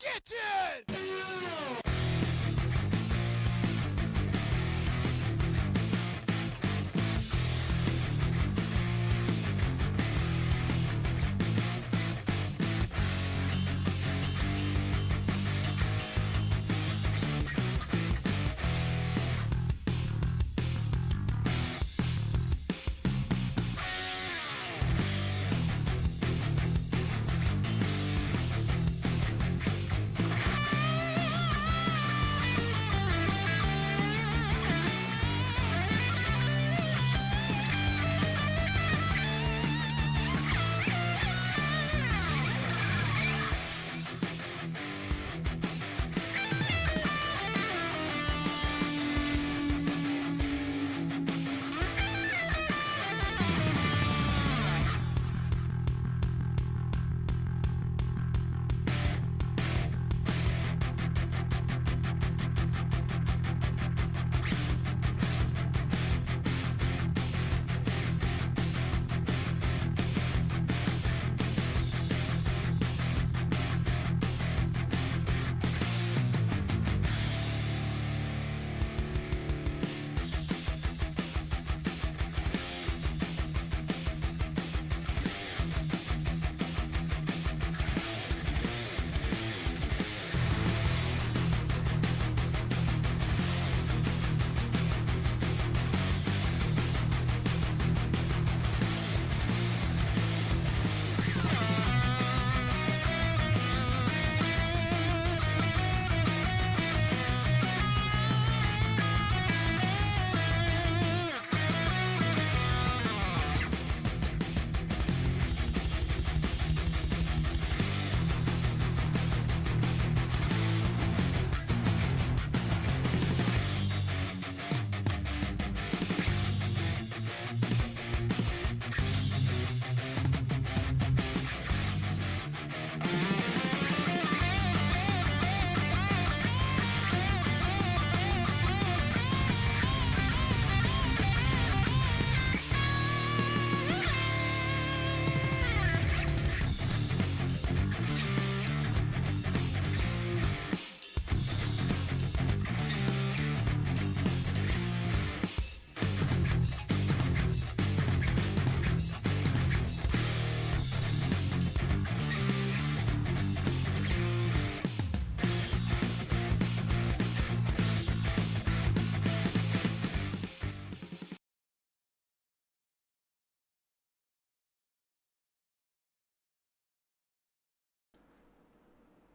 kitchen!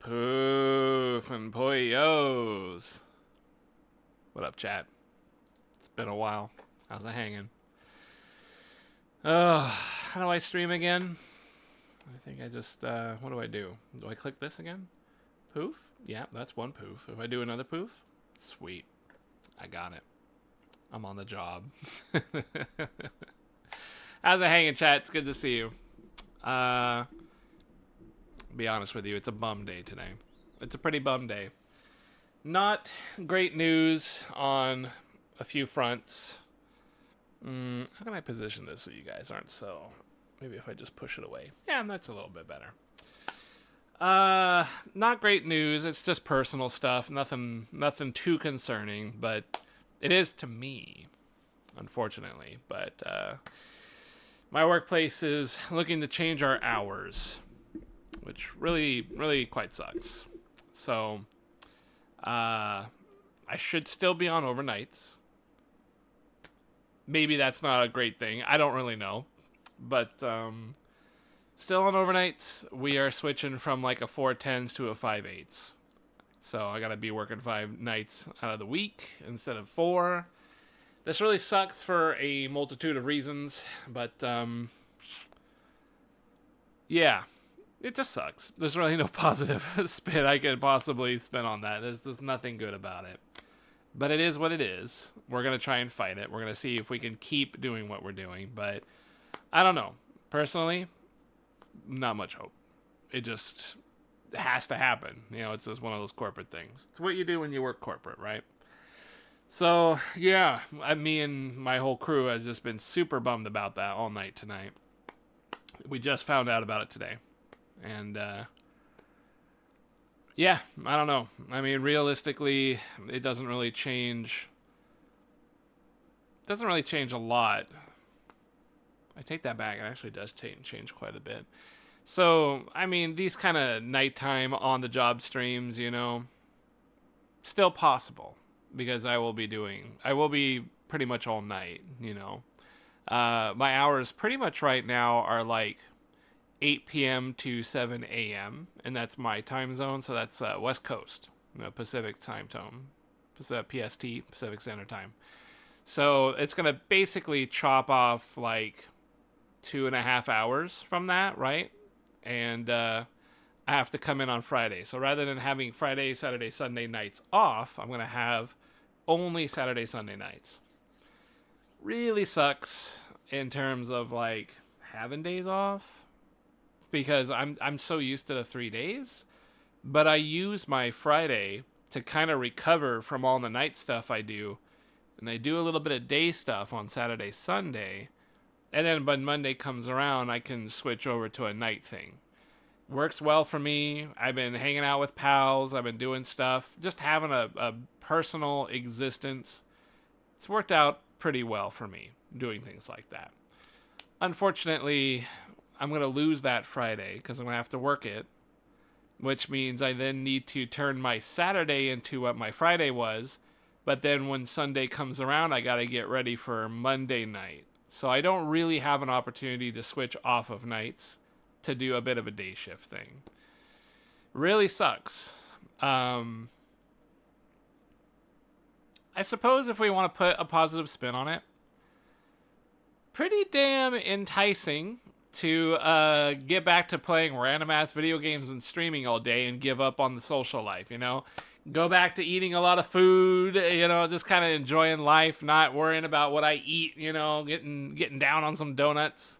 Poof and Poyos. What up, chat? It's been a while. How's it hanging? How do I stream again? I think I just, what do I do? Do I click this again? Poof? Yeah, that's one poof. If I do another poof, sweet. I got it. I'm on the job. How's it hanging, chat? It's good to see you. Be honest with you, it's a bum day today. It's a pretty bum day. Not great news on a few fronts. How can I position this so you guys aren't so... Maybe if I just push it away. Yeah, that's a little bit better. Not great news. It's just personal stuff. Nothing too concerning, but it is to me, unfortunately. But my workplace is looking to change our hours, which really quite sucks. So I should still be on overnights. Maybe that's not a great thing. I don't really know. But still on overnights, we are switching from like a 4/10s to a 5/8s. So I gotta be working 5 nights out of the week instead of 4. This really sucks for a multitude of reasons, but yeah, it just sucks. There's really no positive spin I could possibly spin on that. There's just nothing good about it. But it is what it is. We're going to try and fight it. We're going to see if we can keep doing what we're doing. But I don't know. Personally, not much hope. It just has to happen. You know, it's just one of those corporate things. It's what you do when you work corporate, right? So, yeah, me and my whole crew has just been super bummed about that all night tonight. We just found out about it today. And, Yeah, I don't know. I mean, realistically, it doesn't really change. Doesn't really change a lot. I take that back. It actually does change quite a bit. So, I mean, these kind of nighttime on the job streams, still possible because I will be pretty much all night. My hours pretty much right now are like 8 p.m. to 7 a.m., and that's my time zone. So that's West Coast, Pacific time zone, PST, Pacific Standard Time. So it's going to basically chop off like 2.5 hours from that, right? And I have to come in on Friday. So rather than having Friday, Saturday, Sunday nights off, I'm going to have only Saturday, Sunday nights. Really sucks in terms of like having days off because I'm so used to the 3 days, but I use my Friday to kind of recover from all the night stuff I do, and I do a little bit of day stuff on Saturday, Sunday, and then when Monday comes around, I can switch over to a night thing. Works well for me. I've been hanging out with pals. I've been doing stuff, just having a personal existence. It's worked out pretty well for me doing things like that. Unfortunately, I'm going to lose that Friday because I'm going to have to work it, which means I then need to turn my Saturday into what my Friday was. But then when Sunday comes around, I got to get ready for Monday night. So I don't really have an opportunity to switch off of nights to do a bit of a day shift thing. Really sucks. I suppose if we want to put a positive spin on it, pretty damn enticing to get back to playing random ass video games and streaming all day and give up on the social life, Go back to eating a lot of food, just kind of enjoying life, not worrying about what I eat, getting down on some donuts.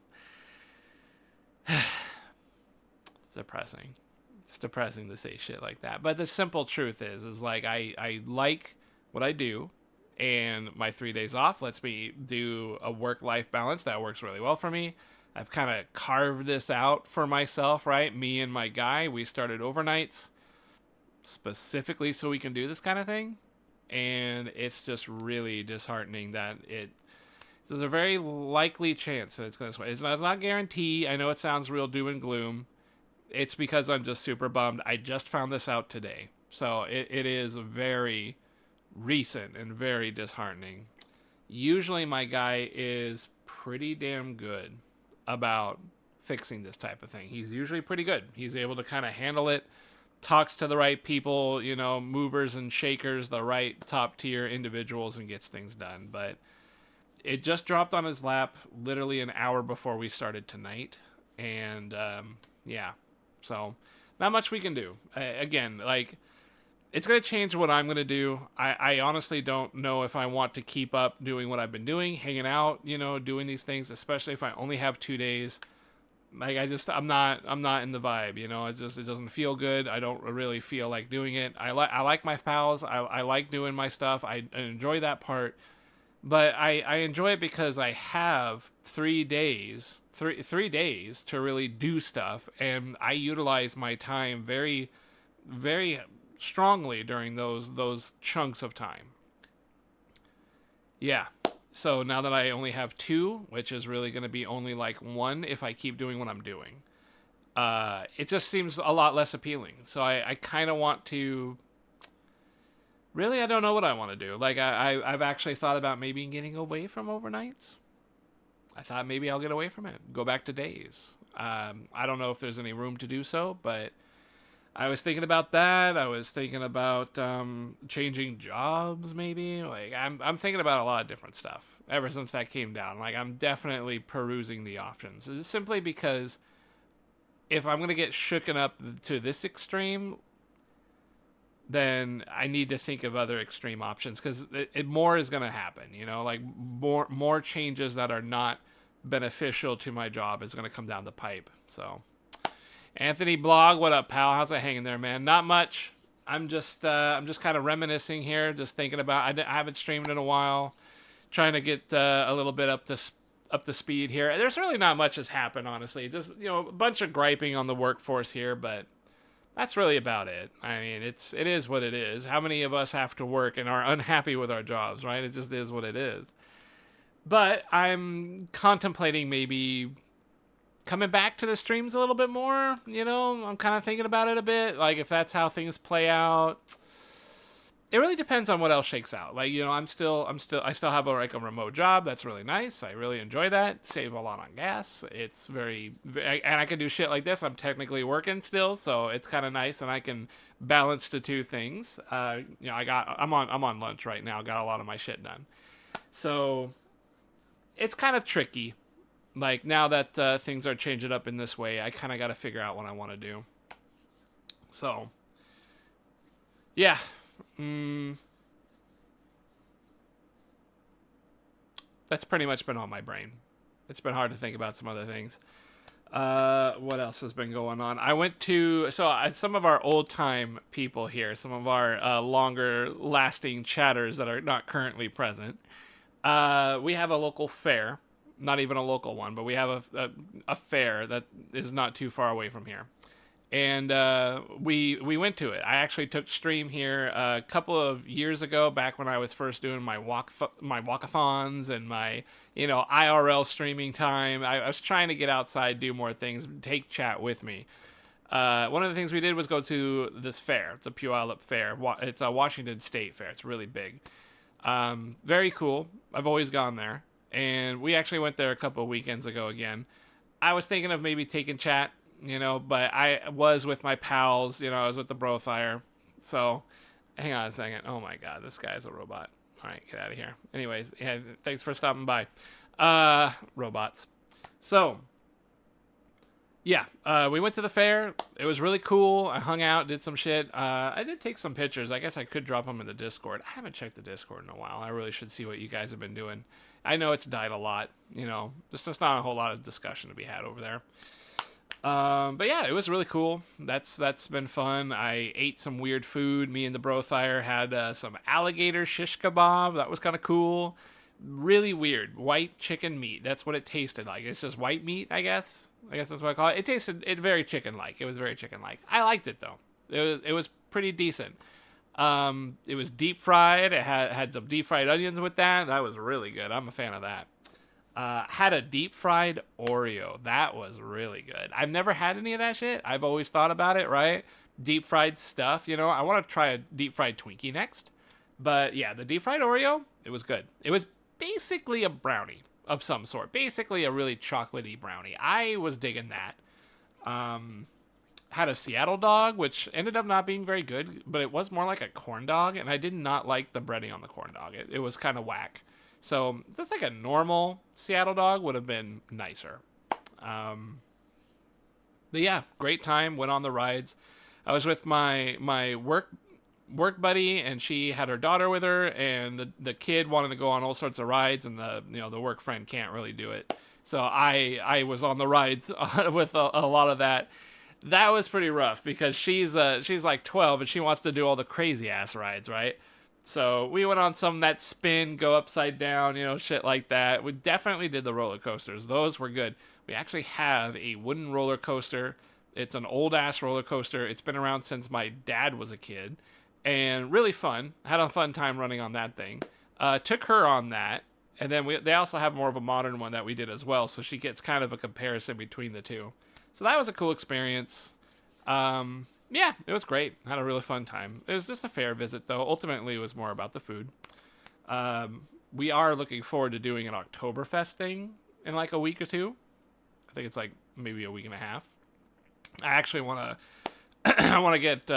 It's depressing. It's depressing to say shit like that. But the simple truth is like I like what I do, and my 3 days off lets me do a work-life balance that works really well for me. I've kind of carved this out for myself, right? Me and my guy, we started overnights specifically so we can do this kind of thing, and it's just really disheartening that there's a very likely chance that it's going to sway. It's not guaranteed. I know it sounds real doom and gloom. It's because I'm just super bummed. I just found this out today, so it is very recent and very disheartening. Usually my guy is pretty damn good about fixing this type of thing. He's usually pretty good. He's able to kind of handle it, talks to the right people, movers and shakers, the right top tier individuals, and gets things done. But it just dropped on his lap literally an hour before we started tonight. And yeah, so not much we can do. Again, like, it's going to change what I'm going to do. I honestly don't know if I want to keep up doing what I've been doing, hanging out, doing these things, especially if I only have 2 days. Like, I'm not in the vibe, it doesn't feel good. I don't really feel like doing it. I like my pals. I like doing my stuff. I enjoy that part, but I enjoy it because I have 3 days, three days to really do stuff. And I utilize my time very, very strongly during those chunks of time. Yeah. So now that I only have 2, which is really going to be only like 1 if I keep doing what I'm doing, it just seems a lot less appealing. So I kind of want to... Really, I don't know what I want to do. Like, I've actually thought about maybe getting away from overnights. I thought maybe I'll get away from it. Go back to days. I don't know if there's any room to do so, but I was thinking about that. I was thinking about changing jobs, maybe. Like, I'm thinking about a lot of different stuff ever since that came down. Like, I'm definitely perusing the options. It's simply because if I'm going to get shooken up to this extreme, then I need to think of other extreme options, because more is going to happen. Like, more changes that are not beneficial to my job is going to come down the pipe. So... Anthony Blog, what up, pal? How's it hanging there, man? Not much. I'm just kind of reminiscing here, just thinking about. I haven't streamed in a while, trying to get a little bit up to speed here. There's really not much has happened, honestly. Just a bunch of griping on the workforce here, but That's really about it. I mean, it is what it is. How many of us have to work and are unhappy with our jobs, right? It just is what it is. But I'm contemplating maybe coming back to the streams a little bit more. I'm kind of thinking about it a bit. Like, if that's how things play out, it really depends on what else shakes out. Like, I still have a remote job. That's really nice. I really enjoy that. Save a lot on gas. It's and I can do shit like this. I'm technically working still, so it's kind of nice, and I can balance the two things. I'm on lunch right now. Got a lot of my shit done, so it's kind of tricky. Like, now that things are changing up in this way, I kind of got to figure out what I want to do. So, yeah. That's pretty much been on my brain. It's been hard to think about some other things. What else has been going on? I went to some of our old time people here, some of our longer lasting chatters that are not currently present. We have a local fair, not even a local one, but we have a fair that is not too far away from here. And we went to it. I actually took stream here a couple of years ago, back when I was first doing my walkathons and my IRL streaming time. I was trying to get outside, do more things, take chat with me. One of the things we did was go to this fair. It's a Puyallup fair. It's a Washington State fair. It's really big. Very cool. I've always gone there, and we actually went there a couple of weekends ago again. I was thinking of maybe taking chat. But I was with my pals, I was with the Brothire. So, hang on a second. Oh my god, this guy's a robot. All right, get out of here. Anyways, yeah, thanks for stopping by. Robots. So, yeah, we went to the fair. It was really cool. I hung out, did some shit. I did take some pictures. I guess I could drop them in the Discord. I haven't checked the Discord in a while. I really should see what you guys have been doing. I know it's died a lot, There's just not a whole lot of discussion to be had over there. But yeah, it was really cool. That's been fun. I ate some weird food. Me and the Brothire had some alligator shish kebab. That was kind of cool. Really weird. White chicken meat. That's what it tasted like. It's just white meat, I guess. I guess that's what I call it. It tasted very chicken-like. It was very chicken-like. I liked it, though. It was pretty decent. It was deep fried. It had some deep fried onions with that. That was really good. I'm a fan of that. Had a deep fried Oreo. That was really good. I've never had any of that shit. I've always thought about it, right? Deep fried stuff, I want to try a deep fried Twinkie next. But yeah, the deep fried Oreo, it was good. It was basically a brownie of some sort. Basically a really chocolatey brownie. I was digging that. Had a Seattle dog, which ended up not being very good, but it was more like a corn dog, and I did not like the breading on the corn dog. It was kind of whack. So just like a normal Seattle dog would have been nicer. But yeah, great time. Went on the rides. I was with my work buddy, and she had her daughter with her, and the kid wanted to go on all sorts of rides, and the work friend can't really do it. So I was on the rides with a lot of that. That was pretty rough because she's like 12 and she wants to do all the crazy ass rides, right? So we went on some that spin, go upside down, shit like that. We definitely did the roller coasters. Those were good. We actually have a wooden roller coaster. It's an old ass roller coaster. It's been around since my dad was a kid, and really fun. Had a fun time running on that thing. Took her on that, and then they also have more of a modern one that we did as well. So she gets kind of a comparison between the two. So that was a cool experience. Yeah, it was great. Had a really fun time. It was just a fair visit, though. Ultimately, it was more about the food. We are looking forward to doing an Oktoberfest thing in like a week or two. I think it's like maybe a week and a half. I actually want to I want to get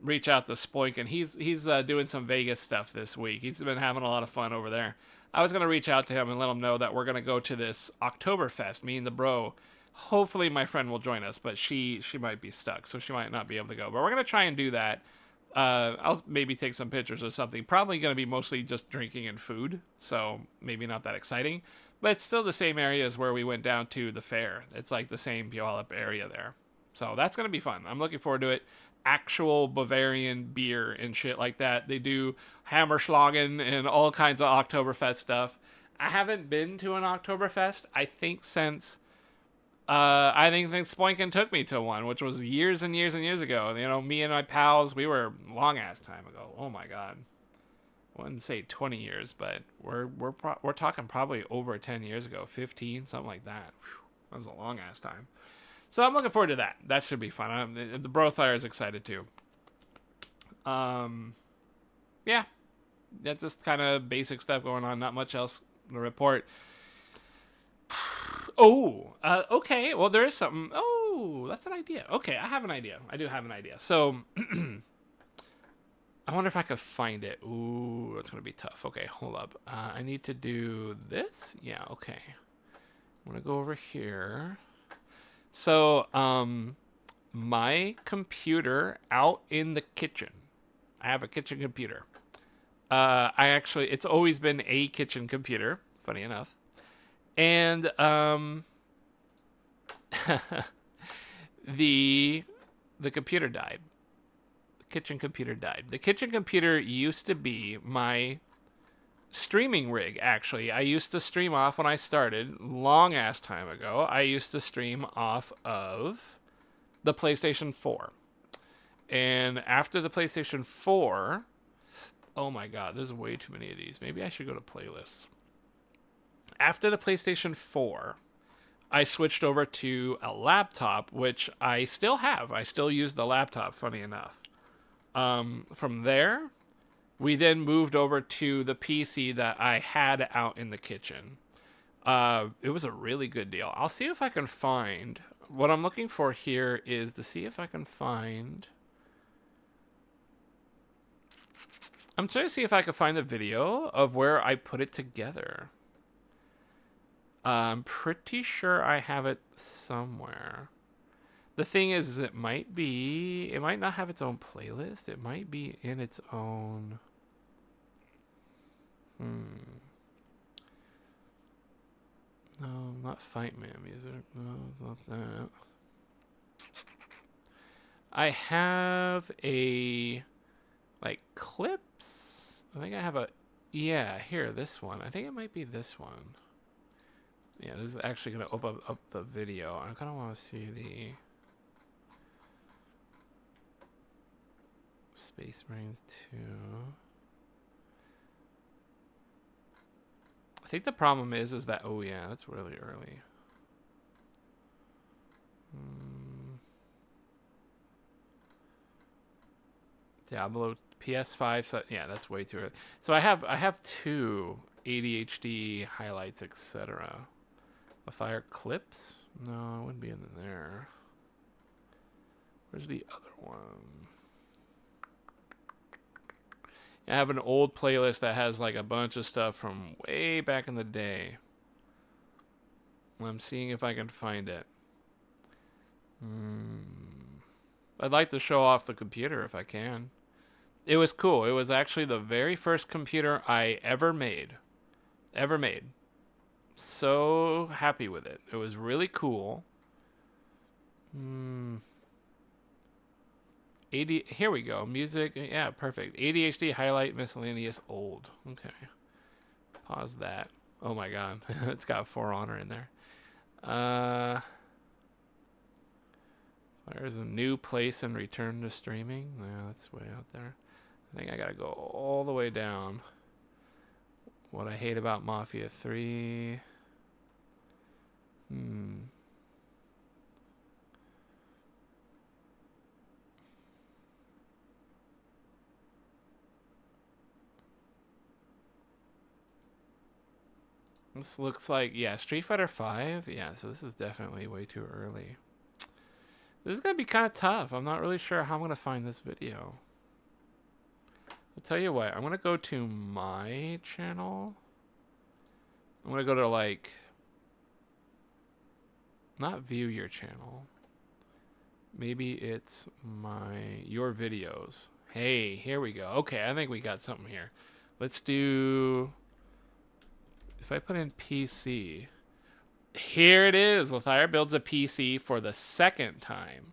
reach out to Spoink, and he's doing some Vegas stuff this week. He's been having a lot of fun over there. I was going to reach out to him and let him know that we're going to go to this Oktoberfest, me and the bro. Hopefully my friend will join us, but she might be stuck, so she might not be able to go. But we're going to try and do that. I'll maybe take some pictures or something. Probably going to be mostly just drinking and food, so maybe not that exciting. But it's still the same area as where we went down to the fair. It's like the same Puyallup area there. So that's going to be fun. I'm looking forward to it. Actual Bavarian beer and shit like that. They do Hammerschlagen and all kinds of Oktoberfest stuff. I haven't been to an Oktoberfest, I think, since I think Sploinkin took me to one, which was years and years and years ago. You know, me and my pals, we were long ass time ago. Oh my god. I wouldn't say 20 years, but we're talking probably over 10 years ago, 15, something like that. Whew, that was a long ass time. So I'm looking forward to that. That should be fun. The Brothire is excited too. Yeah, that's just kind of basic stuff going on. Not much else to report. Oh, okay. Well, there is something. Oh, that's an idea. Okay, I have an idea. I do have an idea. So I wonder if I could find it. Ooh, it's going to be tough. Okay, hold up. I need to do this. Yeah, okay. I'm going to go over here. So, my computer out in the kitchen. I have a kitchen computer. It's always been a kitchen computer, funny enough. And, the computer died. Kitchen computer died. The kitchen computer used to be my streaming rig, actually. I used to stream off when I started, long ass time ago. I used to stream off of the PlayStation 4. And after the PlayStation 4, oh my god, there's way too many of these. Maybe I should go to playlists. After the PlayStation 4, I switched over to a laptop, which I still have. I still use the laptop, funny enough. From there, we then moved over to the PC that I had out in the kitchen. It was a really good deal. I'll see if I can find... What I'm looking for here is to see if I can find... I'm trying to see if I can find the video of where I put it together. I'm pretty sure I have it somewhere. The thing is, it might not have its own playlist. It might be in its own... No, not Fight Man music. No, it's not that. I have a... like, clips? I think I have a... Yeah, here, this one. I think it might be this one. Yeah, this is actually going to open up the video. I kind of want to see the... Space Marines 2. I think the problem is that... Oh, yeah, that's really early. Diablo PS5. So, yeah, that's way too early. So I have two ADHD highlights, etc. The fire clips? No, it wouldn't be in there. Where's the other one? I have an old playlist that has like a bunch of stuff from way back in the day. I'm seeing if I can find it. I'd like to show off the computer if I can. It was cool. It was actually the very first computer I ever made. So happy with it. It was really cool. Here we go. Music. Yeah, perfect. ADHD highlight miscellaneous old. Okay. Pause that. Oh my god. It's got For Honor in there. There's a new place and return to streaming. Yeah, that's way out there. I think I gotta go all the way down. What I hate about Mafia 3. This looks like, yeah, Street Fighter 5. Yeah, so this is definitely way too early. This is going to be kind of tough. I'm not really sure how I'm going to find this video. I'll tell you what. I'm going to go to my channel. I'm going to go to, like, not view your channel. Maybe it's your videos. Hey, here we go. Okay, I think we got something here. Let's do... If I put in PC, here it is. Lothire builds a PC for the second time.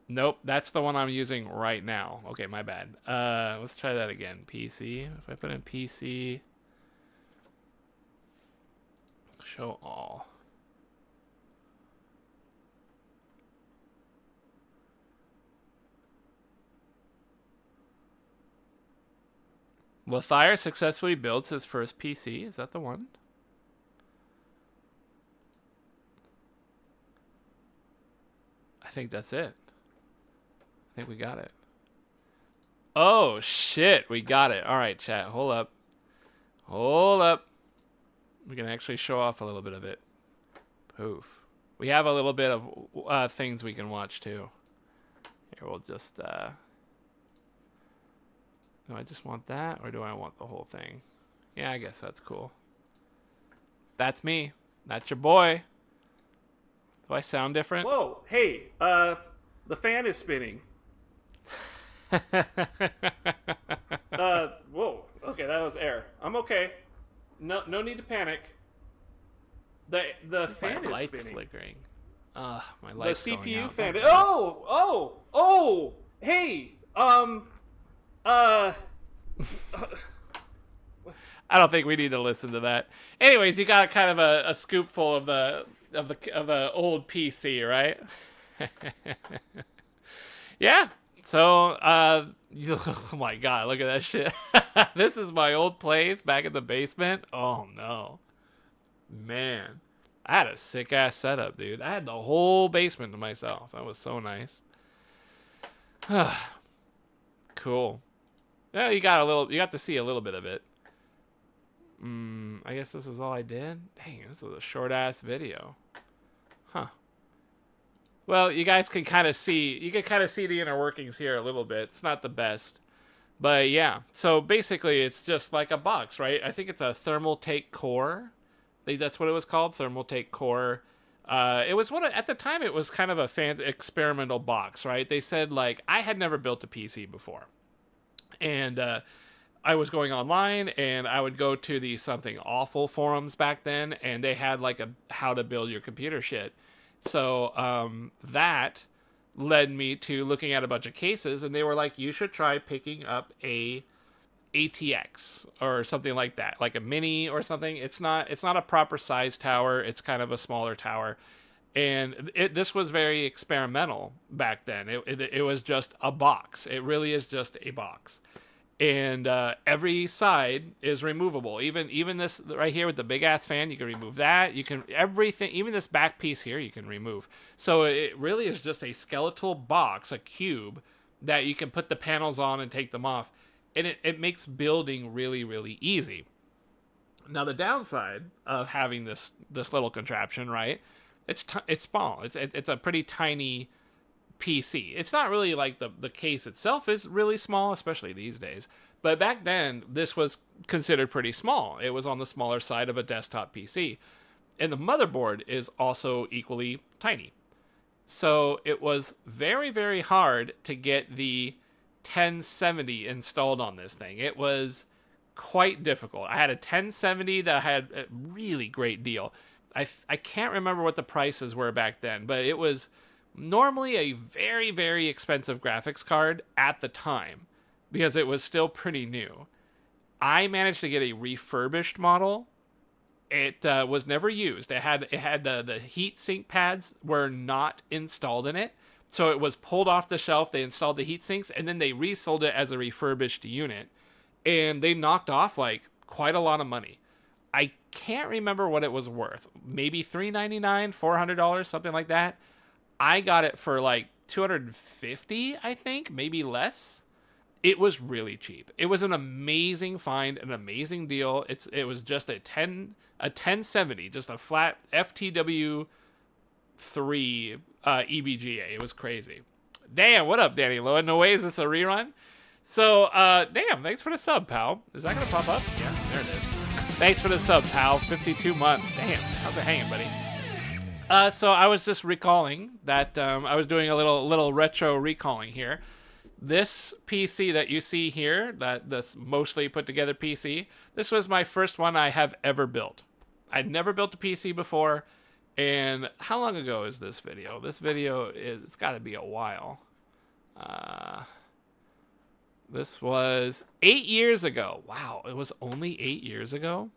Nope, that's the one I'm using right now. Okay, my bad. Let's try that again. PC. If I put in PC, show all. Lathier successfully builds his first PC. Is that the one? I think that's it. I think we got it. Oh, shit. We got it. All right, chat. Hold up. Hold up. We can actually show off a little bit of it. Poof. We have a little bit of things we can watch, too. Here, we'll just... Do I just want that, or do I want the whole thing? Yeah, I guess that's cool. That's me. That's your boy. Do I sound different? Whoa, hey, the fan is spinning. Whoa, okay, that was air. I'm okay. No need to panic. The fan is light's spinning. Flickering. My light's The going CPU out. fan. Oh! Hey, I don't think we need to listen to that. Anyways, you got kind of a scoopful of the old PC, right? Yeah. So, oh my god, look at that shit. This is my old place back in the basement. Oh no, man, I had a sick ass setup, dude. I had the whole basement to myself. That was so nice. Cool. Yeah, you got to see a little bit of it. I guess this is all I did. Dang, this was a short ass video. Huh. Well, you guys can kind of see, the inner workings here a little bit. It's not the best, but yeah. So basically it's just like a box, right? I think it's a Thermaltake Core. I think that's what it was called, Thermaltake Core. It was at the time it was kind of a experimental box, right? They said, like, I had never built a PC before. And I was going online, and I would go to the Something Awful forums back then, and they had like a how to build your computer shit. So that led me to looking at a bunch of cases, and they were like, you should try picking up a ATX or something like that, like a mini or something. It's not a proper size tower. It's kind of a smaller tower. And this was very experimental back then. It was just a box. It really is just a box. And every side is removable. Even this right here with the big ass fan, you can remove that. You can everything, even this back piece here, you can remove. So it really is just a skeletal box, a cube that you can put the panels on and take them off, and it makes building really, really easy. Now the downside of having this little contraption, right? It's small. It's a pretty tiny PC. It's not really like the case itself is really small, especially these days. But back then, this was considered pretty small. It was on the smaller side of a desktop PC. And the motherboard is also equally tiny. So it was very, very hard to get the 1070 installed on this thing. It was quite difficult. I had a 1070 that had a really great deal. I can't remember what the prices were back then, but it was normally a very, very expensive graphics card at the time because it was still pretty new. I managed to get a refurbished model. It was never used. It had the heat sink pads were not installed in it, so it was pulled off the shelf. They installed the heat sinks, and then they resold it as a refurbished unit, and they knocked off like quite a lot of money. I can't remember what it was worth. Maybe $399, $400, something like that. I got it for like $250, I think, maybe less. It was really cheap. It was an amazing find, an amazing deal. It was just a 1070, just a flat FTW3 EVGA. It was crazy. Damn, what up, Danny Lowen? No way is this a rerun? So, damn, thanks for the sub, pal. Is that gonna pop up? Yeah, there it is. Thanks for the sub, pal. 52 months. Damn, how's it hanging, buddy? So I was just recalling that I was doing a little retro recalling here. This PC that you see here, this mostly put together PC, this was my first one I have ever built. I'd never built a PC before, and how long ago is this video? This video it's got to be a while. This was 8 years ago. Wow, it was only 8 years ago?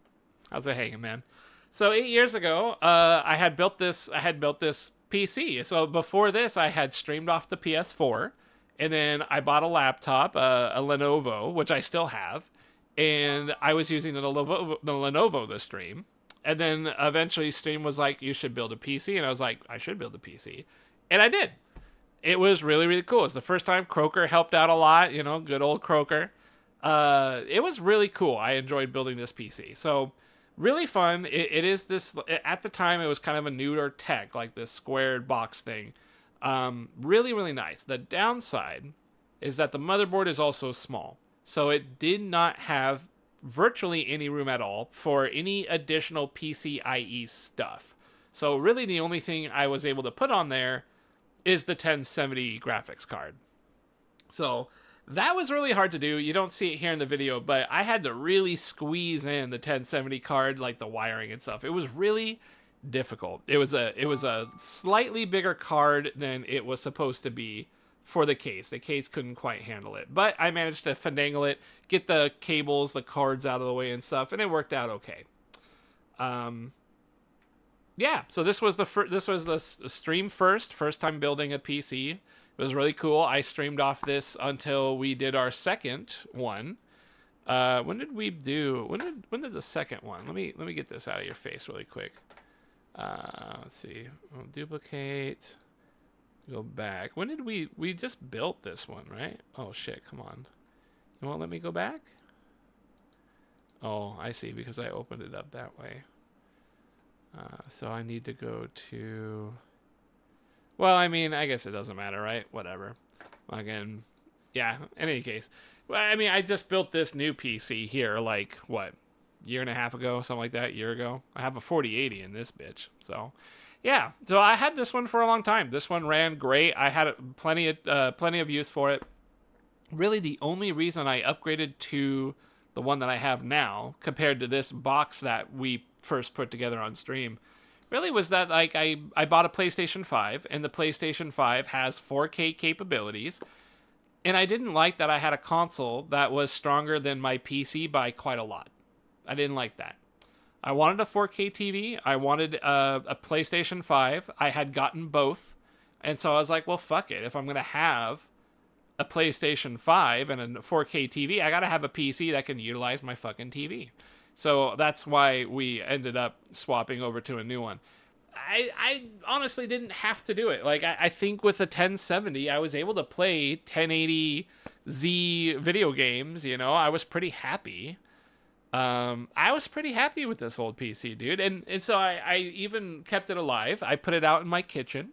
How's it hanging, man? So 8 years ago, I had built this PC. So before this, I had streamed off the PS4, and then I bought a laptop, a Lenovo, which I still have, and I was using the Lenovo to stream. And then eventually Stream was like, you should build a PC. And I was like, I should build a PC. And I did. It was really, really cool. It's the first time Croker helped out a lot, good old Croker. It was really cool. I enjoyed building this PC. So really fun. It is this, at the time, it was kind of a newer tech, like this squared box thing. Really, really nice. The downside is that the motherboard is also small. So it did not have virtually any room at all for any additional PCIe stuff. So really the only thing I was able to put on there is the 1070 graphics card. So that was really hard to do. You don't see it here in the video, but I had to really squeeze in the 1070 card, like the wiring and stuff. It was really difficult. It was a slightly bigger card than it was supposed to be for the case. The case couldn't quite handle it, but I managed to finagle it, get the cables, the cards out of the way and stuff, and it worked out okay. Yeah, so this was the stream first time building a PC. It was really cool. I streamed off this until we did our second one. When did the second one? Let me get this out of your face really quick. Let's see. We'll duplicate. Go back. When did we just built this one, right? Oh shit, come on. You won't let me go back? Oh, I see, because I opened it up that way. So I need to go to... Well, I mean, I guess it doesn't matter, right? Whatever. Again, yeah, in any case. Well, I mean, I just built this new PC here, like, what? Year and a half ago, something like that, year ago. I have a 4080 in this bitch, so... Yeah, so I had this one for a long time. This one ran great. I had plenty of use for it. Really, the only reason I upgraded to the one that I have now, compared to this box that we first put together on stream, really was that like I bought a PlayStation 5, and the PlayStation 5 has 4K capabilities, and I didn't like that I had a console that was stronger than my PC by quite a lot. I didn't like that. I wanted a 4K TV. I wanted a PlayStation 5. I had gotten both. And so I was like, well, fuck it. If I'm going to have a PlayStation 5 and a 4K TV, I got to have a PC that can utilize my fucking TV. So that's why we ended up swapping over to a new one. I honestly didn't have to do it. Like, I think with a 1070, I was able to play 1080Z video games, I was pretty happy. I was pretty happy with this old PC, dude. And so I even kept it alive. I put it out in my kitchen,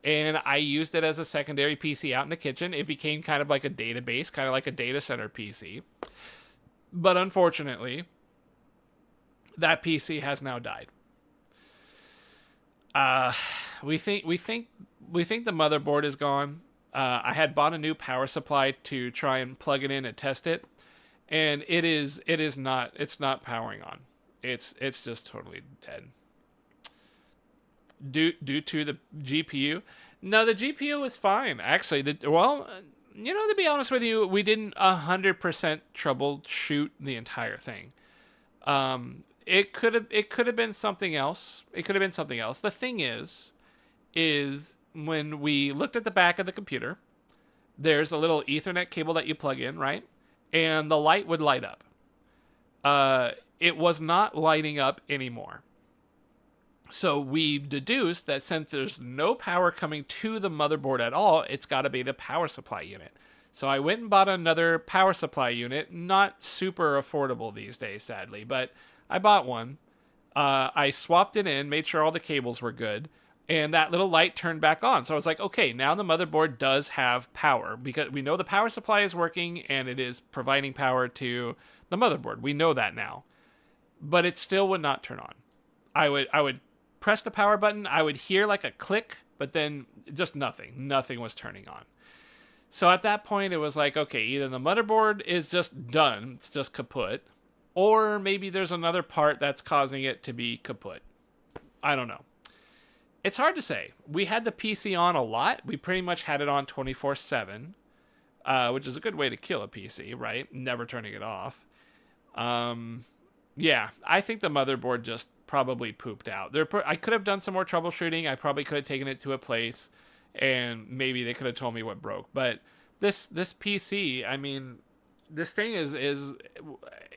and I used it as a secondary PC out in the kitchen. It became kind of like a database, kind of like a data center PC. But unfortunately, that PC has now died. We think the motherboard is gone. I had bought a new power supply to try and plug it in and test it. And it's not powering on. It's just totally dead. Due to the GPU. No, the GPU was fine. Actually, to be honest with you, we didn't 100% troubleshoot the entire thing. It could have been something else. The thing is when we looked at the back of the computer, there's a little Ethernet cable that you plug in, right? And the light would light up. It was not lighting up anymore. So we deduced that since there's no power coming to the motherboard at all, it's got to be the power supply unit. So I went and bought another power supply unit. Not super affordable these days, sadly, but I bought one. I swapped it in, made sure all the cables were good, and that little light turned back on. So I was like, okay, now the motherboard does have power, because we know the power supply is working and it is providing power to the motherboard. We know that now. But it still would not turn on. I would press the power button, I would hear like a click, but then just nothing. Nothing was turning on. So at that point, it was like, okay, either the motherboard is just done, it's just kaput, or maybe there's another part that's causing it to be kaput. I don't know. It's hard to say. We had the PC on a lot. We pretty much had it on 24/7, which is a good way to kill a PC, right? Never turning it off. Yeah, I think the motherboard just probably pooped out. I could have done some more troubleshooting. I probably could have taken it to a place, and maybe they could have told me what broke. But this PC, I mean, this thing is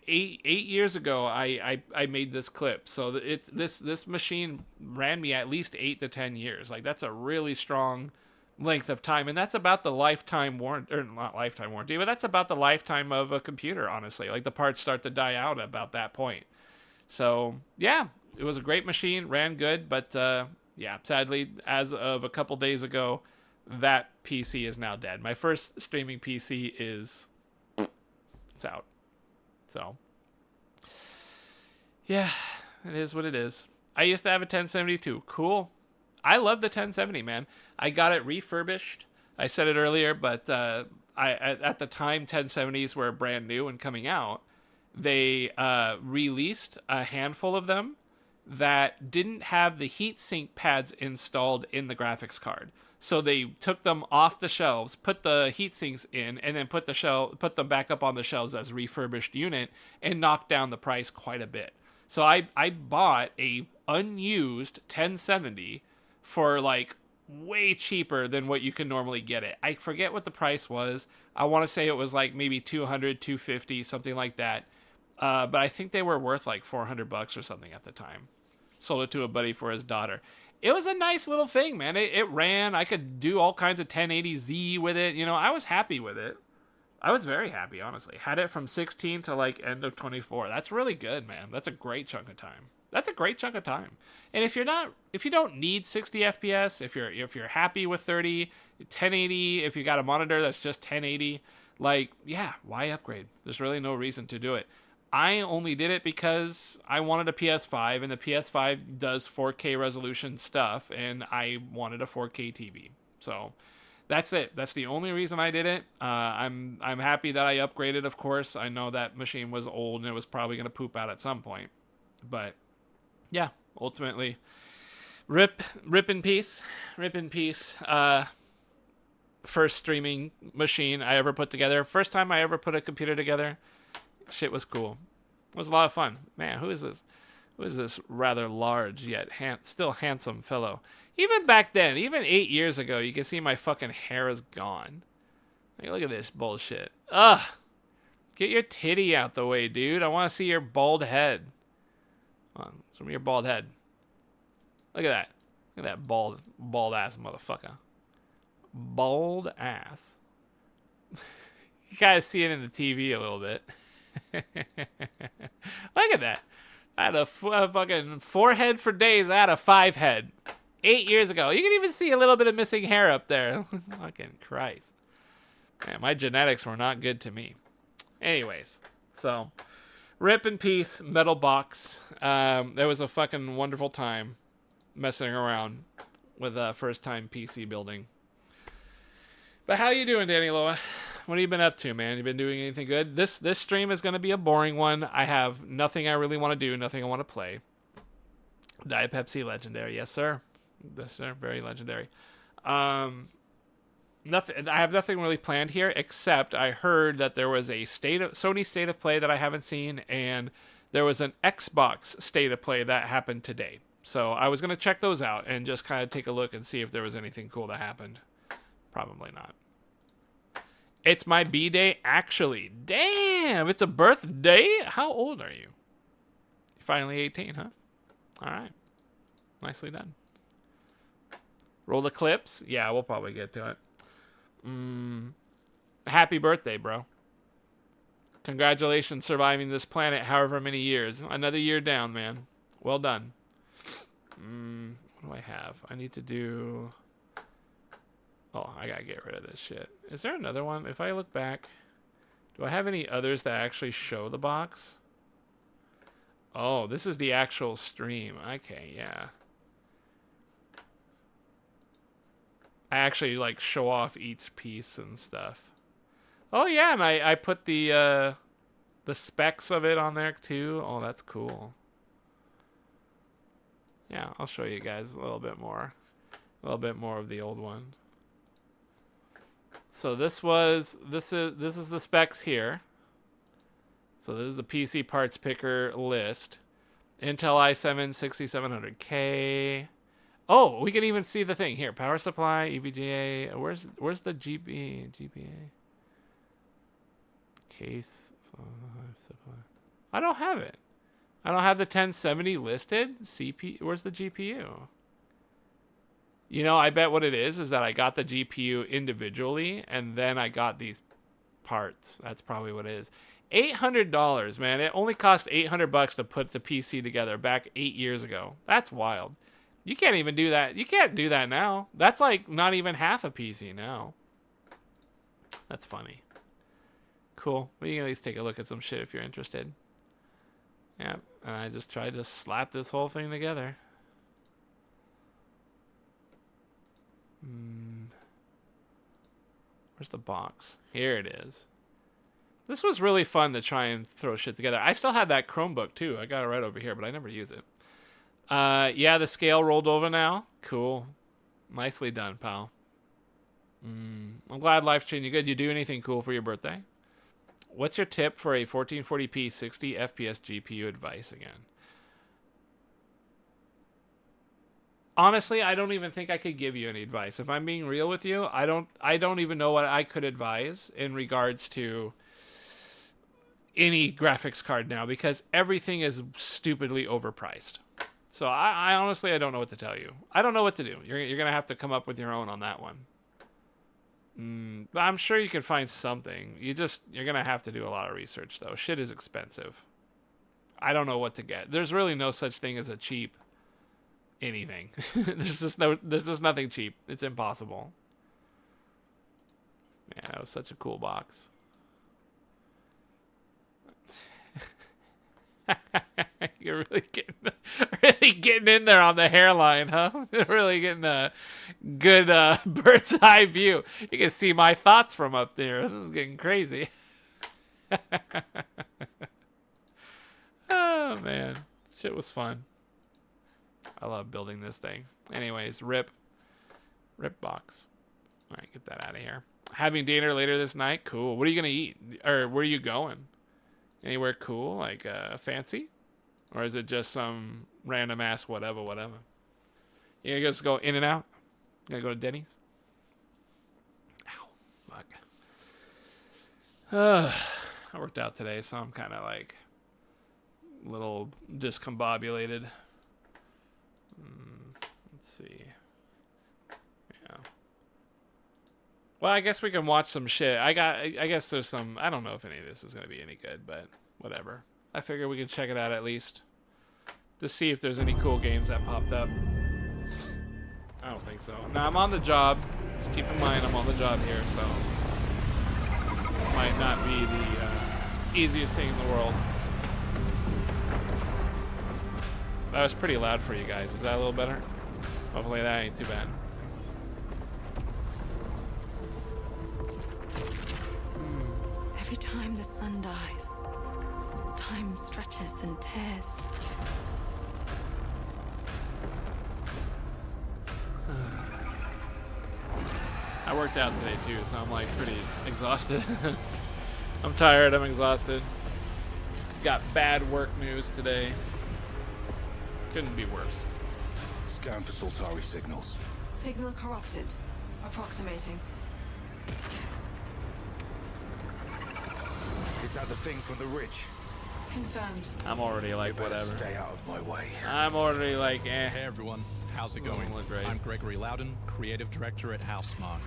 8 years ago. I made this clip, so it's this machine ran me at least 8 to 10 years. Like that's a really strong length of time, and that's about the lifetime warranty, or not lifetime warranty, but that's about the lifetime of a computer. Honestly, like the parts start to die out about that point. So yeah, it was a great machine, ran good, but yeah, sadly, as of a couple days ago, that PC is now dead. My first streaming PC it's out. So yeah, it is what it is. I used to have a 1072. Cool. I love the 1070, man. I got it refurbished. I said it earlier, but at the time 1070s were brand new and coming out. They released a handful of them that didn't have the heatsink pads installed in the graphics card. So they took them off the shelves, put the heatsinks in, and then put them back up on the shelves as refurbished unit, and knocked down the price quite a bit. So I bought a unused 1070 for like way cheaper than what you can normally get it. I forget what the price was. I want to say it was like maybe 200, 250, something like that. But I think they were worth like $400 or something at the time. Sold it to a buddy for his daughter. It was a nice little thing, man. It ran. I could do all kinds of 1080Z with it. You know, I was happy with it. I was very happy, honestly. Had it from 16 to like end of 24. That's really good, man. That's a great chunk of time. That's a great chunk of time. And if you don't need 60 FPS, if you're happy with 30, 1080, if you got a monitor that's just 1080, like, yeah, why upgrade? There's really no reason to do it. I only did it because I wanted a PS5, and the PS5 does 4K resolution stuff, and I wanted a 4K TV. So that's it. That's the only reason I did it. I'm happy that I upgraded, of course. I know that machine was old, and it was probably going to poop out at some point. But, yeah, ultimately, rip in peace. Rip in peace. First streaming machine I ever put together. First time I ever put a computer together. Shit was cool. It was a lot of fun. Man, who is this? Who is this rather large yet still handsome fellow? Even back then, even 8 years ago, you can see my fucking hair is gone. Like, look at this bullshit. Ugh. Get your titty out the way, dude. I want to see your bald head. Come on, show me your bald head. Look at that. Look at that bald ass motherfucker. Bald ass. You guys see it in the TV a little bit. Look at that. I had a fucking 4 head for days. I had a 5 head 8 years ago. You can even see a little bit of missing hair up there. Fucking Christ. Man, my genetics were not good to me. Anyways, so rip in peace, Metal Box. There was a fucking wonderful time messing around with first time PC building. But how you doing, Danny Loa? What have you been up to, man? You been doing anything good? This stream is going to be a boring one. I have nothing I really want to do, nothing I want to play. Diet Pepsi, legendary. Yes, sir. Yes, sir. Very legendary. Nothing. I have nothing really planned here, except I heard that there was a Sony State of Play that I haven't seen, and there was an Xbox State of Play that happened today. So I was going to check those out and just kind of take a look and see if there was anything cool that happened. Probably not. It's my B-Day, actually. Damn, it's a birthday? How old are you? You're finally 18, huh? All right. Nicely done. Roll the clips? Yeah, we'll probably get to it. Happy birthday, bro. Congratulations surviving this planet however many years. Another year down, man. Well done. What do I have? I need to do... Oh, I gotta get rid of this shit. Is there another one? If I look back, do I have any others that actually show the box? Oh, this is the actual stream. Okay, yeah. I actually like show off each piece and stuff. Oh yeah, and I put the specs of it on there too. Oh, that's cool. Yeah, I'll show you guys a little bit more of the old one. So this is the specs here. So this is the PC parts picker list. Intel i7 6700K. Oh, we can even see the thing here. Power supply, EVGA. Where's the GPA? Case. I don't have it. I don't have the 1070 listed. Where's the GPU? You know, I bet what it is that I got the GPU individually, and then I got these parts. That's probably what it is. $800, man. It only cost $800 to put the PC together back 8 years ago. That's wild. You can't even do that. You can't do that now. That's like not even half a PC now. That's funny. Cool. Well, you can at least take a look at some shit if you're interested. Yeah, and I just tried to slap this whole thing together. Where's the box? Here it is. This was really fun to try and throw shit together. I still have that Chromebook too. I got it right over here, but I never use it. Yeah, the scale rolled over now. Cool. Nicely done, pal. I'm glad life's treating you good. You do anything cool for your birthday? What's your tip for a 1440p 60 FPS GPU advice again? Honestly, I don't even think I could give you any advice. If I'm being real with you, I don't even know what I could advise in regards to any graphics card now, because everything is stupidly overpriced. So I honestly, I don't know what to tell you. I don't know what to do. You're gonna have to come up with your own on that one. But I'm sure you can find something. You're gonna have to do a lot of research though. Shit is expensive. I don't know what to get. There's really no such thing as a cheap anything. there's just nothing cheap. It's impossible. Man, that was such a cool box. You're really getting in there on the hairline, huh? Really getting a good bird's eye view. You can see my thoughts from up there. This is getting crazy. Oh man, shit was fun. I love building this thing. Anyways, rip box. All right, get that out of here. Having dinner later this night. Cool. What are you gonna eat? Or where are you going? Anywhere cool, like fancy? Or is it just some random ass whatever? You gonna just go in and out? You gonna go to Denny's? Ow, fuck. I worked out today, so I'm kind of like a little discombobulated. Let's see. Yeah. Well, I guess we can watch some shit. I guess there's some. I don't know if any of this is gonna be any good, but whatever. I figure we can check it out at least. To see if there's any cool games that popped up. I don't think so. No, I'm on the job. Just keep in mind I'm on the job here, so it might not be the easiest thing in the world. That was pretty loud for you guys. Is that a little better? Hopefully that ain't too bad. Every time the sun dies, time stretches and tears. I worked out today too, so I'm like pretty exhausted. I'm tired, I'm exhausted. Got bad work news today. Couldn't be worse. Scan for Soltari signals. Signal corrupted. Approximating. Is that the thing from the ridge? Confirmed. I'm already like, Better whatever. stay out of my way. I'm already like, eh. Hey everyone, how's it going? Look great. I'm Gregory Loudon, creative director at Housemarque.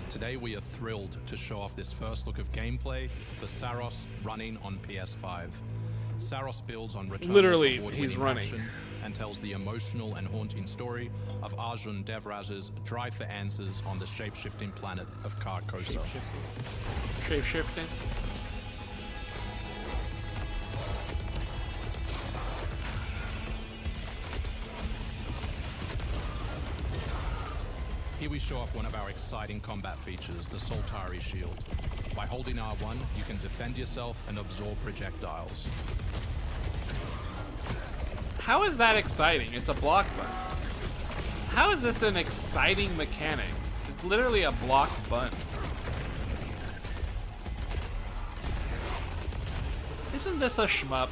Today we are thrilled to show off this first look of gameplay for Saros running on PS5. Saros builds on Returnal's Literally, award-winning he's running. action and tells the emotional and haunting story of Arjun Devraj's drive for answers on the shape-shifting planet of Carcosa. Shape-shifting. Here we show off one of our exciting combat features, the Soltari Shield. By holding R1, you can defend yourself and absorb projectiles. How is that exciting? It's a block button. How is this an exciting mechanic? It's literally a block button. Isn't this a shmup?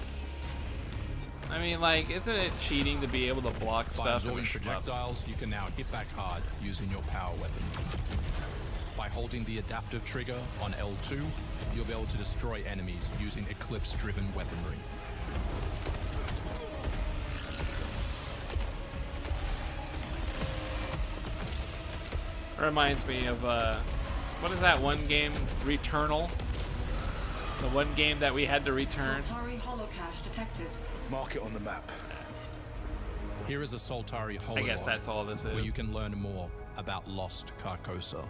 I mean, like, isn't it cheating to be able to block By stuff in a absorbing shmup? projectiles, you can now hit back hard using your power weapon. By holding the adaptive trigger on L2, you'll be able to destroy enemies using Eclipse-driven weaponry. It reminds me of, what is that one game? Returnal? The one game that we had to return. Soltari holocache detected. Mark it on the map. Here is a Soltari hololog, I guess that's all this where is. you can learn more about lost Carcosa.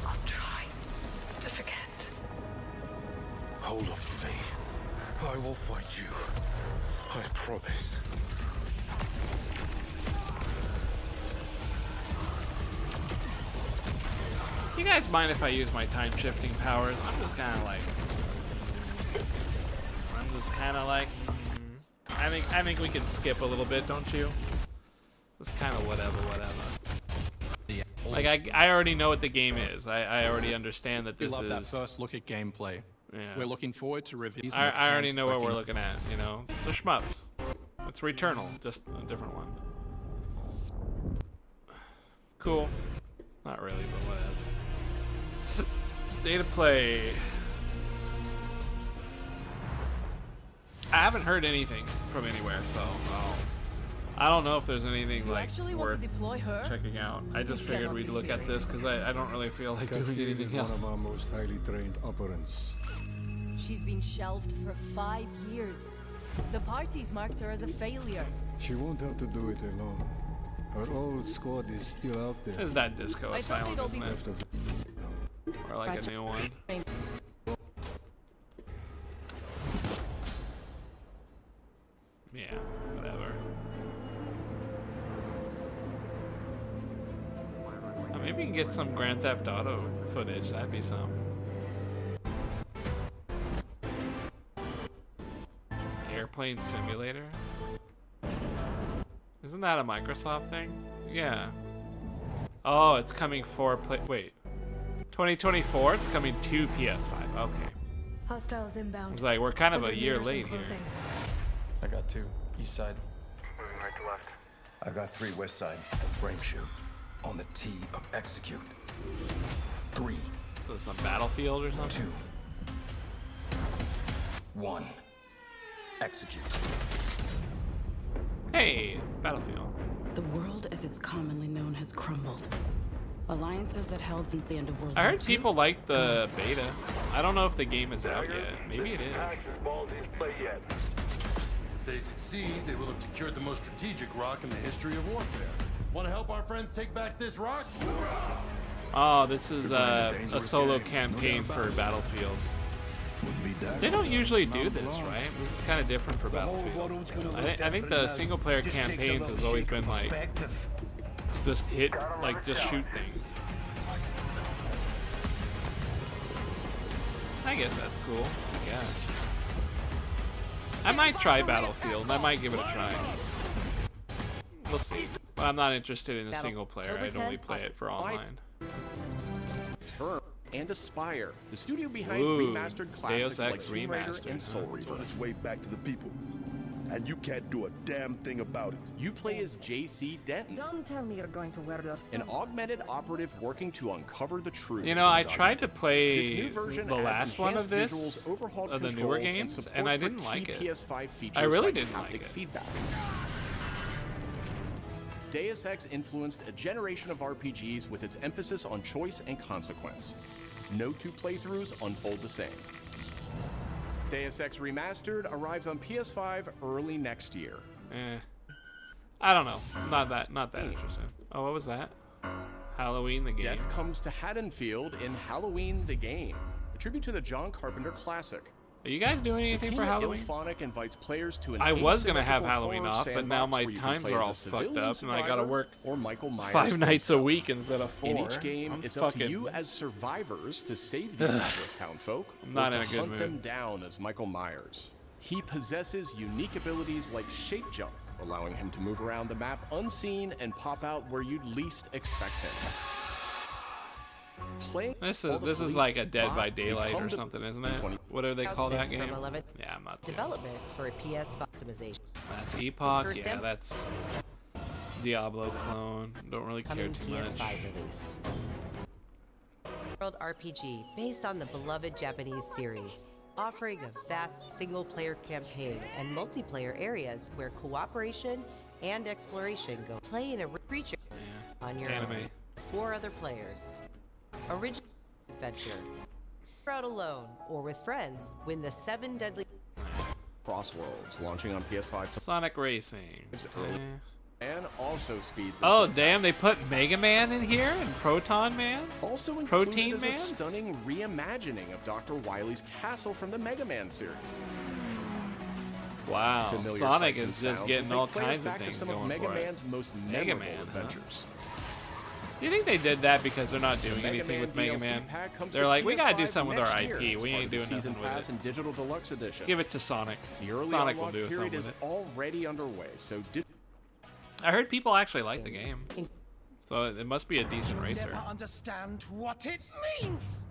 I'll try to forget. Hold up for me. I will find you. I promise. You guys mind if I use my time shifting powers? I'm just kind of like, I think we can skip a little bit, don't you? Just kind of whatever. Yeah. Like I already know what the game is. I already understand that We this love that is. first look at gameplay. Yeah. We're looking forward to reviews. I already know what we're looking at. You know, it's a shmups. It's Returnal, just a different one. Cool. Not really, but whatever. State of play. I haven't heard anything from anywhere, so I don't know if there's anything You like actually want to worth deploy her? checking out. I just You figured cannot we'd be look at this serious. because I don't really feel like doing Cascade is anything one else. of our most highly trained operants. She's been shelved for 5 years. The parties marked her as a failure. She won't have to do it alone. Her old squad is still out there. Is that Disco I thought Asylum, they'd all isn't be- it? Left of Or like a new one? Yeah, whatever. Maybe we can get some Grand Theft Auto footage. That'd be some. Airplane Simulator? Isn't that a Microsoft thing? Yeah. Oh, it's coming for wait. 2024? It's coming to PS5. Okay. Hostiles inbound. It's like we're kind of a Open year mirrors late here. enclosing. I got 2. East side. Moving right to left. I got 3 west side. Frame shoot. On the T of execute. 3, Is this some Battlefield or something? 2, 1. Execute. Hey, Battlefield. The world as it's commonly known has crumbled. Alliances that held since the end of World I War heard II people like the beta. I don't know if the game is out yet. Maybe it is. If they succeed, they will have secured the most strategic rock in the history of warfare. Want to help our friends take back this rock? Oh, this is You're playing a a dangerous solo game. campaign No doubt for about it. Battlefield. Wouldn't be that. They don't usually do this, right? This is kind of different for Battlefield. I think the single player campaigns has always been like just just shoot things. I guess that's cool. I guess. I might try Battlefield. I might give it a try. We'll see. But I'm not interested in a single player. I'd only play it for online. Turn and Aspire, the studio behind Ooh, remastered classics Deus Ex like Tomb Raider Remastered, and Soul huh? Reaver. On its way back to the people. And you can't do a damn thing about it. You play as J.C. Denton, Don't tell me you're going to wear your an augmented operative working to uncover the truth. You know, I Zod. tried to This play new version the adds last one of enhanced this, visuals, overhauled of the controls, newer games, support and I for didn't like key it. PS5 features I really like didn't like haptic it. feedback. Deus Ex influenced a generation of RPGs with its emphasis on choice and consequence. No two playthroughs unfold the same. Deus Ex Remastered arrives on PS5 early next year. I don't know. Not that interesting. Oh, what was that? Halloween the game. Death comes to Haddonfield in Halloween the Game, a tribute to the John Carpenter classic. Are you guys doing The anything team for at Halloween? IllFonic invites players to an I was gonna have asymmetrical Halloween horror off, but now sandbox my where you can times play are as all a fucked civilian up, and I gotta survivor work or Michael Myers 5 nights a himself. week instead of 4. In each game, I'm it's fucking, up to you as survivors to save these helpless townfolk, I'm not or in to a good hunt mood. them down as Michael Myers. He possesses unique abilities like shape jump, allowing him to move around the map unseen and pop out where you'd least expect him. Playing This all is the this is police like a Dead bot by Daylight become or the- something, isn't it? What do they call that game? From 11 Yeah, I'm not. development for a PS5 optimization. That's Epoch. First Yeah, in. that's Diablo clone. Don't really care Coming too much. PS5 release. World RPG based on the beloved Japanese series, offering a vast single-player campaign and multiplayer areas where cooperation and exploration go. Play in a creatures on your Anime. own. 4 other players. Original adventure. Out alone or with friends, win the 7 deadly Crossworlds, launching on PS5 Sonic Racing. early, and also speeds. Oh into damn! They put Mega Man in here and Proton Man. Also included Protein is Man. a stunning reimagining of Dr. Wily's castle from the Mega Man series. Wow, Familiar Sonic sights and is just sounds getting will all take players kinds of back to things some going of Mega for it. Man's most Mega memorable Man, huh? adventures. Do you think they did that because they're not doing Mega anything Man with Mega DLC Man? pack comes They're to like, we gotta do PS5 something with our next year IP. as We part ain't of the doing Season nothing with Pass it. and Digital Deluxe Edition. Give it to Sonic. The early Sonic will unlock do period something is with it. already underway, so I heard people actually like the game, so it must be a decent racer. Understand what it means.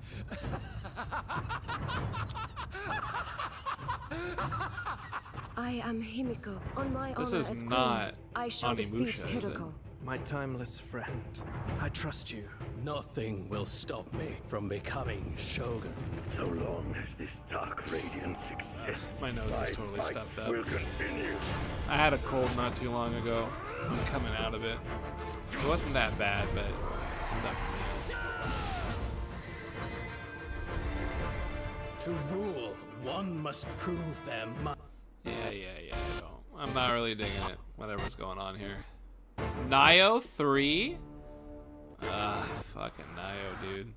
I am Himiko. On my This honor is as not queen, I shall defeat Onimusha, is it? Hiroko. My timeless friend, I trust you. Nothing will stop me from becoming Shogun. So long as this dark radiance exists, My nose is totally fight stuffed up. will continue. I had a cold not too long ago. I'm coming out of it. It wasn't that bad, but it stuffed me To rule, one must prove them. Yeah, I don't. I'm not really digging it. Whatever's going on here. Nio 3? Ah, fucking Nio, dude.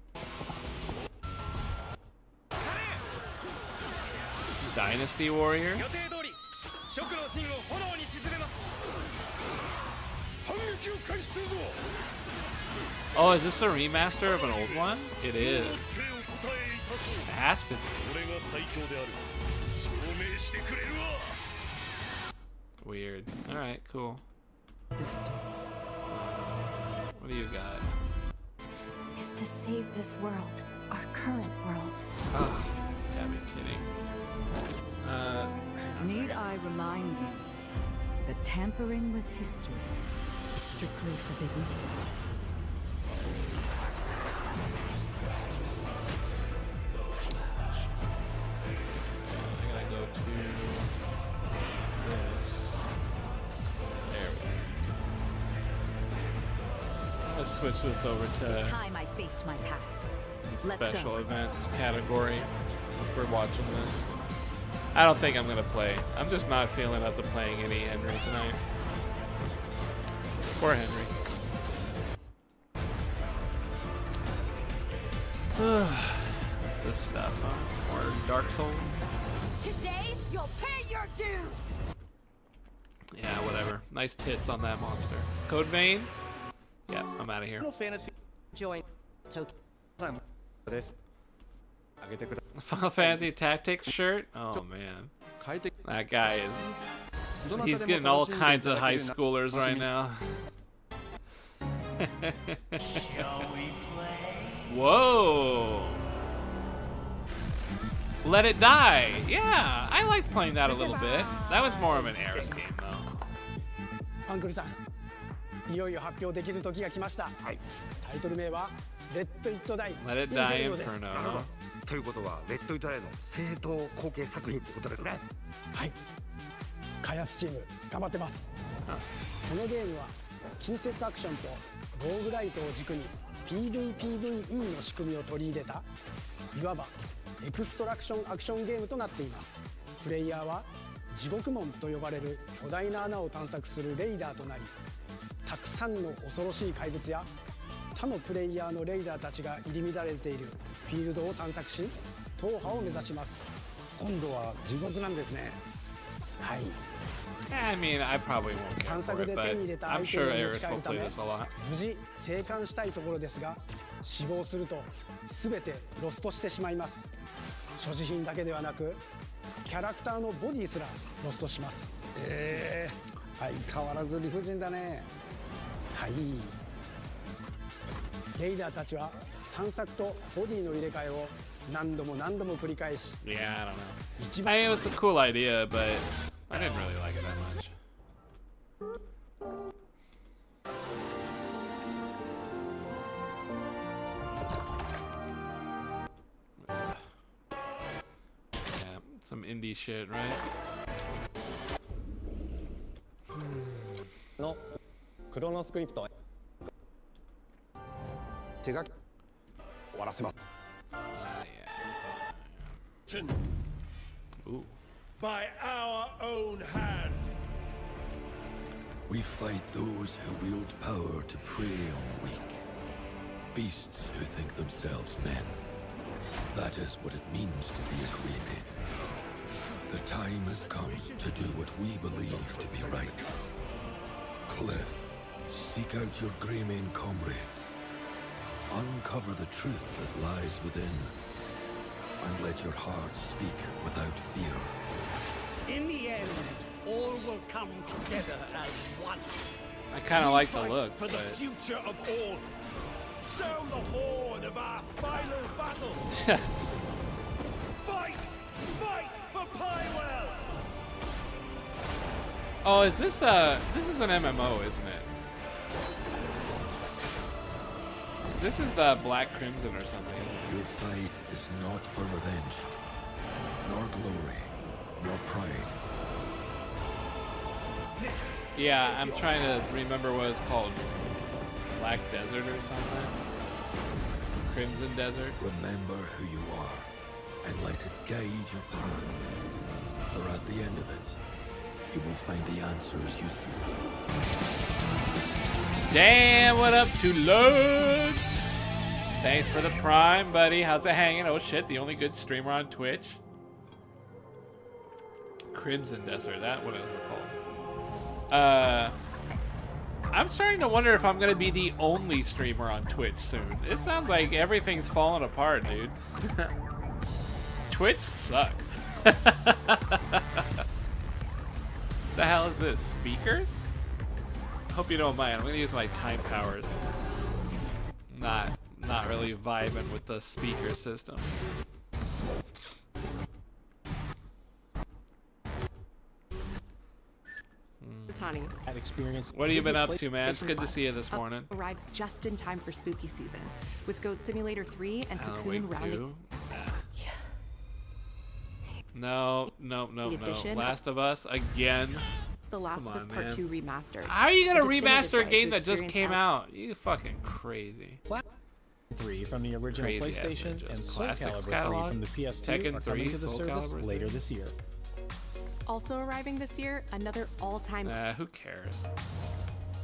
Dynasty Warriors? Oh, is this a remaster of an old one? It is. It has to be. Weird. Alright, cool. Existence What do you got? is to save this world, our current world. Oh, gotta be kidding. Need I remind you that tampering with history is strictly forbidden? I gotta go to this. There we go. Let's switch this over to Time I faced my past. Let's special go. events category if we're watching this. I don't think I'm gonna play. I'm just not feeling up to playing any Henry tonight. Poor Henry. What's this stuff, huh? More Dark Souls? Today, you'll pay your dues. Yeah, whatever. Nice tits on that monster. Code Vein? Yeah, I'm out of here. Final Fantasy join Tokyo. Final Fantasy Tactics shirt? Oh man. That guy is... He's getting all kinds of high schoolers right now. Whoa! Let It Die! Yeah, I liked playing that a little bit. That was more of an Aris game though. アンクルさん、いよいよ発表できる時が来ました。はい。タイトル名はレッド・イット・ダイ。 Let It Die Inferno. ということはレッド・イット・ダイの正当後継作品ってことですね。はい。開発チーム頑張ってます。このゲームは近接アクションとローグライトを軸に PVPVE の仕組みを取り入れたいわばエクストラクションアクションゲームとなっています。プレイヤーは地獄門と呼ばれる巨大な穴を探索するレイダーとなり、たくさんの恐ろしい怪物や他のプレイヤーのレイダーたちが入り乱れているフィールドを探索し、踏破を目指します。今度は地獄なんですね。はい。 I mean, I probably won't care 探 for 索 it, で手 but に入れたア I'm イテム sure を持 Aris ち帰 will るた play め this a lot. 無事生還したいところですが、死亡すると全てロストしてしまいます。所持品だけではなくキャラクターのボディすらロストします。相変わらず理不尽だね。はい。レイダーたちは探索とボディの入れ替えを何度も何度も繰り返し、 Yeah, I don't know. I mean, it was a cool idea, but I didn't really like it that much. Some indie shit, right? のクロノスクリプト手書き終わらせます。Ooh. By our own hand. We fight those who wield power to prey on the weak. Beasts who think themselves men. That is what it means to be a Greymane. The time has come to do what we believe to be right. Cliff, seek out your Greymane comrades. Uncover the truth that lies within. And let your heart speak without fear. In the end, all will come together as one. I kind of like the Fight looks, for the but future of all. Sound the horn of our final battle. Fight! Fight for Pywell! oh, is this is an MMO, isn't it? This is the Black Crimson or something. Your fight is not for revenge, nor glory, nor pride. Yeah, I'm trying to remember what it's called. Black Desert or something? Crimson Desert? Remember who you are, and let it guide your path. For at the end of it, you will find the answers you seek. Damn, what up to Lord? Thanks for the prime, buddy. How's it hanging? Oh shit, the only good streamer on Twitch. Crimson Desert, that what it was called. I'm starting to wonder if I'm gonna be the only streamer on Twitch soon. It sounds like everything's falling apart, dude. Twitch sucks. The hell is this? Speakers? Hope you don't mind. I'm gonna use my time powers. Not really vibing with the speaker system. Tani. Had experience. What have you been up to, man? It's good to see you this morning. Arrives just in time for spooky season, with Goat Simulator 3 and Alan Cocoon Wake rounding. 2? Nah. No. edition. Last of Us again. It's The Last Come of Us on, Part man. 2 remastered. How are you gonna A definitive remaster a way game to that just experience came how- out? You fucking crazy. 3 from the original Crazy ass PlayStation ninjas. and Soul Classics Calibur 3 catalog? from the PS2 Tekken are 3, coming to the Soul service Calibur later 3? this year. Also arriving this year, another all-time. Who cares?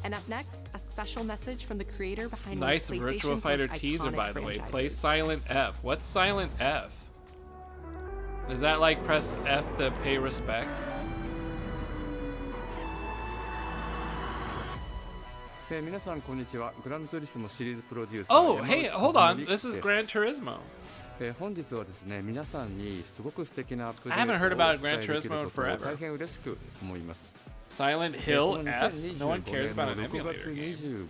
And up next, a special message from the creator behind Nice one of PlayStation's Virtua Fighter most teaser, iconic by the way. franchises. Play Silent F. What's Silent F? Is that like press F to pay respects? Oh, hey, hold on. This is Gran Turismo. I haven't heard about Gran Turismo in forever. Silent Hill F? No one cares about an emulator game.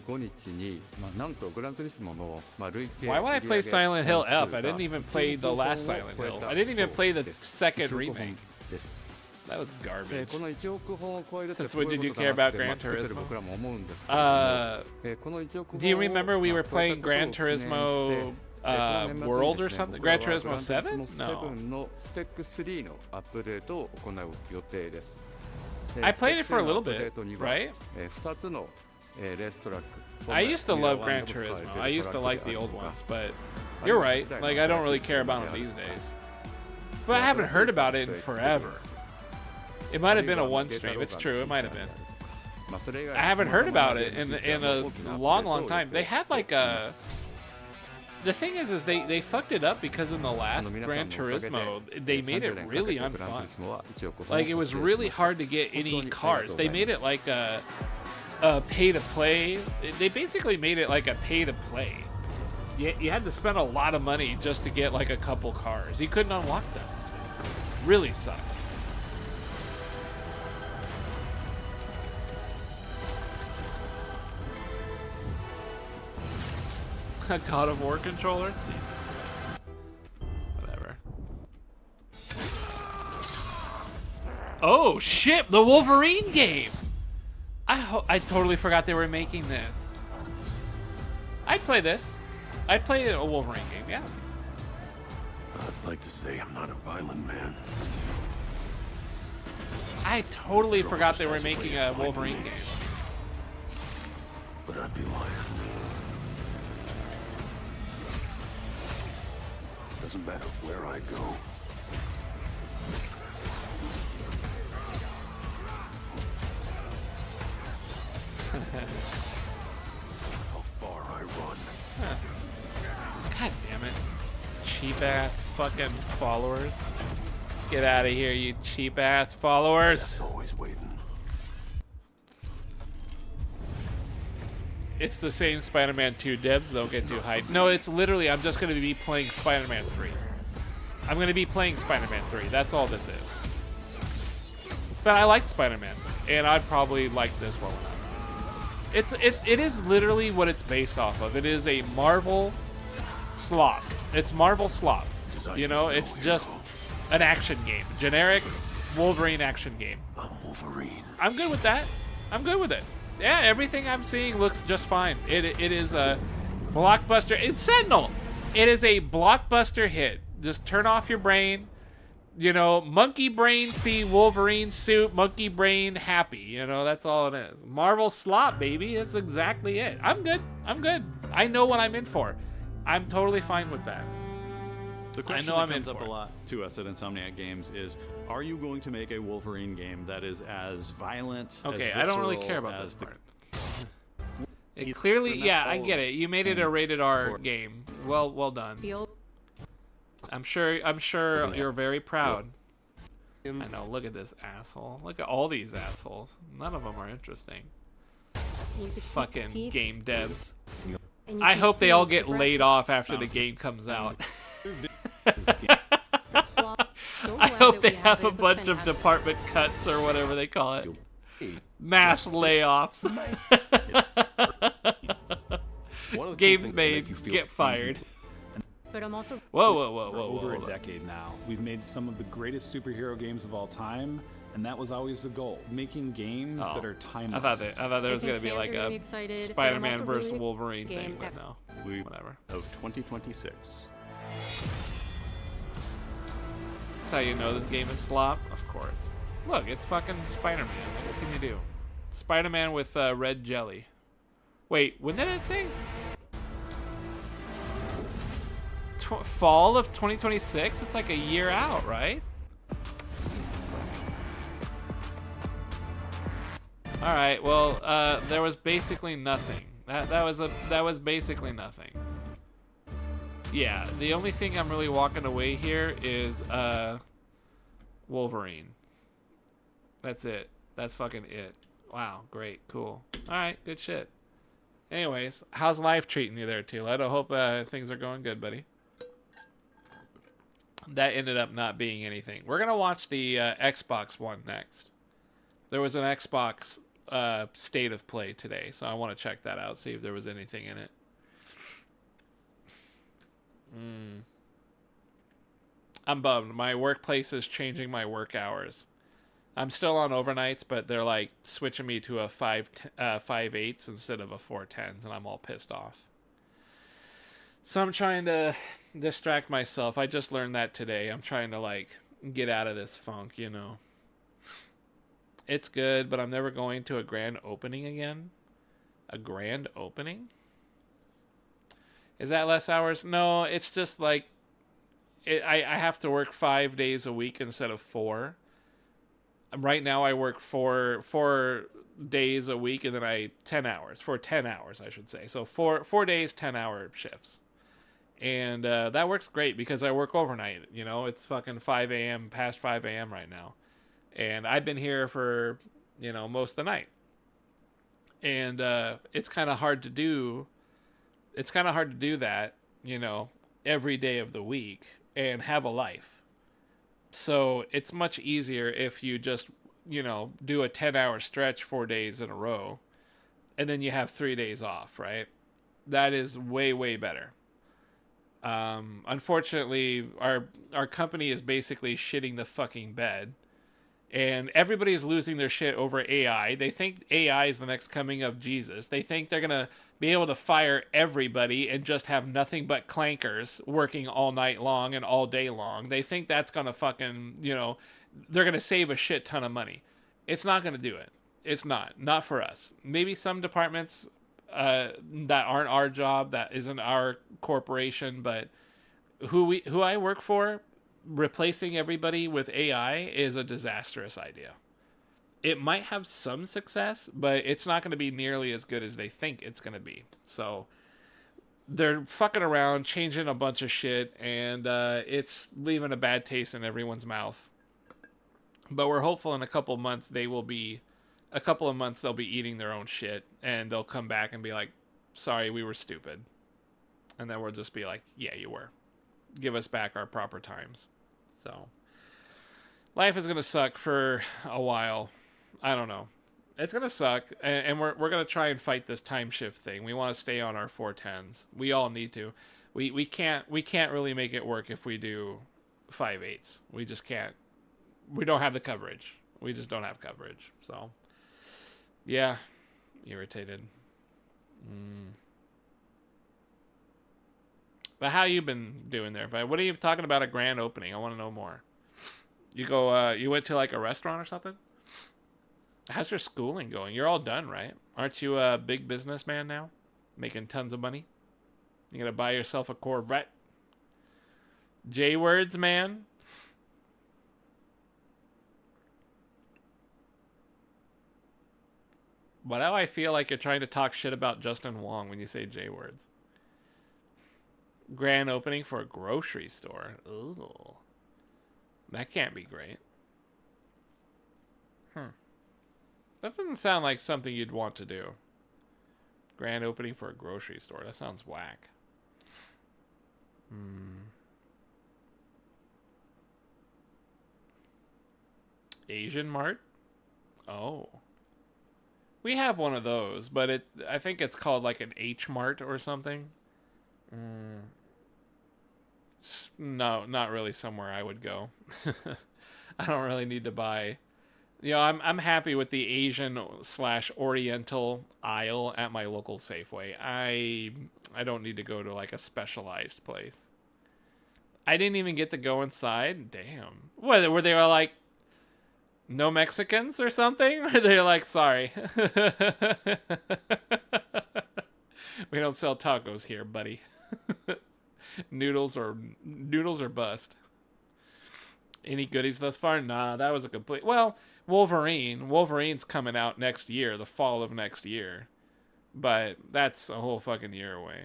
Why would I play Silent Hill F? I didn't even play the last Silent Hill. I didn't even play the second remake. That was garbage. Since when did you care about Gran Turismo? Do you remember we were playing Gran Turismo World or something? Gran Turismo 7? No. I played it for a little bit, right? I used to love Gran Turismo. I used to like the old ones, but you're right. Like, I don't really care about them these days. But I haven't heard about it in forever. It might have been a one stream. It's true. It might have been. I haven't heard about it in a long time. They had like a... The thing is they fucked it up because in the last Gran Turismo, they made it really unfun. Like, it was really hard to get any cars. They made it like a pay-to-play. They basically made it like a pay-to-play. You had to spend a lot of money just to get like a couple cars. You couldn't unlock them. Really sucked. A God of War controller? Jesus Christ. Whatever. Oh shit, the Wolverine game! I totally forgot they were making this. I'd play this. I'd play a Wolverine game, yeah. I'd like to say I'm not a violent man, I totally forgot they were making a Wolverine game. But I'd be lying. Doesn't matter where I go. How far I run. God damn it. Cheap ass fucking followers. Get out of here, you cheap ass followers. Always waiting. It's the same Spider-Man 2 devs, don't get too hyped. No, it's literally, I'm just going to be playing Spider-Man 3. I'm going to be playing Spider-Man 3. That's all this is. But I liked Spider-Man, and I'd probably like this well enough. It is literally what it's based off of. It is a Marvel slop. It's Marvel slop. You know, it's just an action game. Generic Wolverine action game. I'm Wolverine. I'm good with that. I'm good with it. Yeah, everything I'm seeing looks just fine. It is a blockbuster. It's Sentinel. It is a blockbuster hit. Just turn off your brain. You know, monkey brain, see Wolverine suit, monkey brain happy. You know, that's all it is. Marvel slot, baby. That's exactly it. I'm good. I'm good. I know what I'm in for. I'm totally fine with that. The question I know that I'm in comes up for a it. lot to us at Insomniac Games is, are you going to make a Wolverine game that is as violent, Okay, as I don't really visceral care about as this part. It Clearly, yeah, I get it. You made it a rated R game. Well done. I'm sure you're very proud. I know, look at this asshole. Look at all these assholes. None of them are interesting. Fucking game devs. I hope they all get laid off after the game comes out. I hope they have a bunch of department cuts or whatever they call it. Mass layoffs. Games made, get fired. But I'm also Whoa. Over a decade now, we've made some of the greatest superhero games of all time, and that was always the goal: making games that are timeless. I thought there was gonna be like a Spider-Man versus really Wolverine thing, but no. Whatever. Of 2026. That's how you know this game is slop, of course. Look, it's fucking Spider-Man. What can you do? Spider-Man with red jelly. Wait, when did it say? Fall of 2026? It's like a year out, right? All right. Well, there was basically nothing. That was basically nothing. Yeah, the only thing I'm really walking away here is Wolverine. That's it. That's fucking it. Wow, great, cool. All right, good shit. Anyways, how's life treating you there, Tila? I hope things are going good, buddy. That ended up not being anything. We're gonna watch the Xbox one next. There was an Xbox state of play today, so I want to check that out, see if there was anything in it. I'm bummed. My workplace is changing my work hours. I'm still on overnights, but they're like switching me to a 5/8s instead of a 4/10s, and I'm all pissed off. So I'm trying to distract myself. I just learned that today. I'm trying to like get out of this funk, you know. It's good, but I'm never going to a grand opening again. A grand opening? Is that less hours? No, it's just like I have to work 5 days a week instead of 4. Right now I work four days a week, and then 10 hours. For 10 hours, I should say. So 4 days, 10-hour shifts. And that works great because I work overnight. You know, it's fucking 5 a.m., past 5 a.m. right now. And I've been here for, you know, most of the night. And it's kind of hard to do. It's kind of hard to do that, you know, every day of the week and have a life. So it's much easier if you just, you know, do a 10-hour stretch 4 days in a row, and then you have 3 days off, right? That is way, way better. Unfortunately, our company is basically shitting the fucking bed, And everybody is losing their shit over AI. They think AI is the next coming of Jesus. They think they're going to be able to fire everybody and just have nothing but clankers working all night long and all day long. They think that's going to fucking, you know, they're going to save a shit ton of money. It's not going to do it. It's not for us. Maybe some departments that aren't our job, that isn't our corporation, but who I work for, replacing everybody with AI is a disastrous idea. It might have some success, but it's not going to be nearly as good as they think it's going to be. So they're fucking around, changing a bunch of shit, and it's leaving a bad taste in everyone's mouth. But we're hopeful in a couple of months they'll be eating their own shit, and they'll come back and be like, sorry, we were stupid. And then we'll just be like, yeah, you were. Give us back our proper times. So life is going to suck for a while. I don't know. It's going to suck, and we're going to try and fight this time shift thing. We want to stay on our 410s. We all need to. We can't really make it work if we do 5/8. We just can't. We don't have the coverage. We just don't have coverage. So yeah, irritated. But how you been doing there? But what are you talking about a grand opening? I want to know more. You went to like a restaurant or something? How's your schooling going? You're all done, right? Aren't you a big businessman now? Making tons of money? You gonna buy yourself a Corvette? J-words, man? Why do I feel like you're trying to talk shit about Justin Wong when you say J-words? Grand opening for a grocery store. Ooh. That can't be great. That doesn't sound like something you'd want to do. Grand opening for a grocery store. That sounds whack. Asian Mart? Oh. We have one of those, but I think it's called like an H Mart or something. No, not really somewhere I would go. I don't really need to buy. You know, I'm happy with the Asian/Oriental aisle at my local Safeway. I don't need to go to like a specialized place. I didn't even get to go inside. Damn. What, were they like no Mexicans or something? Or they're like, sorry. We don't sell tacos here, buddy. Noodles or bust. Any goodies thus far? Nah, that was a complete... Well, Wolverine's coming out next year, the fall of next year. But that's a whole fucking year away.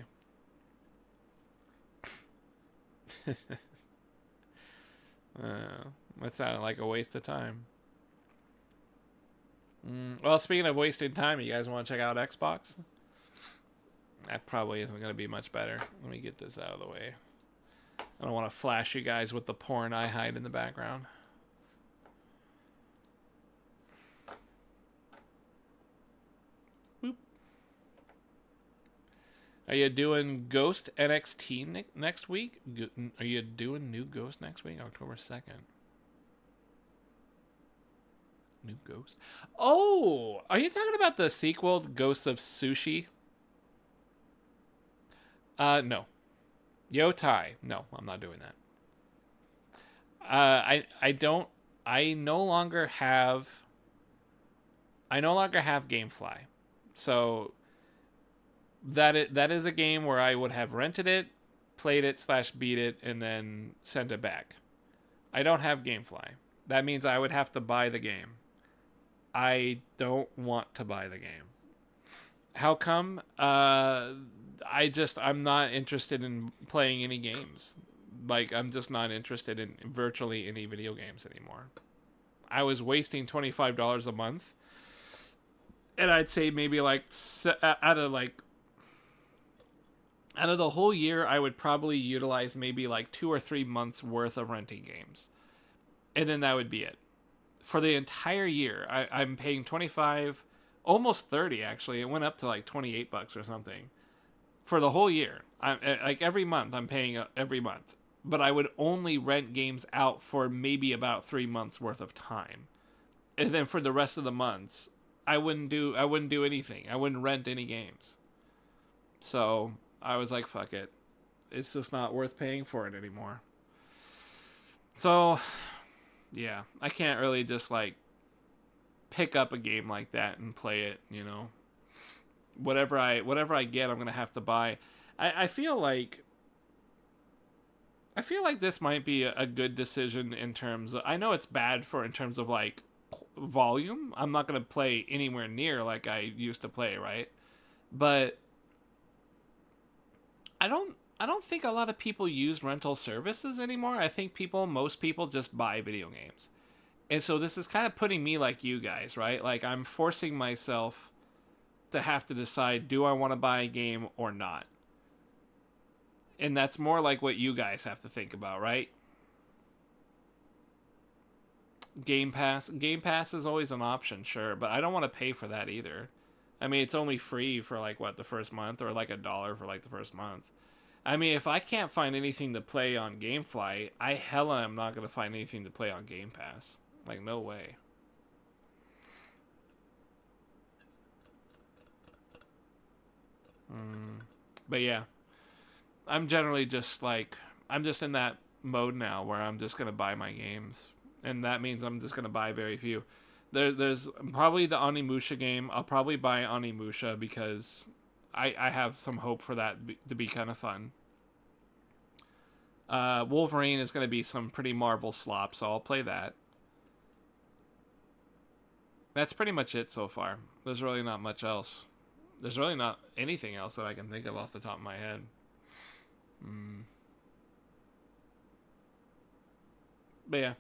That sounded like a waste of time. Well, speaking of wasting time, you guys want to check out Xbox? That probably isn't going to be much better. Let me get this out of the way. I don't want to flash you guys with the porn I hide in the background. Boop. Are you doing Ghost NXT next week? Are you doing new Ghost next week? October 2nd. New Ghost? Oh! Are you talking about the sequel, Ghosts of Sushi? No. Yo Tai. No, I'm not doing that. I no longer have GameFly. So that is a game where I would have rented it, played it / beat it, and then sent it back. I don't have GameFly. That means I would have to buy the game. I don't want to buy the game. How come? I'm not interested in playing any games. Like, I'm just not interested in virtually any video games anymore. I was wasting $25 a month. And I'd say maybe like out of the whole year, I would probably utilize maybe like 2 or 3 months worth of renting games. And then that would be it. For the entire year, I'm paying 25, almost 30 actually. It went up to like $28 or something. For the whole year. Like every month, I'm paying every month. But I would only rent games out for maybe about 3 months worth of time. and then for the rest of the months, I wouldn't do anything. I wouldn't rent any games. So I was like, fuck it. It's just not worth paying for it anymore. So, yeah, I can't really just like pick up a game like that and play it, you know. Whatever I get, I'm gonna have to buy. I feel like this might be a good decision in terms of, I know it's bad in terms of like volume. I'm not gonna play anywhere near like I used to play, right? But I don't think a lot of people use rental services anymore. I think most people just buy video games. And so this is kind of putting me like you guys, right? Like I'm forcing myself to have to decide, do I want to buy a game or not? And that's more like what you guys have to think about, right? Game Pass is always an option, sure, but I don't want to pay for that either. I mean, it's only free for like what, the first month, or like $1 for like the first month. I mean, if I can't find anything to play on GameFly, I hella am not going to find anything to play on Game Pass. Like, no way. But yeah, I'm generally just like, I'm just in that mode now where I'm just going to buy my games. And that means I'm just going to buy very few. There's probably the Onimusha game. I'll probably buy Onimusha because I have some hope for that to be kind of fun. Wolverine is going to be some pretty Marvel slop, so I'll play that. That's pretty much it so far. There's really not much else. There's really not anything else that I can think of off the top of my head. But yeah,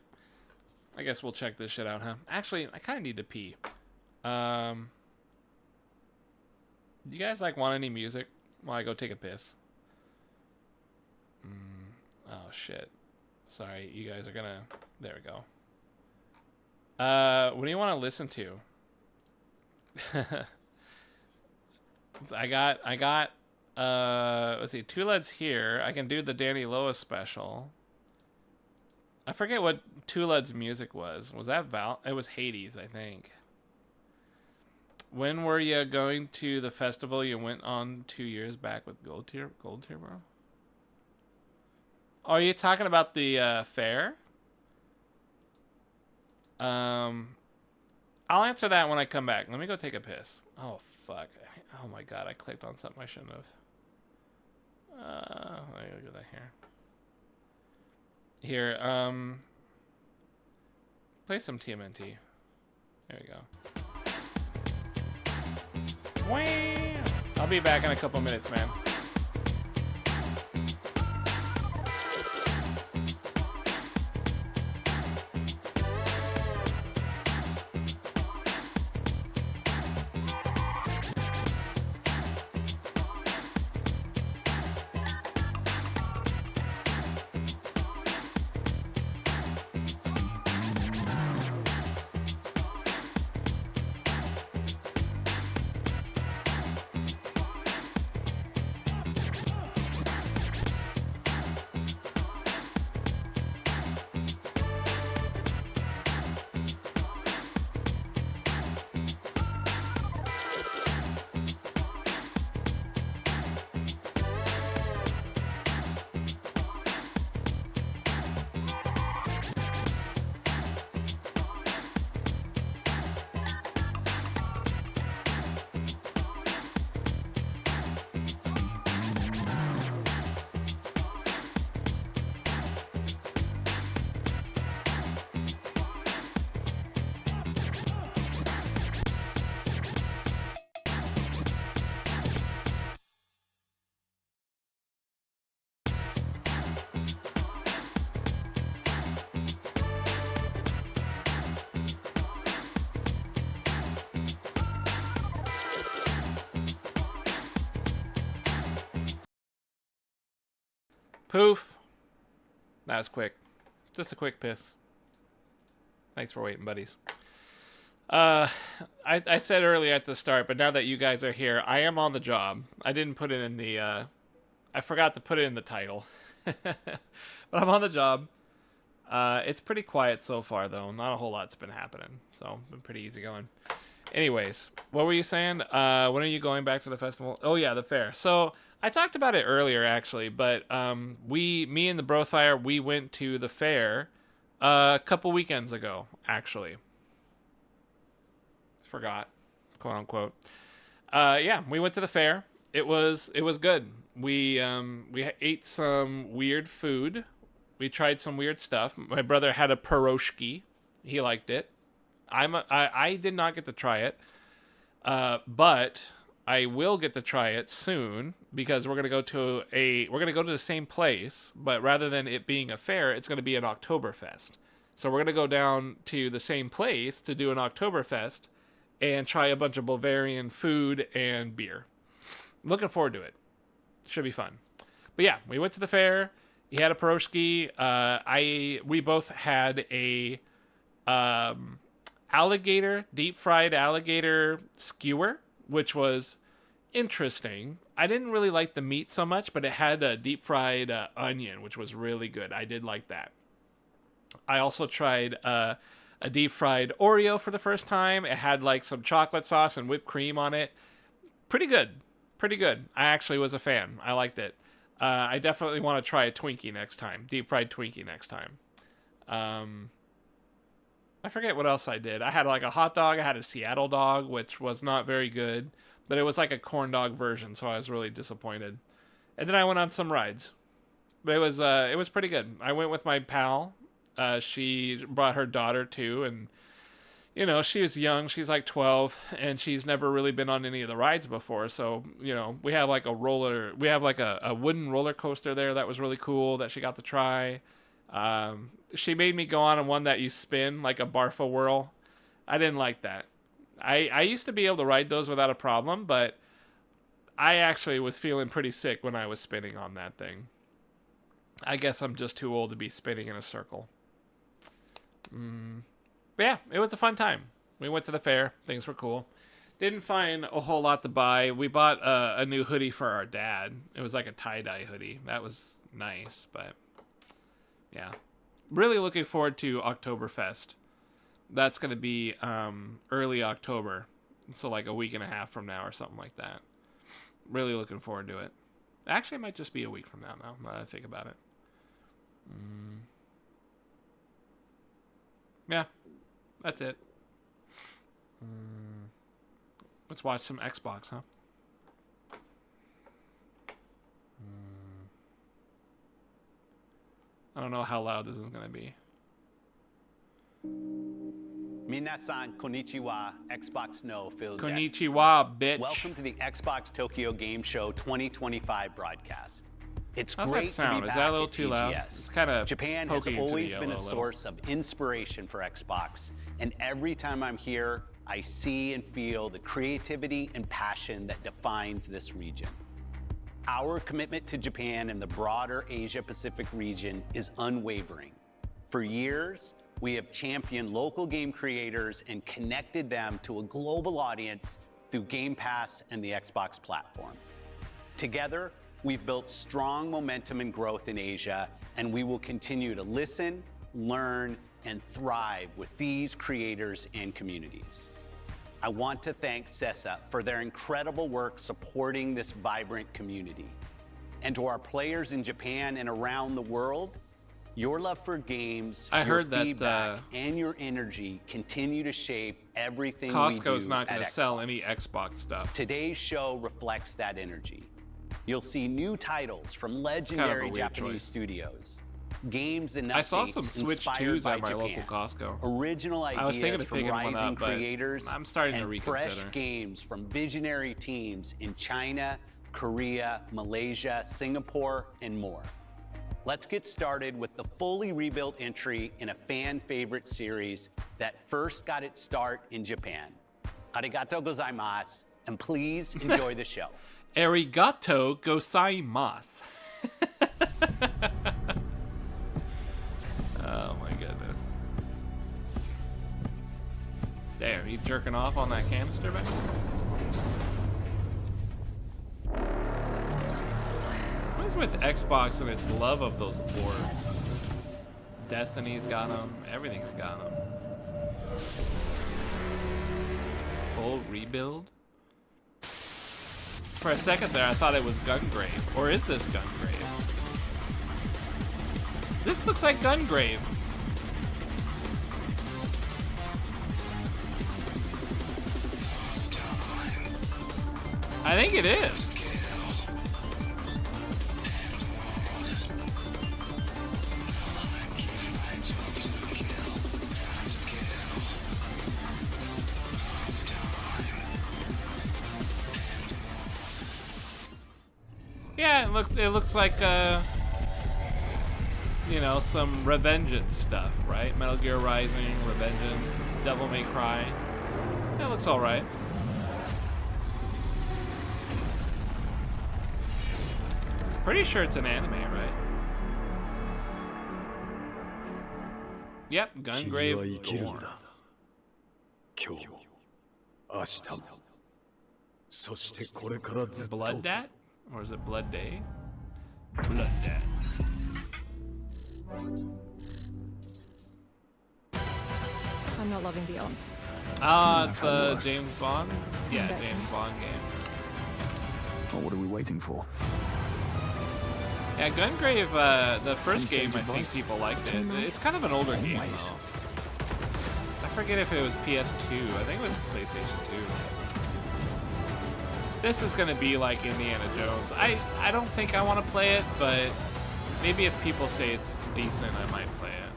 I guess we'll check this shit out, huh? Actually, I kind of need to pee. Do you guys like want any music while I go take a piss? Oh shit. Sorry, you guys are gonna... There we go. What do you want to listen to? I got let's see, Tuled's here. I can do the Danny Lois special. I forget what Tuled's music was. Was that It was Hades, I think. When were you going to the festival you went on 2 years back with Gold Tier, bro? Oh, are you talking about the fair? I'll answer that when I come back. Let me go take a piss. Oh, fuck. Oh, my God. I clicked on something I shouldn't have. Let me look at that here. Here, play some TMNT. There we go. Wham! I'll be back in a couple minutes, man. Poof. That was quick. Just a quick piss. Thanks for waiting, buddies. I said earlier at the start, but now that you guys are here, I am on the job. I didn't put it in the... I forgot to put it in the title. But I'm on the job. It's pretty quiet so far, though. Not a whole lot's been happening, so been pretty easy going. Anyways, what were you saying? When are you going back to the festival? Oh yeah, the fair. So I talked about it earlier, actually, but me and the Brothire, we went to the fair a couple weekends ago, actually. Forgot, quote unquote. Yeah, we went to the fair. It was good. We ate some weird food. We tried some weird stuff. My brother had a pierogi. He liked it. I did not get to try it, but I will get to try it soon because we're gonna go to the same place, but rather than it being a fair, it's gonna be an Oktoberfest. So we're gonna go down to the same place to do an Oktoberfest and try a bunch of Bavarian food and beer. Looking forward to it. Should be fun. But yeah, we went to the fair. He had a pierogi. We both had a deep fried alligator skewer, which was interesting. I didn't really like the meat so much, but it had a deep fried onion, which was really good. I did like that. I also tried a deep fried Oreo for the first time. It had like some chocolate sauce and whipped cream on it. Pretty good. I actually was a fan. I liked it. I definitely want to try a Twinkie next time. Deep fried Twinkie next time. I forget what else I did. I had like a hot dog. I had a Seattle dog, which was not very good, but it was like a corn dog version, so I was really disappointed. And then I went on some rides, but it was pretty good. I went with my pal. She brought her daughter too, and you know, she was young. She's like 12, and she's never really been on any of the rides before. So, you know, we have like a wooden roller coaster there that was really cool that she got to try. She made me go on one that you spin, like a Barfa Whirl. I didn't like that. I used to be able to ride those without a problem, but I actually was feeling pretty sick when I was spinning on that thing. I guess I'm just too old to be spinning in a circle. But yeah, it was a fun time. We went to the fair. Things were cool. Didn't find a whole lot to buy. We bought a new hoodie for our dad. It was like a tie-dye hoodie. That was nice, but yeah. Really looking forward to Oktoberfest. That's going to be early October. So like a week and a half from now or something like that. Really looking forward to it. Actually, it might just be a week from now that I think about it. Yeah, that's it. Let's watch some Xbox, huh? I don't know how loud this is going to be. Minasan konnichiwa, Xbox No Phil. Konnichiwa, bitch. Welcome to the Xbox Tokyo Game Show 2025 broadcast. It's How's great that sound? to be Is back that a little at too TGS. loud? It's kind of Japan has always been a source of inspiration for Xbox, and every time I'm here, I see and feel the creativity and passion that defines this region. Our commitment to Japan and the broader Asia-Pacific region is unwavering. For years, we have championed local game creators and connected them to a global audience through Game Pass and the Xbox platform. Together, we've built strong momentum and growth in Asia, and we will continue to listen, learn, and thrive with these creators and communities. I want to thank CESA for their incredible work supporting this vibrant community. And to our players in Japan and around the world, your love for games, your feedback, and your energy continue to shape everything we do Costco's not going to sell any Xbox stuff. Today's show reflects that energy. You'll see new titles from legendary Japanese studios, games and updates I saw some Switch inspired 2s by at my Japan. local Costco. Original I was thinking ideas of from picking one rising up, but creators I'm starting to and reconsider. fresh games from visionary teams in China, Korea, Malaysia, Singapore, and more. Let's get started with the fully rebuilt entry in a fan favorite series that first got its start in Japan. Arigatou gozaimasu, and please enjoy the show. Arigato gozaimasu. Oh my goodness. There, he's jerking off on that canister back there. What is with Xbox and its love of those orbs? Destiny's got them. Everything's got them. Full rebuild? For a second there, I thought it was Gungrave. Or is this Gungrave? This looks like Gungrave. I think it is. Yeah, it looks like you know, some Revengeance stuff, right? Metal Gear Rising, Revengeance, Devil May Cry. That looks all right. Pretty sure it's an anime, right? Yep, Gungrave Gorn. Blood Dat? Or is it Blood Day? Blood Dat. I'm not loving the odds. Ah, it's the James Bond? Yeah, James Bond game. Well, what are we waiting for? Yeah, Gungrave, the first game, I think people liked it. It's kind of an older game, though. I forget if it was PS2. I think it was PlayStation 2. This is gonna be like Indiana Jones. I don't think I want to play it, but maybe if people say it's decent, I might play it.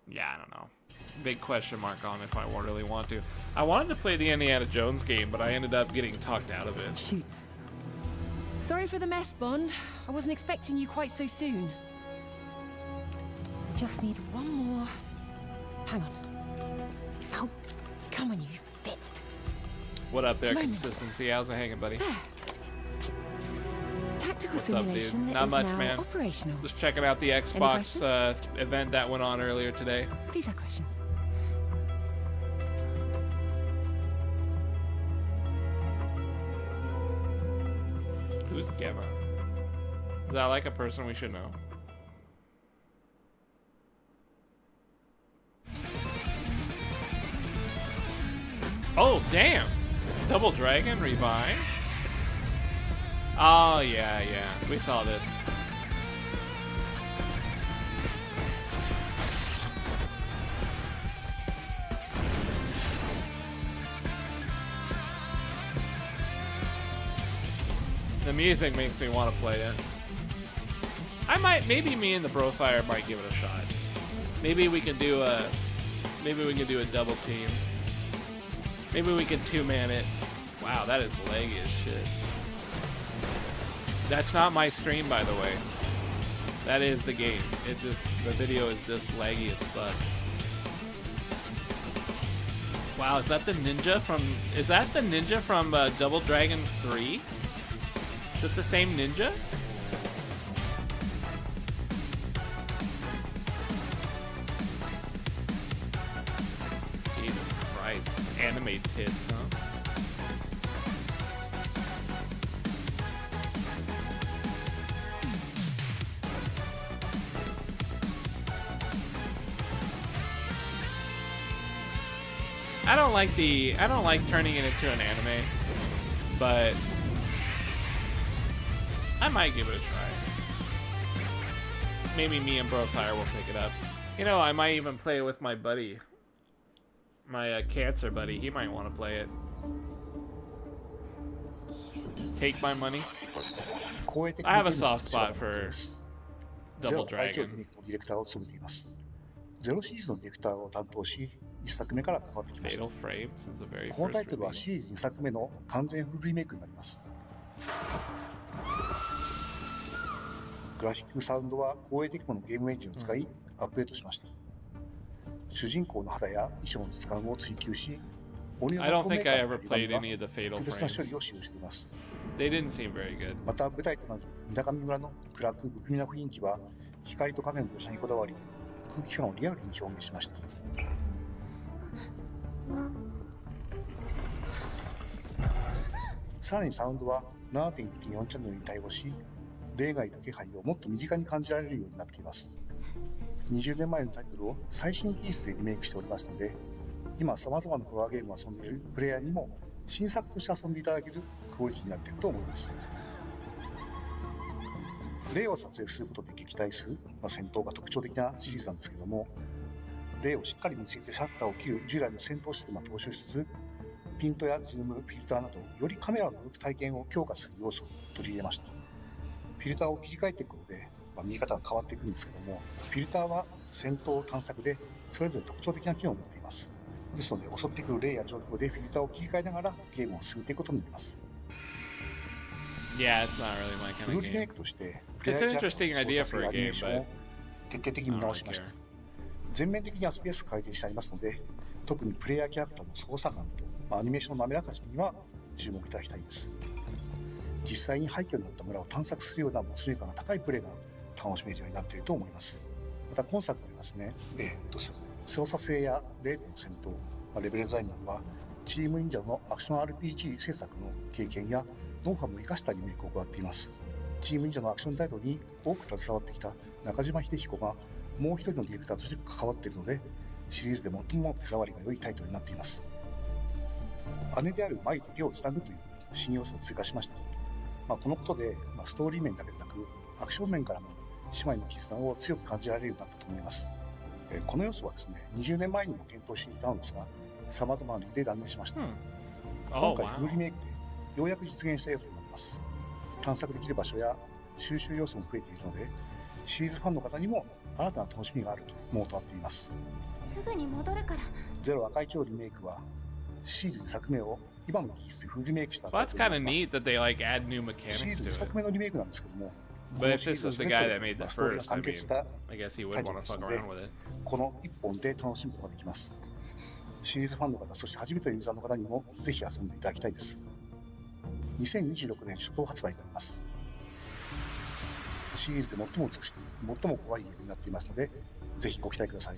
Yeah, I don't know. Big question mark on if I really want to. I wanted to play the Indiana Jones game, but I ended up getting talked out of it. Shoot. Sorry for the mess, Bond. I wasn't expecting you quite so soon. Just need one more. Hang on. Oh, come on, you fit. What up there, Consistency? How's it hanging, buddy? Tactical What's up, dude? simulation Not is much, now man. operational. Just checking out the Xbox event that went on earlier today. Please have questions. Who's Gemma? Is that like a person we should know? Oh, damn! Double Dragon Revive? Oh, yeah, we saw this. The music makes me want to play it. Maybe me and the Brofire might give it a shot. Maybe we can do a double team. Maybe we can two-man it. Wow, that is laggy as shit. That's not my stream, by the way. That is the game. The video is just laggy as fuck. Wow, is that the ninja from Double Dragons 3? Is it the same ninja? Jesus Christ. Anime tits, huh? I don't like turning it into an anime, but I might give it a try. Maybe me and Brofire will pick it up. You know, I might even play it with my buddy. My cancer buddy. He might want to play it. Take my money. I have a soft spot for Double Dragon. Fatal Frames is the very first release. グラフィックサウンドは光栄テクモのゲームエンジンを使いアップデートしました。主人公の肌や衣装の質感を追求し、鬼の透明感が特別な処理を使用しています。また舞台となる三鷹村の暗く不気味な雰囲気は光と影の描写にこだわり、空気感をリアルに表現しました。さらにサウンドは 7.1.4 チャンネルに対応し、霊がいる気配をもっと身近に感じられるようになっています。20年前のタイトルを最新技術でリメイクしておりますので、今様々なホラーゲームを遊んでいるプレイヤーにも新作として遊んでいただけるクオリティになっていると思います。霊を撮影することで撃退する、戦闘が特徴的なシリーズなんですけども、霊をしっかり見つけてシャッターを切る従来の戦闘システムを踏襲しつつ、ピントやズーム、フィルターなどよりカメラを覗く体験を強化する要素を取り入れました。フィルターを切り替えていくことで、見え方が変わっていくんですけども、フィルターは戦闘探索でそれぞれ特徴的な機能を持っています。ですので、襲ってくる霊や状況でフィルターを切り替えながらゲームを進めていくことになります。Yeah, it's not really my kind フル of リメイ game. クとしてプレイ It's ヤ an ーキャラクタ interesting ーの idea 操 for 作 a やアニメ game, ーション but を徹底的に見直しました。全面的に FPS 改善してありますので、特にプレイヤーキャラクターの操作感と、アニメーションの滑らかさには注目いただきたいです。実際に廃墟になった村を探索するような没入感が高いプレイが楽しめるようになっていると思います。また今作ではですね、操作性や霊との戦闘、レベルデザインなどはチーム忍者のアクション RPG 制作の経験やノウハウも生かしたリメイクを行っています。チーム忍者のアクションタイトルに多く携わってきた中島秀彦がもう一人のディレクターとして関わっているので、シリーズで最も手触りが良いタイトルになっています。姉である舞と手をつなぐという新要素を追加しました。このことで、ストーリー面だけでなくアクション面からも姉妹の絆を強く感じられるようになったと思います。この要素はですね、20年前にも検討していたのですが、様々な理由で断念しました。今回フルリメイクでようやく実現した要素になります。探索できる場所や収集要素も増えているので、シリーズファンの方にも新たな楽しみがあるとモーとなっています。すぐに戻るから。ゼロ赤い蝶リメイクはシリーズ2作目を今の技術でフルリメイクした Well, that's kind of neat that they like add new シリー mechanics ズ to 2 it. 作目のリメイクなんですけども、 But if this is the guy that made the ストーリーが first, I 完結した mean, I guess he would タイトル want で to す fuck ので、 around with it. この1本で楽しむことができます。シリーズファンの方、そして初めてのユーザーの方にもぜひ遊んでいただきたいです。2026年初頭発売になります。シリーズで最も美しく、最も怖いゲームになっていますので、ぜひご期待ください。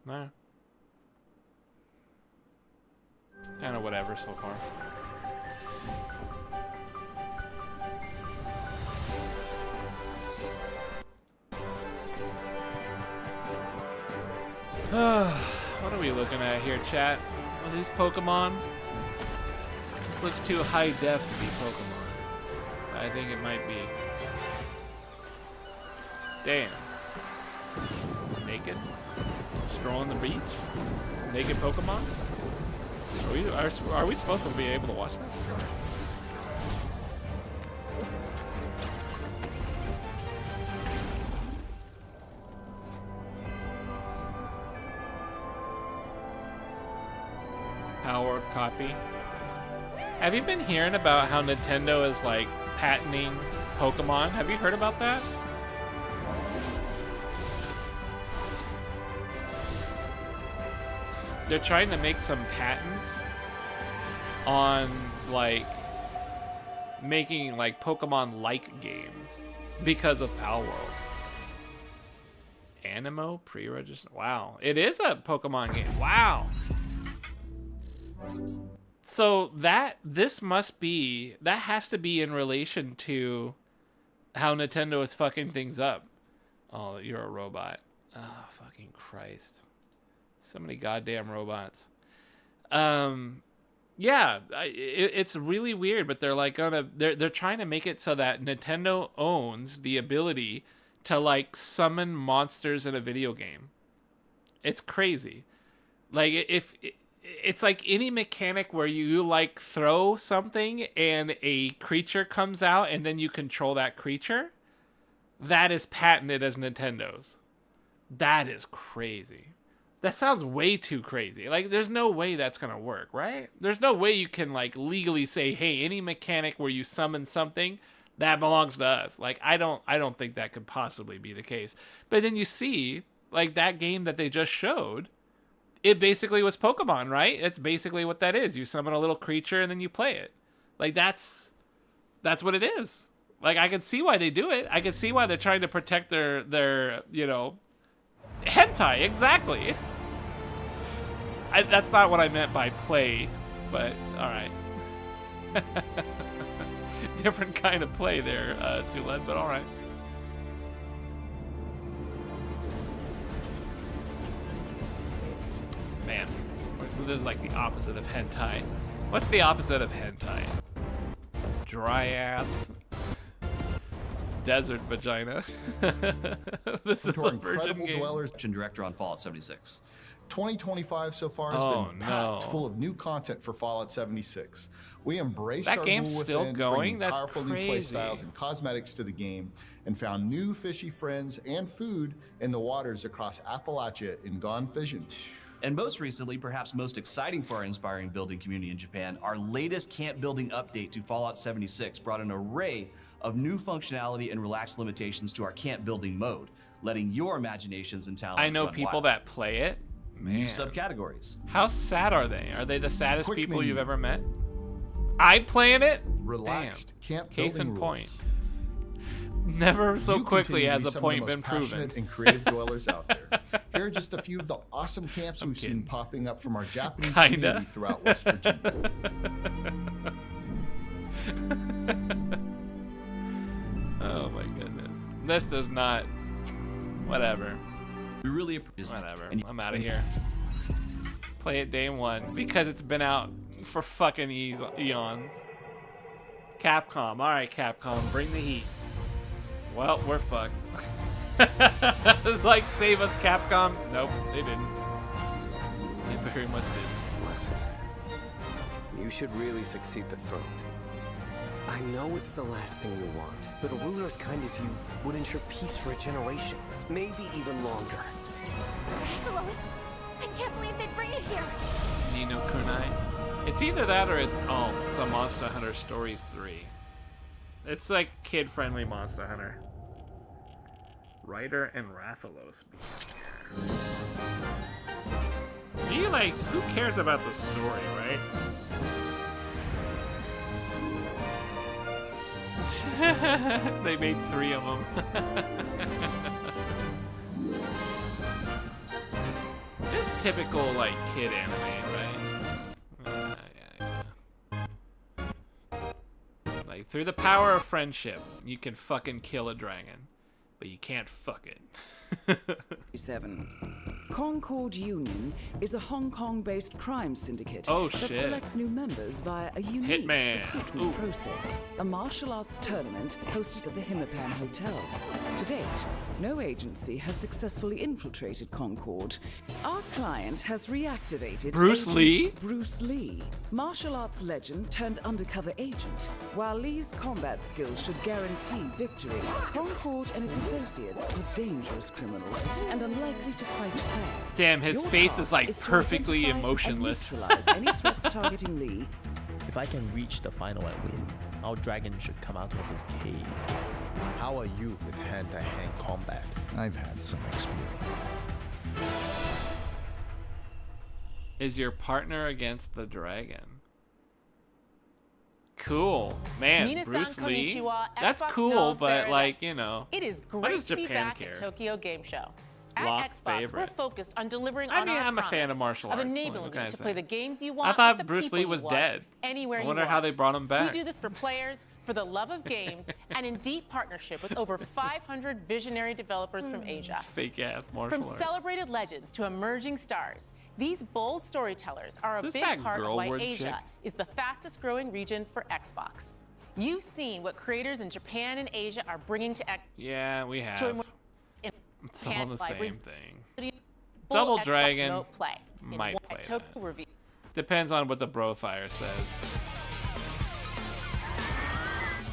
Nah. Kind of whatever so far. What are we looking at here, chat? Are these Pokemon? This looks too high def to be Pokemon. I think it might be. Damn. Naked? Strolling the beach? Naked Pokemon? Are we supposed to be able to watch this? Power copy. Have you been hearing about how Nintendo is like patenting Pokemon? Have you heard about that? They're trying to make some patents on like making like Pokemon-like games because of Palworld. Animo pre-register. Wow, it is a Pokemon game. Wow. So that has to be in relation to how Nintendo is fucking things up. Oh, you're a robot. Oh, fucking Christ. So many goddamn robots. Yeah, it's really weird, but they're like they're trying to make it so that Nintendo owns the ability to like summon monsters in a video game. It's crazy. Like it's like any mechanic where you like throw something and a creature comes out and then you control that creature. That is patented as Nintendo's. That is crazy. That sounds way too crazy. Like, there's no way that's gonna work, right? There's no way you can, like, legally say, hey, any mechanic where you summon something, that belongs to us. Like, I don't think that could possibly be the case. But then you see, like, that game that they just showed, it basically was Pokemon, right? It's basically what that is. You summon a little creature and then you play it. Like, that's what it is. Like, I can see why they do it. I can see why they're trying to protect their you know, Hentai, exactly. That's not what I meant by play, but alright. Different kind of play there, Tuled, but alright. Man, this is like the opposite of hentai. What's the opposite of hentai? Dry ass. Desert vagina. This is a incredible game. dwellers and director on Fallout 76. 2025 so far has been packed full of new content for Fallout 76. We embraced That our game's rule still within, going? bringing That's powerful new play crazy. styles and cosmetics to the game, and found new fishy friends and food in the waters across Appalachia in Gone Fishing. And most recently, perhaps most exciting for our inspiring building community in Japan, our latest camp building update to Fallout 76 brought an array of new functionality and relaxed limitations to our camp building mode, letting your imaginations and talent I know run people wild. that play it. New Man. subcategories. How sad are they? Are they the saddest Quick people menu. you've ever met? I playing it? Relaxed Damn. camp Case building in rules. point. Never so You quickly continue to has be a some of point the been most proven. passionate and creative dwellers out there. Here are just a few of the awesome camps we've kidding. seen popping up from our Japanese Kinda. community throughout West Virginia. Oh my goodness. This does not. Whatever. We really appreciate Whatever. I'm out of here. Play it day one because it's been out for fucking eons. Capcom. Alright, Capcom. Bring the heat. Well, we're fucked. It's like, save us, Capcom. Nope, they didn't. They very much didn't. Listen, you should really succeed the throne. I know it's the last thing you want, but a ruler as kind as you would ensure peace for a generation, maybe even longer. Rathalos! I can't believe they'd bring it here! Nino Kunai. It's either that or it's a Monster Hunter Stories 3. It's like kid-friendly Monster Hunter. Ryder and Rathalos. Do you like? Who cares about the story, right? They made 3 of them. It's typical like kid anime, right? Like, through the power of friendship, you can fucking kill a dragon, but you can't fuck it. 7. Concord Union is a Hong Kong-based crime syndicate Oh, that shit. selects new members via a unique Hitman. recruitment Ooh. process. A martial arts tournament hosted at the Himmapan Hotel. To date, no agency has successfully infiltrated Concord. Our client has reactivated Bruce Agent Lee? Bruce Lee, martial arts legend turned undercover agent. While Lee's combat skills should guarantee victory, Concord and its associates are dangerous criminals and unlikely to fight fair. Damn, his Your face is task like to perfectly identify and emotionless. neutralize any threats targeting Lee. If I can reach the final and win, our dragon should come out of his cave. How are you with hand-to-hand combat? I've had some experience. Is your partner against the dragon? Cool. Man, Minasan Bruce Lee. konnichiwa, That's Xbox cool, knows but Sarah like, Ness. you know. It is what great does to be Japan back care? at Tokyo Game Show. At Lost Xbox, favorite. we're focused on delivering I on mean, our I'm a fan of promise martial of arts, like, enabling what can I you to say? play the games you I want. thought with the Bruce people Lee you was want, dead. Anywhere I you wonder want. how they brought him back. We do this for players, for the love of games, and in deep partnership with over 500 visionary developers from Asia. Fake ass martial From arts. celebrated legends to emerging stars, these bold storytellers are Is a this big that part of girl why word Asia chick? is the fastest growing region for Xbox. You've seen what creators in Japan and Asia are bringing to Xbox. Yeah, we have. Join more- It's all the Libraries. same thing. Full Double Xbox Dragon remote play. In might one play Tokyo that. Review. Depends on what the Brofire says.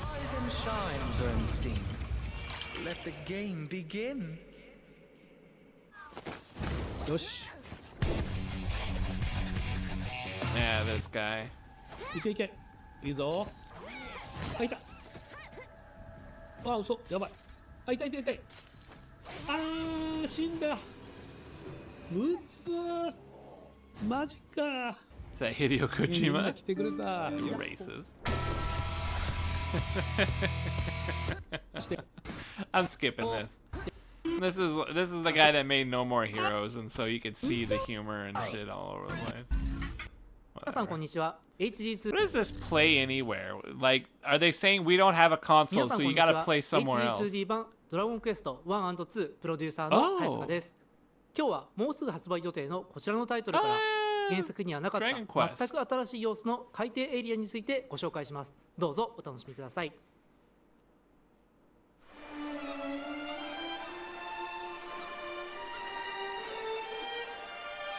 Rise and shine, Bernstein. Let the game begin. Yeah, this guy. いけいけいいぞあいたあ嘘やばいあいたいたいたいあー死んだうつーマジか Is that Hideo みんな Kojima? 来てくれた You racist. I'm skipping this. This is the guy that made No More Heroes, and so you could see the humor and shit all over the place. Whatever. What is this play anywhere? Like, are they saying we don't have a console, so you gotta play somewhere else? HD2D 版ドラゴンクエスト 1&2 プロデューサーの早坂です。今日はもうすぐ発売予定のこちらのタイトルから原作にはなかった全く新しい要素の海底エリアについてご紹介します。どうぞお楽しみください。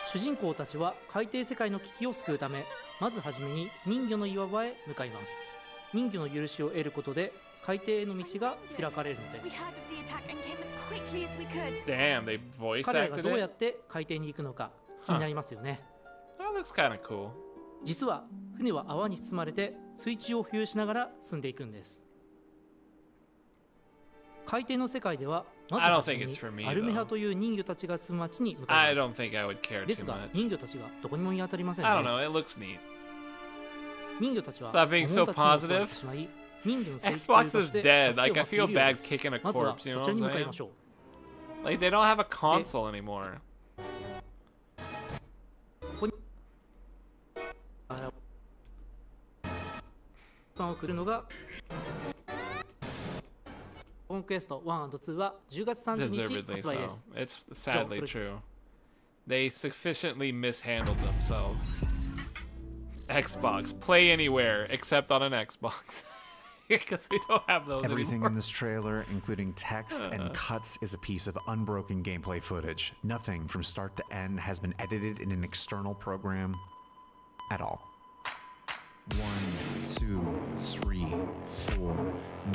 主人公たちは海底世界の危機を救うため、まずはじめに人魚の岩場へ向かいます。人魚の許しを得ることで海底への道が開かれるのです。Damn, they voice 彼らが acted どうや it? って海底に行くのか気になりますよね。That looks kind of cool. 実は船は泡に包まれて水中を浮遊しながら進んでいくんです。海底の世界ではまずはじめにアルメハという人魚たちが住む町に向かいます。 I don't think I would care です too が much. 人魚たちがどこにも見当たりませんね。 I don't know, it looks neat. 人魚たちは Stop being so 子供たちに襲われ positive. てしまい、人魚の生 Xbox と is して dead. 助 Like, け I を待っている feel ようで bad す。 kicking a まずは corpse, you そ know ちらに what 向かい I'm ましょう。 saying? Like, they don't have a console anymore. ここにを来るのがドラゴンクエスト 1&2 は10月30日 Deservedly 発売 so. です。 It's sadly true. They sufficiently mishandled themselves. Xbox. Play anywhere except on an Xbox. Because we don't have those Everything anymore. in this trailer, including text and cuts, is a piece of unbroken gameplay footage. Nothing from start to end has been edited in an external program at all. 1, 2, 3, 4.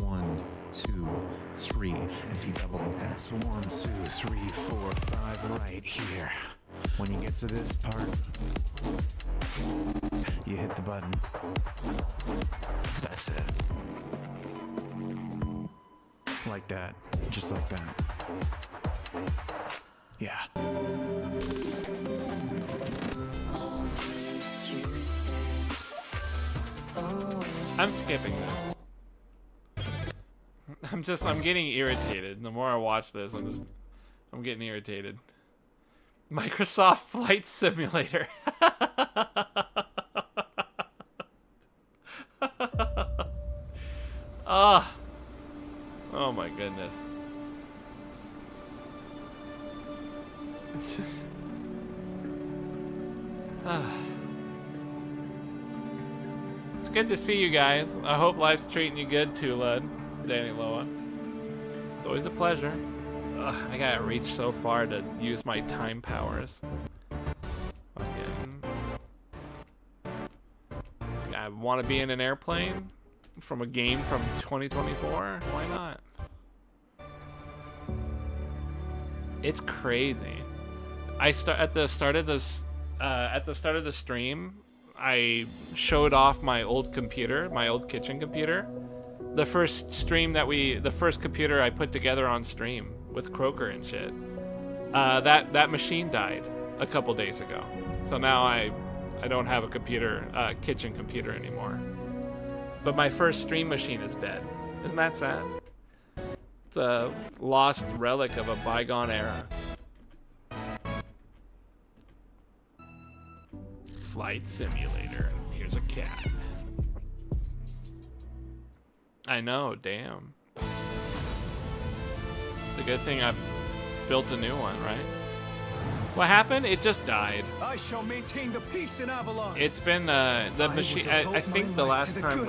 1, 2, 3. And if you double it, that's 1, 2, 3, 4, 5 right here. When you get to this part, you hit the button. That's it. Like that. Just like that. Yeah. I'm skipping this. I'm getting irritated. The more I watch this, I'm getting irritated. Microsoft Flight Simulator. Ah. Oh my goodness. It's good to see you guys. I hope life's treating you good too, Lud. Danny Loa. It's always a pleasure. Ugh, I gotta reach so far to use my time powers. Fucking. I want to be in an airplane from a game from 2024. Why not? It's crazy. At the start of the stream, I showed off my old computer, my old kitchen computer. The first computer I put together on stream with Croker and shit. That machine died a couple days ago. So now I don't have a kitchen computer anymore. But my first stream machine is dead. Isn't that sad? It's a lost relic of a bygone era. Flight Simulator. Here's a cat. I know, damn. It's a good thing I built a new one, right? What happened? It just died. I shall maintain the peace in Avalon. It's been the machine. I think the last time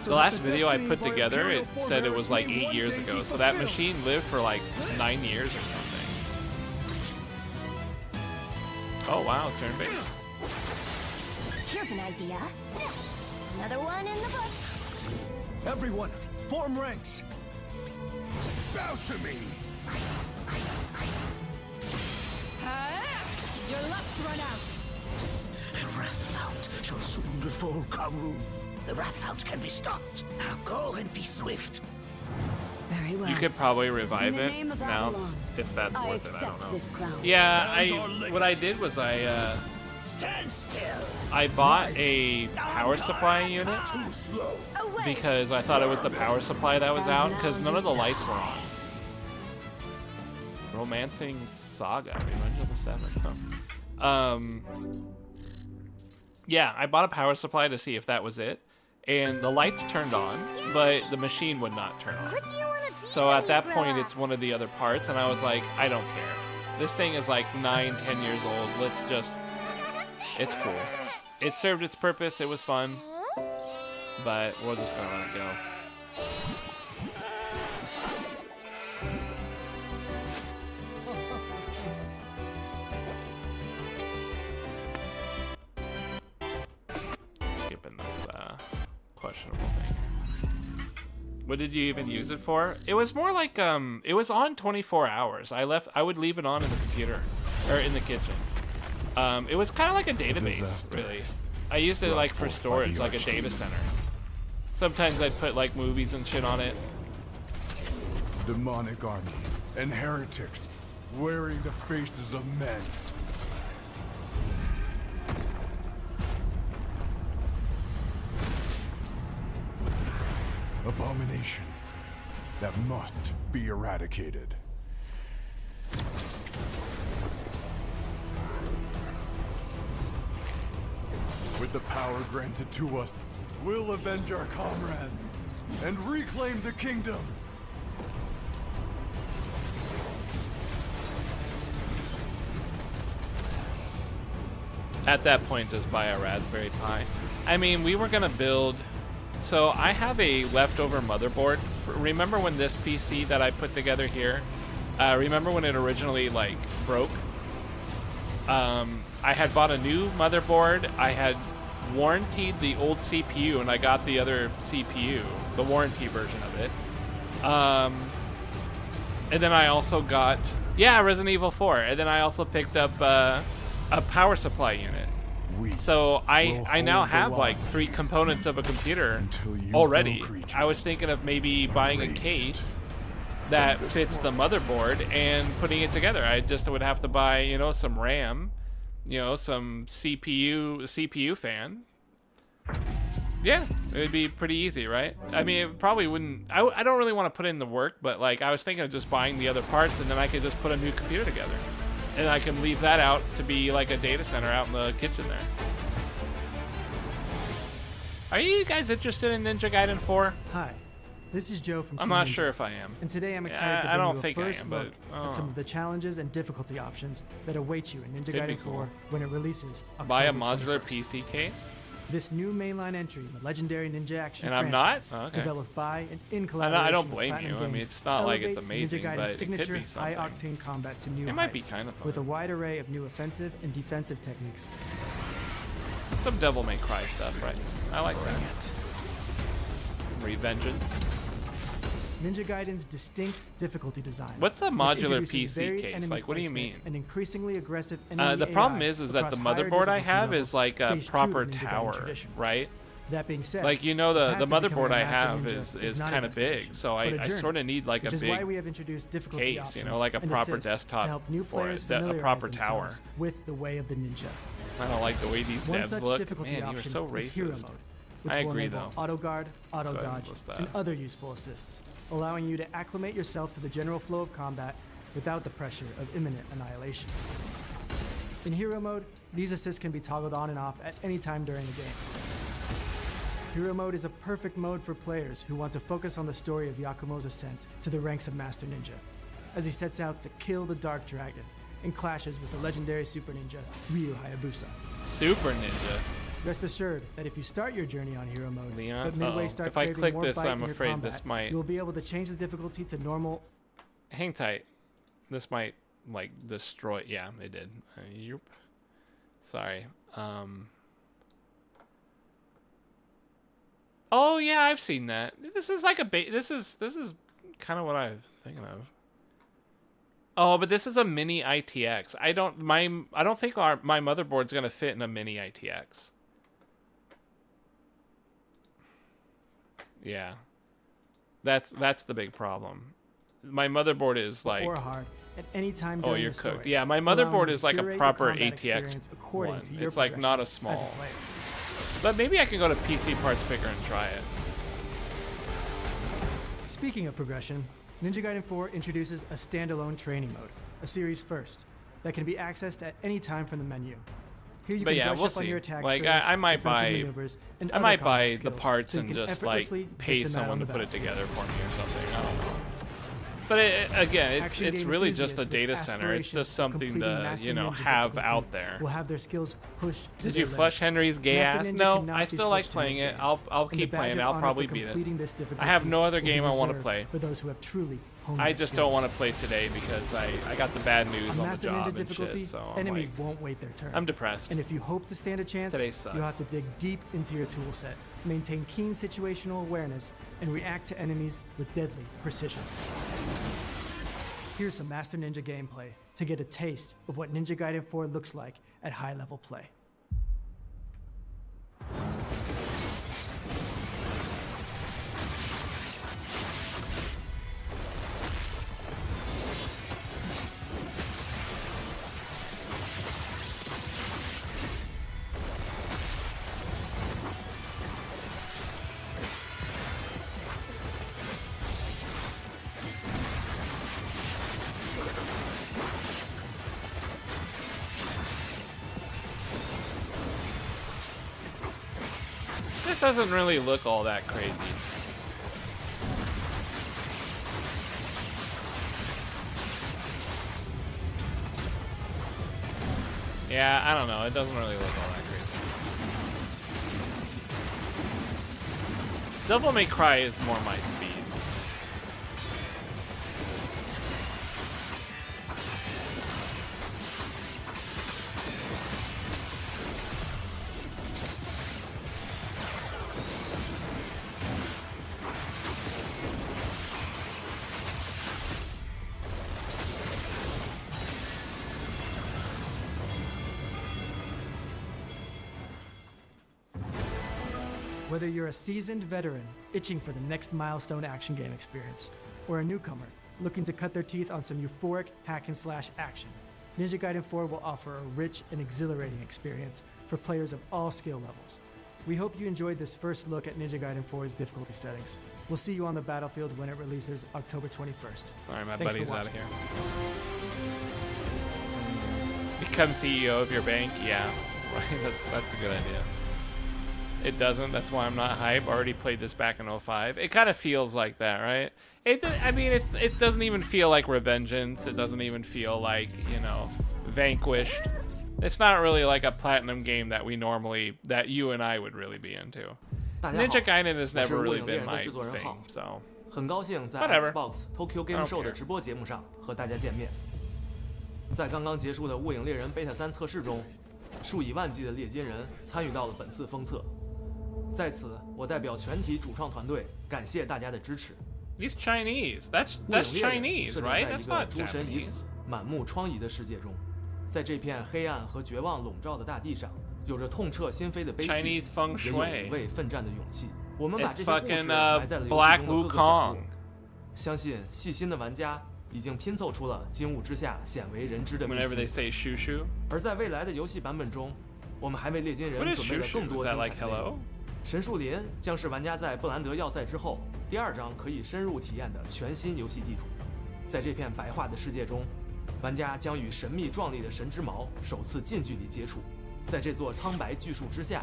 the last video I put together, it said it was like 8 years ago. So that machine lived for like 9 years or something. Oh wow, turn based. Here's an idea. Another one in the books. Everyone, form ranks. Bow to me. Your luck's run out. Wrathhound shall soon befall Karun. The Wrathhound can be stopped. Now go and be swift. Very well. You could probably revive In the it name of now Avalon, if that's I worth it. I don't accept know. this crown. Yeah, what I did was Stand still. I bought a power supply unit because I thought it was the power supply that was out because none of the lights were on. Romancing Saga, Revenge of the Seventh. Huh? Yeah, I bought a power supply to see if that was it, and the lights turned on, but the machine would not turn on. So at that point, it's one of the other parts, and I was like, I don't care. This thing is like 9-10 years old. Let's just... It's cool. It served its purpose. It was fun. But we're just gonna let it go. Skipping this questionable thing. What did you even use it for? It was more like it was on 24 hours. I would leave it on in the computer or in the kitchen. It was kind of like a database, really. I used it like for storage, like a data center. Sometimes I'd put like movies and shit on it. Demonic armies and heretics wearing the faces of men. Abominations that must be eradicated. With the power granted to us, we'll avenge our comrades and reclaim the kingdom. At that point, just buy a Raspberry Pi. I mean, we were gonna build... So I have a leftover motherboard. Remember when this PC that I put together here, remember when it originally like broke? I had bought a new motherboard. I had warrantied the old CPU, and I got the other CPU, the warranty version of it. And then I also got, yeah, Resident Evil 4. And then I also picked up a power supply unit. So I now have like 3 components of a computer already. I was thinking of maybe buying a case that fits the motherboard and putting it together. I just would have to buy, you know, some RAM, you know, some CPU fan. Yeah, it would be pretty easy, right? I mean, it probably wouldn't... I don't really want to put in the work, but like I was thinking of just buying the other parts, and then I could just put a new computer together. And I can leave that out to be like a data center out in the kitchen there. Are you guys interested in Ninja Gaiden 4? Hi, this is Joe from I'm Team not Ninja. sure if I am. And today I'm excited to I bring don't you think a I first am, look but at some of the challenges and difficulty options that await you in Ninja Could be Gaiden cool. 4 when it releases Buy a October modular 21st. PC case? This new mainline entry in the legendary Ninja action And I'm not? franchise, Oh, okay. developed by and in I collaboration don't with blame Platinum you. I mean, Games, it's not like it's elevates amazing, Ninja Gaiden's but it could signature be something. high-octane combat to new It might be heights, kind of fun. with a wide array of new offensive and defensive techniques. Some Devil May Cry stuff, right? I like that. Some Revengeance. Ninja Gaiden's distinct difficulty design. What's a which modular introduces PC varied case? enemy Like, what do you placement mean? and increasingly aggressive enemy The problem AI is that the across higher motherboard I difficulty have levels is like a stays true to proper the Ninja Gaiden tower, tradition. right? That being said, like, you know, the path to becoming motherboard a I master have ninja is not a kind of big, destination, so but a I journey, sort of need like which a is why big we have introduced difficulty case, you options know, like a and proper assists desktop to help new for players it, a familiarize proper tower. themselves with the way of the ninja. I don't like the way these One devs such look. difficulty Man, you are option so is hero racist. mode, which I will agree, enable though. auto guard, auto Let's go ahead and dodge, list that. and other useful assists, allowing you to acclimate yourself to the general flow of combat without the pressure of imminent annihilation. In hero mode, these assists can be toggled on and off at any time during the game. Hero mode is a perfect mode for players who want to focus on the story of Yakumo's ascent to the ranks of Master Ninja, as he sets out to kill the Dark Dragon and clashes with the legendary Super Ninja, Ryu Hayabusa. Super Ninja. Rest assured that if you start your journey on hero mode, Leon? but midway Uh-oh. start If I craving click more this, bite I'm in your afraid combat, this might- you'll be able to change the difficulty to normal. Hang tight. This might like destroy. Yeah, it did. Yep. Sorry. Oh yeah, I've seen that. This is like a this is kind of what I was thinking of. Oh, but this is a mini ITX. I don't think my motherboard's gonna fit in a mini ITX. Yeah, that's the big problem. My motherboard is like. Or hard at any time Oh, during you're the story, cooked. Yeah, my allowing motherboard you is to like a curate your proper combat ATX experience according one. to your It's like not a progression small. as a player. But maybe I can go to PC Parts Picker and try it. Speaking of progression, Ninja Gaiden 4 introduces a standalone training mode, a series first, that can be accessed at any time from the menu. Here you But can yeah, brush we'll up on see. your attack Like strings, I might defensive buy, maneuvers, and I other might combat buy the skills, parts so you and can just like effortlessly pay dish them out someone on to the put it battlefield. together for me or something. I don't know. But again, Action it's game really just a enthusiasts data with center. It's aspirations just of something completing to Master have Ninja out difficulty there. will have their skills pushed to Did their you flush limits. Henry's gay Master ass? Ninja No, cannot I be still like switched to playing it. mid-game, I'll and the keep badge playing it. of I'll honor probably for beat it. completing this I have difficulty no other will be game I want to reserved play. for those who have truly honed I their just skills. don't want to play today because I got the bad news On on the Master job Ninja and difficulty, shit. So I'm enemies like, won't wait their turn. I'm depressed. And if you hope to stand a chance, Today sucks. you'll have to dig deep into your tool set, maintain keen situational awareness, and react to enemies with deadly precision. Here's some Master Ninja gameplay to get a taste of what Ninja Gaiden 4 looks like at high-level play. This doesn't really look all that crazy. Yeah, I don't know. It doesn't really look all that crazy. Devil May Cry is more my speed. Whether you're a seasoned veteran itching for the next milestone action game experience, or a newcomer looking to cut their teeth on some euphoric hack-and-slash action, Ninja Gaiden 4 will offer a rich and exhilarating experience for players of all skill levels. We hope you enjoyed this first look at Ninja Gaiden 4's difficulty settings. We'll see you on the battlefield when it releases October 21st. Sorry, my Thanks for buddy's out of watching. here. Become CEO of your bank? Yeah, right. That's a good idea. It doesn't. That's why I'm not hype. Already played this back in 05. It kind of feels like that, right? I mean, it doesn't even feel like Revengeance. It doesn't even feel like, you know, Vanquished. It's not really like a platinum game that you and I would really be into. Ninja Gaiden has never really been my thing, so 很高兴在 whatever. Xbox Tokyo Game Show 的直播节目上和大家见面。在刚刚结束的《卧影猎人》Beta 3测试中，数以万计的猎金人参与到了本次封测。在此，我代表全体主创团队感谢大家的支持。 He's Chinese. That's Chinese, 设定 right? 在一 That's 个 not 诸神已死、 Japanese. 满目疮痍的世界中，在这片黑暗和绝望笼罩的大地上，有着痛彻心扉的悲剧， Chinese feng 也有 shui. 无畏奋战的勇气。我们把 It's 这些故事 fucking 埋在了游戏 Black 中的各个角 Wukong. 落。相信细心的玩家已经拼凑出了惊雾之下鲜为人知的秘 Whenever they 辛。 say shoo shoo. 而在未来的游戏版本中，我们还为猎金 What 人 is 准备了 shoo 更 shoo? 多 Is that 精彩 like 的内容 hello?。神树林将是玩家在布兰德要塞之后第2张可以深入体验的全新游戏地图。在这片白化的世界中，玩家将与神秘壮丽的神之矛首次近距离接触。在这座苍白巨树之下，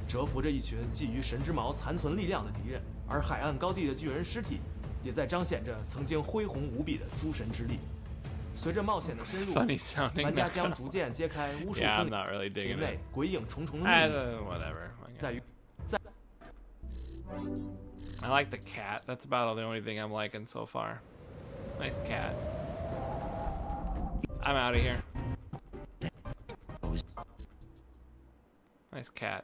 蛰伏着一群觊觎神之矛残存力量的敌人，而海岸高地的巨人尸体也在彰显着曾经恢宏无比的诸神之力。随着冒险的深入， Funny sounding 玩家将逐渐揭开巫术 Yeah, 森 I'm not really digging 林内 it. 鬼影重重的秘 Whatever. 密，在于在。 I like the cat. That's about the only thing I'm liking so far. Nice cat. I'm out of here. Nice cat.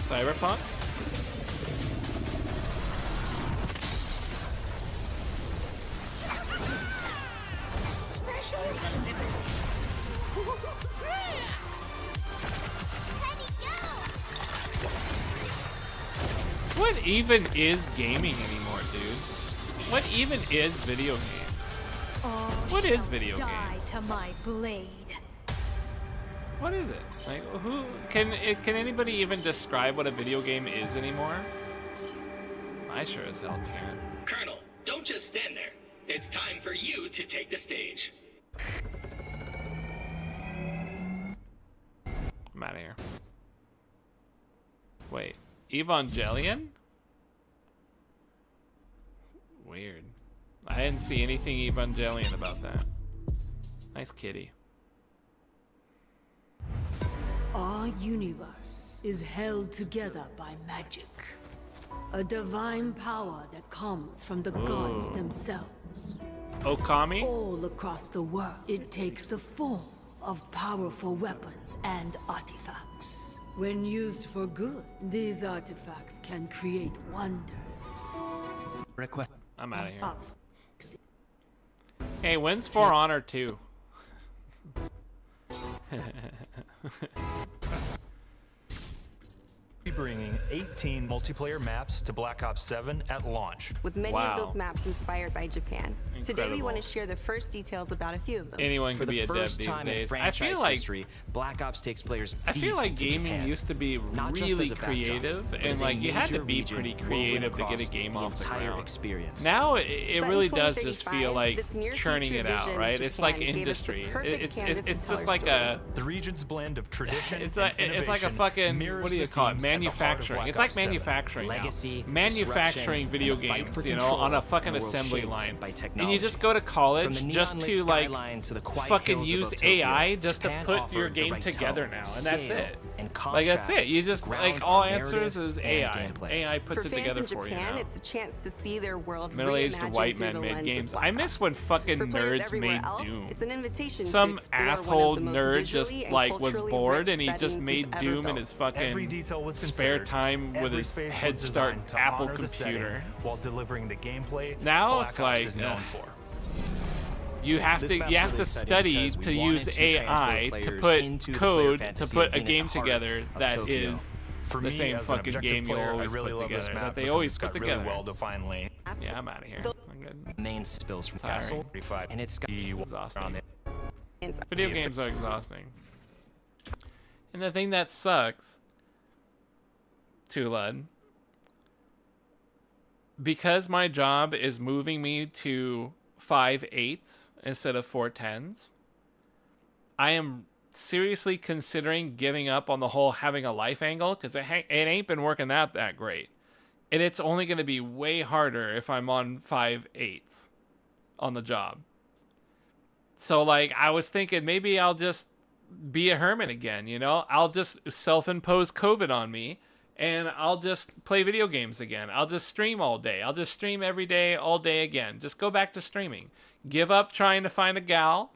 Cyberpunk? Special delivery. What even is gaming anymore, dude? What even is video games? What is video Die games? to my blade. What is it? Like, who can anybody even describe what a video game is anymore? I sure as hell can. Colonel, don't just stand there. It's time for you to take the stage. I'm out of here. Wait, Evangelion? Weird. I didn't see anything Evangelion about that. Nice kitty. Our universe is held together by magic. A divine power that comes from the gods themselves. Okami? All across the world, it takes the form of powerful weapons and artifacts. When used for good, these artifacts can create wonders. I'm out of here. Hey, when's For Honor 2? Be bringing 18 multiplayer maps to Black Ops 7 at launch. With many of those maps inspired by Japan. Today we want to share the first details about a few of them. Anyone can be a dev these days. I feel like history, Black Ops takes players I feel like gaming used to be really creative, and like you had to be pretty creative to get a game off the ground. Now it really does just feel like churning it out, right? It's like industry. It's just like a the region's blend of tradition. It's like a fucking, what do you call it? Manufacturing. It's like manufacturing. Legacy, manufacturing video games, you know, on a fucking assembly line. And you just go to college just to like fucking use AI just to put your game together now, and that's it. Like that's it. You just like all answers is AI. AI puts it together for you now. It's a chance to see their world middle-aged white men made games. I miss when fucking nerds made Doom. It's an invitation Some asshole nerd just like was bored and he just made Doom in his fucking spare time with his Head Start Apple computer. While delivering the gameplay now it's like you have to study to use AI to put code to put a game together that is the same fucking game you always put together, that they always put together. Yeah, I'm out of here. I'm good. Main spills from Castle 35, and it's exhausting. Video games are exhausting. And the thing that sucks, Tulad, because my job is moving me to 5/8s instead of 4/10s, I am seriously considering giving up on the whole having a life angle, because it ain't been working out that great. And it's only going to be way harder if I'm on 5/8s on the job. So, like, I was thinking maybe I'll just be a hermit again, you know? I'll just self-impose COVID on me, and I'll just play video games again. I'll just stream all day. I'll just stream every day, all day again. Just go back to streaming. Give up trying to find a gal.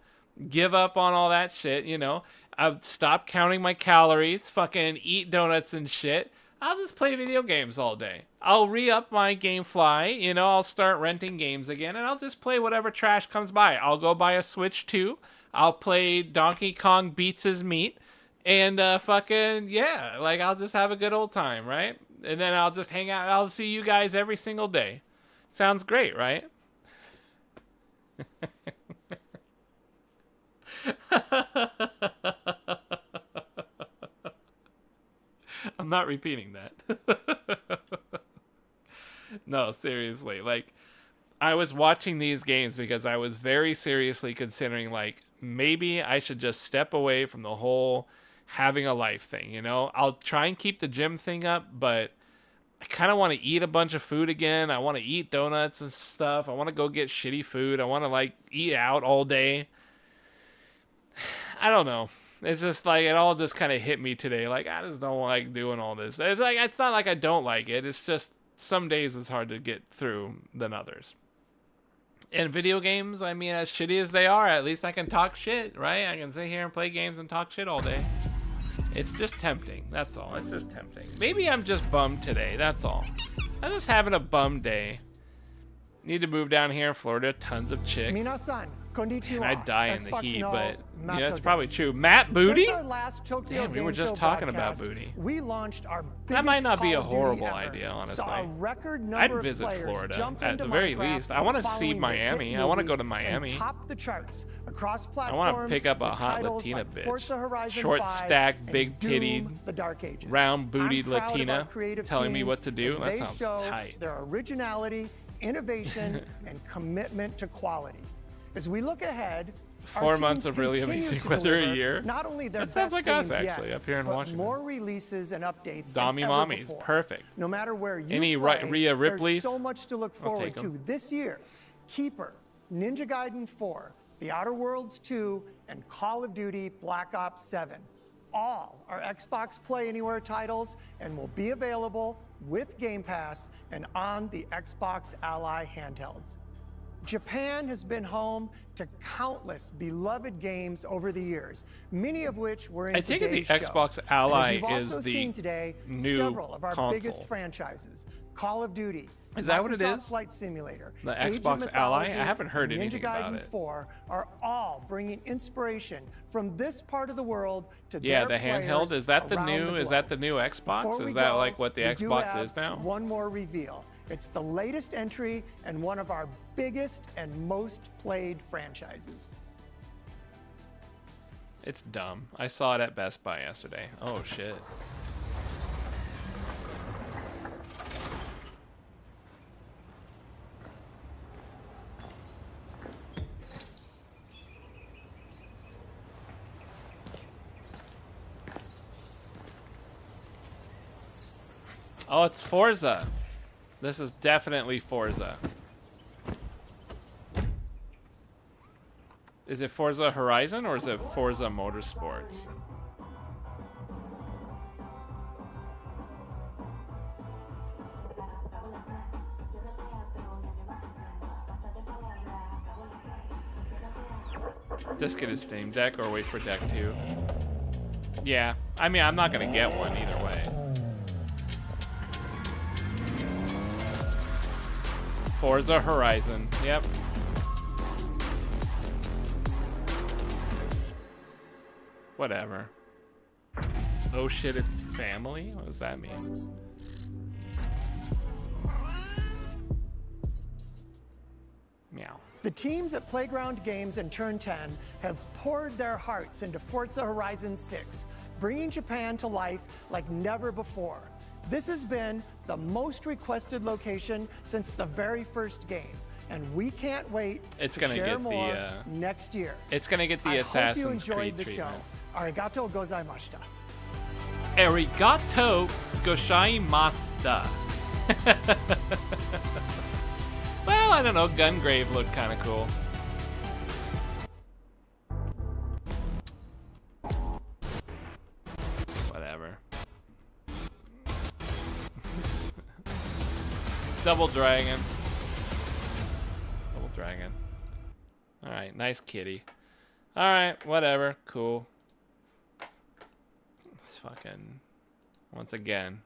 Give up on all that shit, you know? I'll stop counting my calories, fucking eat donuts and shit. I'll just play video games all day. I'll re-up my GameFly, you know, I'll start renting games again, and I'll just play whatever trash comes by. I'll go buy a Switch 2. I'll play Donkey Kong Beats His Meat. And fucking, yeah, like I'll just have a good old time, right? And then I'll just hang out. I'll see you guys every single day. Sounds great, right? I'm not repeating that. No, seriously. Like, I was watching these games because I was very seriously considering, like, maybe I should just step away from the whole having a life thing, you know? I'll try and keep the gym thing up, but I kind of want to eat a bunch of food again. I want to eat donuts and stuff. I want to go get shitty food. I want to, like, eat out all day. I don't know. It's just like it all just kind of hit me today. Like, I just don't like doing all this. It's like, it's not like I don't like it. It's just some days it's hard to get through than others. And video games, I mean, as shitty as they are, at least I can talk shit, right? I can sit here and play games and talk shit all day. It's just tempting. That's all. It's just tempting. Maybe I'm just bummed today. That's all. I'm just having a bum day. Need to move down here in Florida. Tons of chicks. Man, I'd die in the heat, but yeah, it's probably true. Matt Booty? Damn, we were just talking about Booty. We launched our that might not be a horrible ever. idea, honestly. Saw a record number I'd of visit players Florida jump at into the very Minecraft least. I want to see following the Miami. hit I want to movie go to Miami. and top the charts across I platforms. want to pick up a with hot titles Latina like bitch. Forza Horizon Short 5 stack, and big titted, Doom: The Dark Ages. round bootied I'm proud of our Latina creative telling me teams what to do. as That they sounds show tight. Their originality, innovation, and commitment to quality. As we look ahead, 4 months teams of really continue amazing to weather a deliver year. Not only their That sounds best like us, games actually, yet, up here in but Washington. more releases and updates Dommy than ever Mommies, before. perfect. No matter where you Any play, Rhea Ripley's? there's so much to look I'll forward take 'em. to this year. Keeper, Ninja Gaiden 4, The Outer Worlds 2, and Call of Duty Black Ops 7. All are Xbox Play Anywhere titles and will be available with Game Pass and on the Xbox Ally handhelds. Japan has been home to countless beloved games over the years, many of which were in I take it the today's show. Xbox And Ally as you've is also the seen today, new several of our biggest console. franchises, Call of Duty, Is that what it Microsoft is? Flight Simulator, The Age of Xbox Ally? Mythology, I haven't heard and anything Ninja Gaiden about it. 4 are all bringing inspiration from this part of the world to Yeah, their the handheld. players Is that the around new? Is that the new Xbox? Before we Is that go, like what the we do Xbox have is now? One more reveal. It's the latest entry and one of our biggest and most played franchises. It's dumb. I saw it at Best Buy yesterday. Oh shit. Oh, it's Forza. This is definitely Forza. Is it Forza Horizon or is it Forza Motorsports? Just get a Steam Deck or wait for Deck 2. Yeah, I mean, I'm not gonna get one either way. Forza Horizon, yep. Whatever. Oh shit, it's family? What does that mean? Meow. The teams at Playground Games and Turn 10 have poured their hearts into Forza Horizon 6, bringing Japan to life like never before. This has been the most requested location since the very first game, and we can't wait It's to gonna share get more the, next year. It's gonna get the I Assassin's hope you enjoyed Creed the treatment. show. Arigato gozaimashita. Arigato gozaimasu. Well, I don't know. Gungrave looked kind of cool. Whatever. Double Dragon. Double Dragon. Alright, nice kitty. Alright, whatever. Cool. It's fucking... Once again,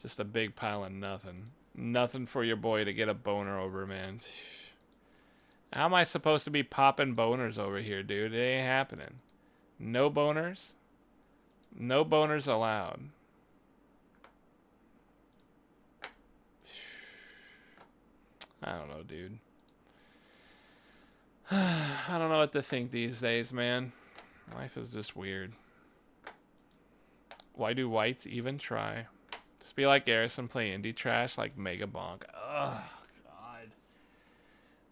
just a big pile of nothing. Nothing for your boy to get a boner over, man. How am I supposed to be popping boners over here, dude? It ain't happening. No boners? No boners allowed. I don't know, dude. I don't know what to think these days, man. Life is just weird. Why do whites even try? Just be like Garrison, play indie trash like Mega Bonk. Ugh, God.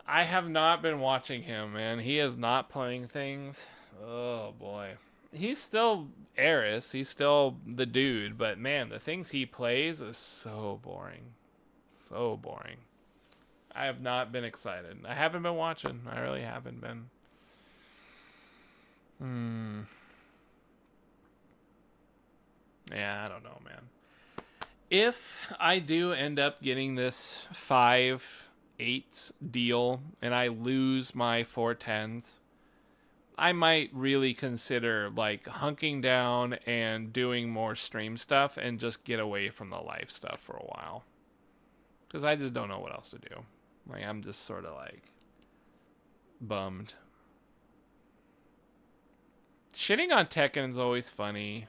I have not been watching him, man. He is not playing things. Oh, boy. He's still Eris. He's still the dude. But, man, the things he plays is so boring. So boring. I have not been excited. I haven't been watching. I really haven't been. Yeah, I don't know, man. If I do end up getting this 5/8 deal and I lose my 410s, I might really consider like hunking down and doing more stream stuff and just get away from the live stuff for a while. Because I just don't know what else to do. Like, I'm just sort of like, bummed. Shitting on Tekken is always funny.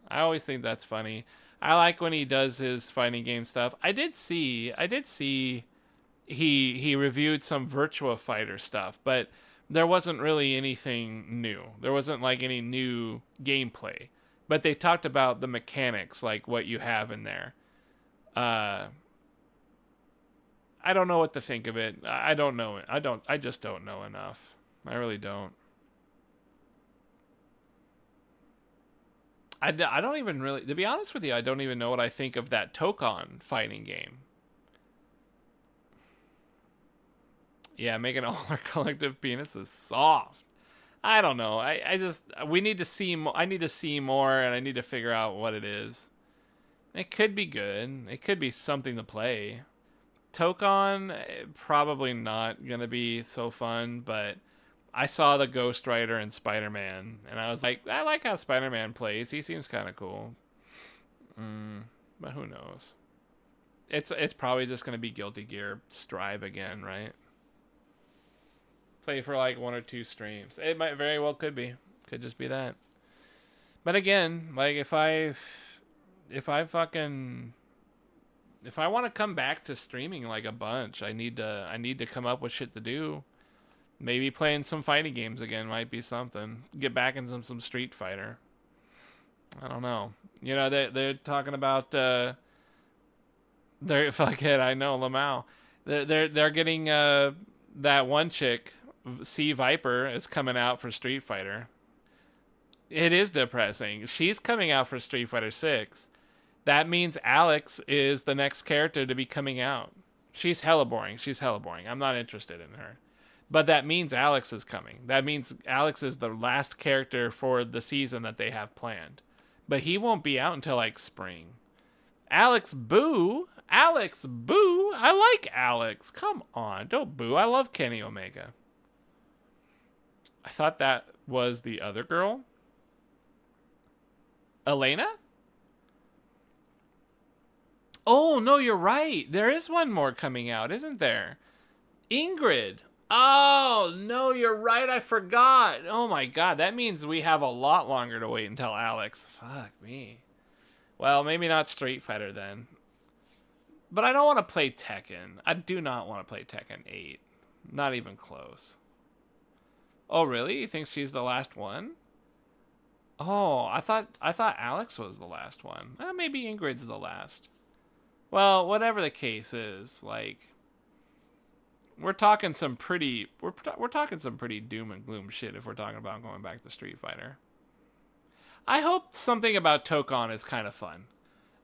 I always think that's funny. I like when he does his fighting game stuff. I did see he reviewed some Virtua Fighter stuff, but there wasn't really anything new. There wasn't like any new gameplay. But they talked about the mechanics, like what you have in there. I don't know what to think of it. I don't know. I just don't know enough. I really don't. I don't even really, to be honest with you, I don't even know what I think of that Tokon fighting game. Yeah, making all our collective penises soft. I don't know. We need to see more. I need to see more, and I need to figure out what it is. It could be good. It could be something to play. Tokon, probably not going to be so fun, but I saw the Ghost Rider and Spider-Man, and I was like, I like how Spider-Man plays. He seems kind of cool. But who knows? It's probably just going to be Guilty Gear Strive again, right? Play for like 1 or 2 streams. It might very well could be. Could just be that. But again, like if I want to come back to streaming like a bunch, I need to come up with shit to do. Maybe playing some fighting games again might be something. Get back into some Street Fighter. I don't know. You know, they're talking about they're fuckhead. I know Lamau. They're getting that one chick, C Viper, is coming out for Street Fighter. It is depressing. She's coming out for Street Fighter 6. That means Alex is the next character to be coming out. She's hella boring. I'm not interested in her. But that means Alex is coming. That means Alex is the last character for the season that they have planned. But he won't be out until like spring. Alex boo. I like Alex. Come on, don't boo. I love Kenny Omega. I thought that was the other girl. Elena? Oh, no, you're right. There is one more coming out, isn't there? Ingrid. Oh, no, you're right. I forgot. Oh, my God. That means we have a lot longer to wait until Alex. Fuck me. Well, maybe not Street Fighter then. But I don't want to play Tekken. I do not want to play Tekken 8. Not even close. Oh, really? You think she's the last one? Oh, I thought Alex was the last one. Maybe Ingrid's the last. Well, whatever the case is, like, we're talking some pretty doom and gloom shit if we're talking about going back to Street Fighter. I hope something about Tokon is kind of fun.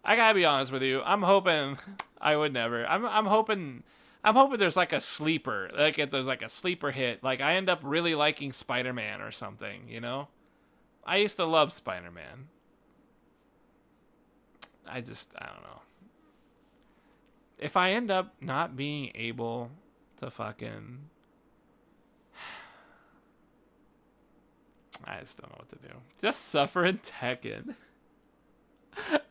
I gotta be honest with you. I'm hoping I would never. I'm hoping there's like a sleeper. Like if there's like a sleeper hit, like I end up really liking Spider-Man or something, you know? I used to love Spider-Man. I don't know. If I end up not being able to fucking... I just don't know what to do. Just suffer in Tekken.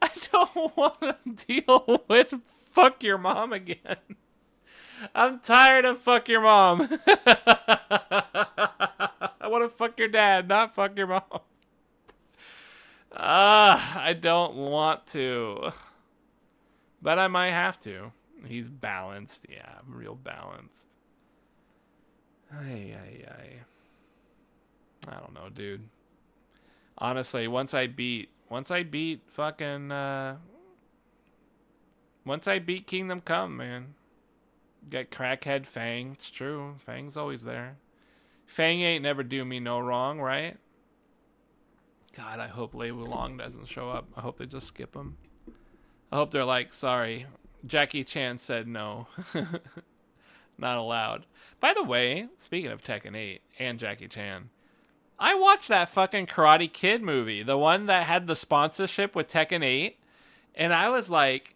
I don't want to deal with fuck your mom again. I'm tired of fuck your mom. I want to fuck your dad, not fuck your mom. I don't want to. But I might have to. He's balanced. Yeah, real balanced. I don't know, dude. Honestly, once I beat Kingdom Come, man. Got crackhead Fang. It's true. Fang's always there. Fang ain't never do me no wrong, right? God, I hope Lei Wulong doesn't show up. I hope they just skip him. I hope they're like, sorry, Jackie Chan said no. Not allowed. By the way, speaking of Tekken 8 and Jackie Chan, I watched that fucking Karate Kid movie, the one that had the sponsorship with Tekken 8, and I was like,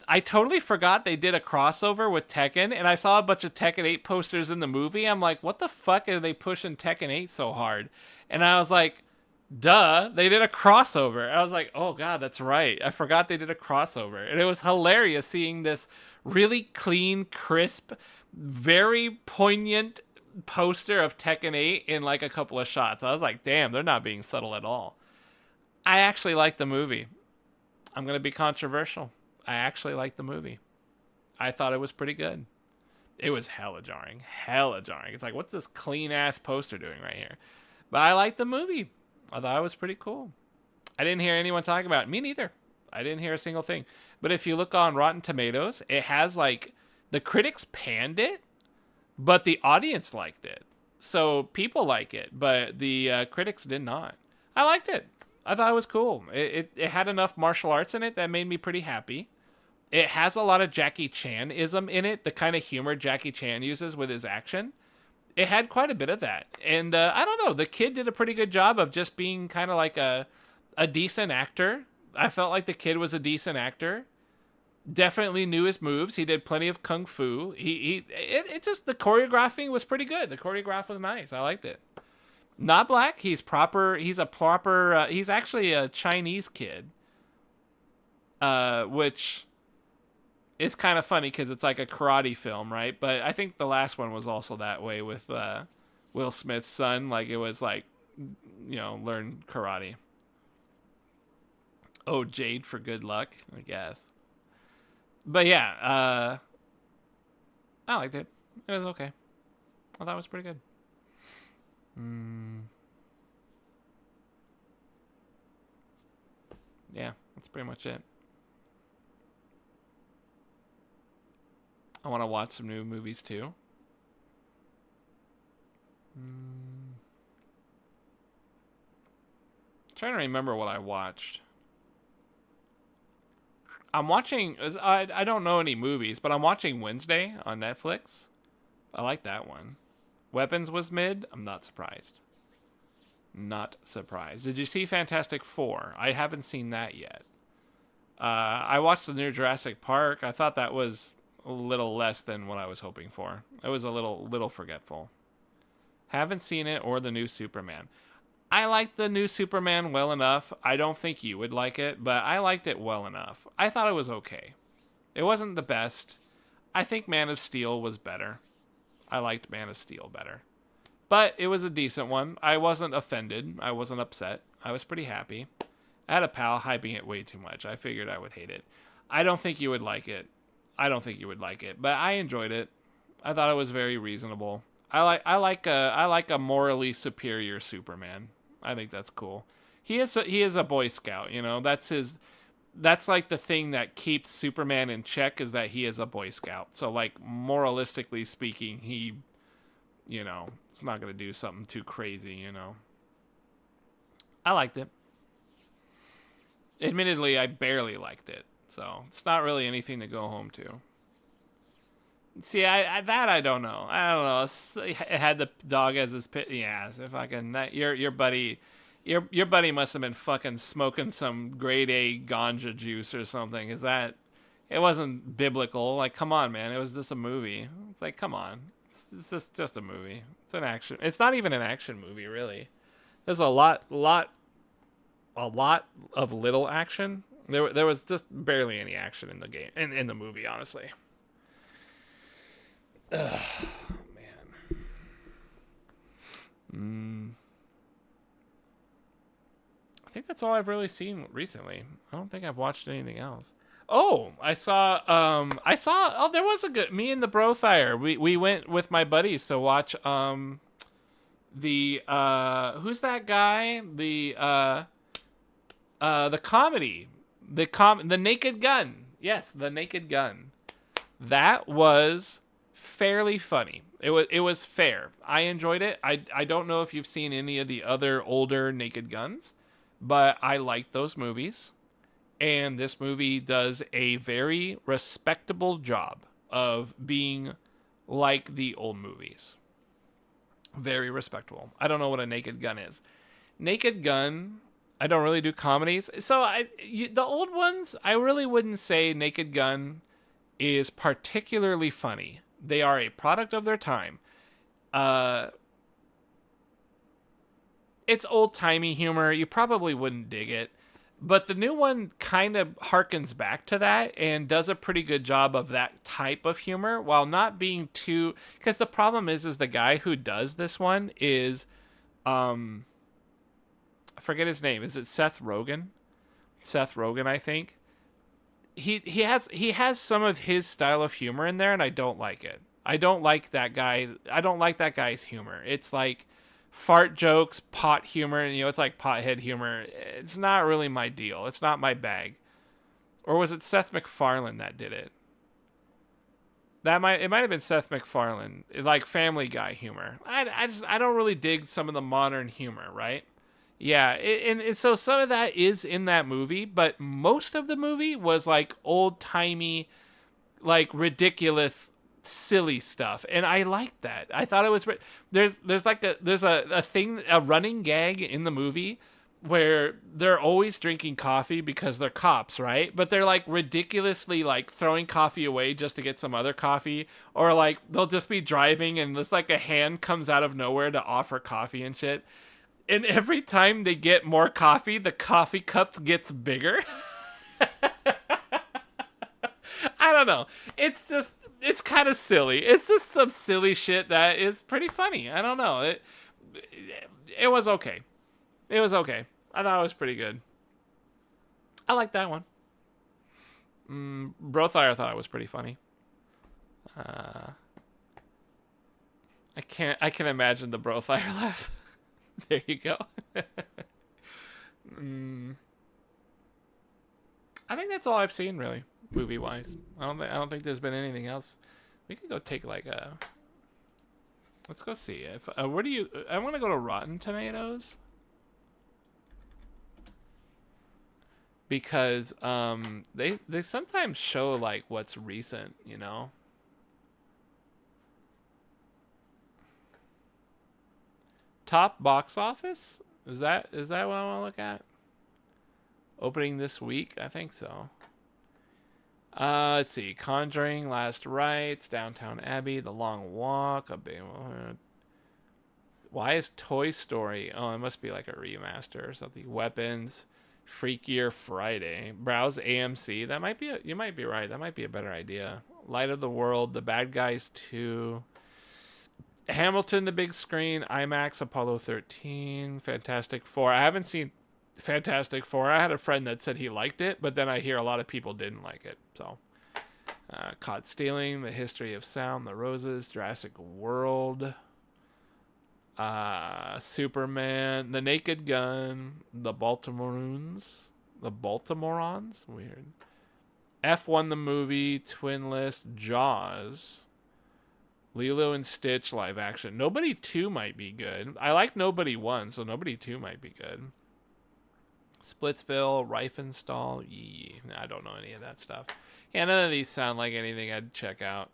I totally forgot they did a crossover with Tekken, and I saw a bunch of Tekken 8 posters in the movie. I'm like, what the fuck are they pushing Tekken 8 so hard? And I was like, duh, they did a crossover. I was like, oh God, that's right. I forgot they did a crossover. And it was hilarious seeing this really clean, crisp, very poignant poster of Tekken 8 in like a couple of shots. I was like, damn, they're not being subtle at all. I actually like the movie. I'm going to be controversial. I actually like the movie. I thought it was pretty good. It was hella jarring. Hella jarring. It's like, what's this clean-ass poster doing right here? But I liked the movie. I thought it was pretty cool. I didn't hear anyone talk about it. Me neither. I didn't hear a single thing. But if you look on Rotten Tomatoes, it has like, the critics panned it, but the audience liked it. So people like it, but the critics did not. I liked it. I thought it was cool. It had enough martial arts in it that made me pretty happy. It has a lot of Jackie Chan-ism in it, the kind of humor Jackie Chan uses with his action. It had quite a bit of that. And I don't know, the kid did a pretty good job of just being kind of like a decent actor. I felt like the kid was a decent actor. Definitely knew his moves. He did plenty of kung fu. It just, the choreographing was pretty good. The choreograph was nice. I liked it. Not black. He's actually a Chinese kid. Which is kind of funny because it's like a karate film, right? But I think the last one was also that way with Will Smith's son. Like, it was like, learn karate. Oh, Jade for good luck, I guess. But yeah, I liked it. It was okay. I thought it was pretty good. Yeah, that's pretty much it. I want to watch some new movies too. Trying to remember what I watched. I'm watching, I don't know any movies, but I'm watching Wednesday on Netflix. I like that one. Weapons was mid. I'm not surprised. Not surprised. Did you see Fantastic Four? I haven't seen that yet. I watched the new Jurassic Park. I thought that was a little less than what I was hoping for. It was a little forgetful. Haven't seen it or the new Superman. I liked the new Superman well enough. I don't think you would like it, but I liked it well enough. I thought it was okay. It wasn't the best. I think Man of Steel was better. I liked Man of Steel better. But it was a decent one. I wasn't offended. I wasn't upset. I was pretty happy. I had a pal hyping it way too much. I figured I would hate it. I don't think you would like it. But I enjoyed it. I thought it was very reasonable. I like a morally superior Superman. I think that's cool. He is a Boy Scout, that's like the thing that keeps Superman in check, is that he is a Boy Scout. So like, moralistically speaking, he is not going to do something too crazy, I liked it. Admittedly, I barely liked it. So it's not really anything to go home to. See, I don't know. It had the dog as his pit. Yeah, so your buddy must have been fucking smoking some grade A ganja juice or something. It wasn't biblical. Like, come on, man. It was just a movie. It's like, come on. It's just a movie. It's an action. It's not even an action movie, really. There's a lot of little action. There was just barely any action in the game, in the movie, honestly. Ugh, man. I think that's all I've really seen recently. I don't think I've watched anything else. Oh, I saw, there was a good, me and the Brothire. We went with my buddies to watch, who's that guy? The comedy. The Naked Gun. Yes, The Naked Gun. That was fairly funny. It was fair. I enjoyed it. I don't know if you've seen any of the other older Naked Guns, but I liked those movies. And this movie does a very respectable job of being like the old movies. Very respectable. I don't know what a Naked Gun is. Naked Gun, I don't really do comedies. So the old ones, I really wouldn't say Naked Gun is particularly funny. They are a product of their time. It's old-timey humor. You probably wouldn't dig it. But the new one kind of harkens back to that and does a pretty good job of that type of humor while not being too... Because the problem is the guy who does this one is... I forget his name. Is it Seth Rogen? Seth Rogen, I think. He has some of his style of humor in there, and I don't like it. I don't like that guy. I don't like that guy's humor. It's like fart jokes, pot humor, and it's like pothead humor. It's not really my deal. It's not my bag. Or was it Seth MacFarlane that did it? It might have been Seth MacFarlane, like Family Guy humor. I don't really dig some of the modern humor, right? Yeah, and so some of that is in that movie, but most of the movie was like old-timey, like ridiculous, silly stuff, and I liked that. I thought it was... There's a thing, a running gag in the movie where they're always drinking coffee because they're cops, right? But they're like ridiculously like throwing coffee away just to get some other coffee, or like they'll just be driving and it's like a hand comes out of nowhere to offer coffee and shit. And every time they get more coffee, the coffee cup gets bigger. I don't know. It's kind of silly. It's just some silly shit that is pretty funny. I don't know. It was okay. It was okay. I thought it was pretty good. I like that one. Brothire thought it was pretty funny. I can imagine the Brothire laugh. There you go. I think that's all I've seen, really, movie-wise. I don't think there's been anything else. We could go take like a... Let's go see if... where do you... I want to go to Rotten Tomatoes. Because they sometimes show like what's recent, you know? Top box office? Is that what I want to look at? Opening this week? I think so. Let's see. Conjuring, Last Rites, Downtown Abbey, The Long Walk, why is Toy Story? Oh, it must be like a remaster or something. Weapons, Freakier Friday. Browse AMC. That might be you might be right. That might be a better idea. Light of the World, The Bad Guys 2. Hamilton, the big screen, IMAX, Apollo 13, Fantastic Four. I haven't seen Fantastic Four. I had a friend that said he liked it, but then I hear a lot of people didn't like it. So, Caught Stealing, The History of Sound, The Roses, Jurassic World, Superman, The Naked Gun, The Baltimoreans, weird. F1 the movie, Twin List, Jaws. Lilo and Stitch live action. Nobody 2 might be good. I like Nobody 1, so Nobody 2 might be good. Splitsville, Riefenstahl. I don't know any of that stuff. Yeah, none of these sound like anything I'd check out.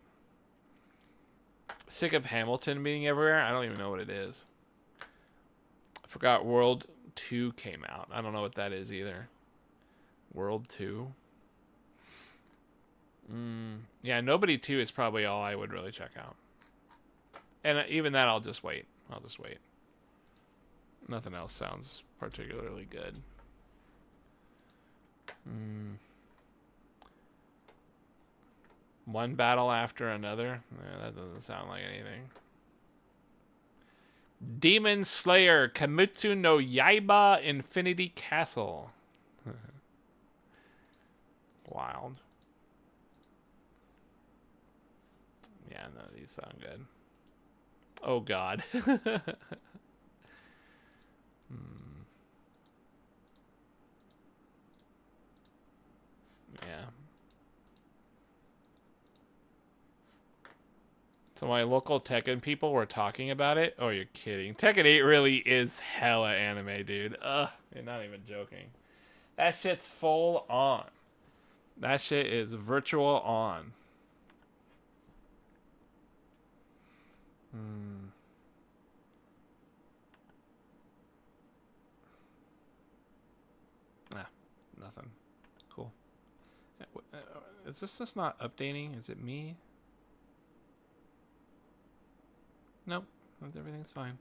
Sick of Hamilton being everywhere? I don't even know what it is. I forgot World 2 came out. I don't know what that is either. World 2? Yeah, Nobody 2 is probably all I would really check out. And even that, I'll just wait. Nothing else sounds particularly good. One battle after another? Yeah, that doesn't sound like anything. Demon Slayer, Kimetsu no Yaiba, Infinity Castle. Wild. Yeah, none of these sound good. Oh, God. Yeah. So my local Tekken people were talking about it. Oh, you're kidding. Tekken 8 really is hella anime, dude. Ugh, you're not even joking. That shit's full on. That shit is virtual on. Nothing. Cool. Is this just not updating? Is it me? Nope. Everything's fine.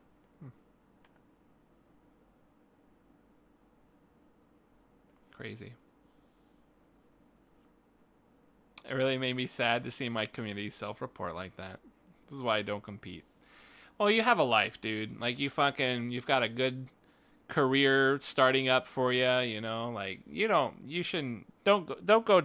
Crazy. It really made me sad to see my community self-report like that. This is why I don't compete. Well, you have a life, dude. Like, you've got a good career starting up for you, you know? Like, don't go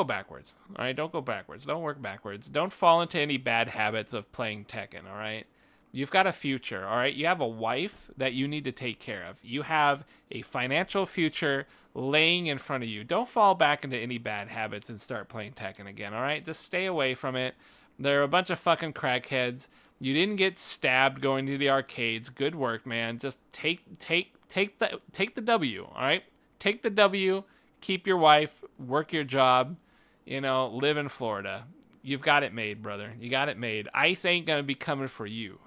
backwards. All right? Don't go backwards. Don't work backwards. Don't fall into any bad habits of playing Tekken, all right? You've got a future, all right? You have a wife that you need to take care of. You have a financial future laying in front of you. Don't fall back into any bad habits and start playing Tekken again, all right? Just stay away from it. They're a bunch of fucking crackheads. You didn't get stabbed going to the arcades. Good work, man. Just take the W, all right? Take the W, keep your wife, work your job, live in Florida. You've got it made, brother. You got it made. ICE ain't going to be coming for you.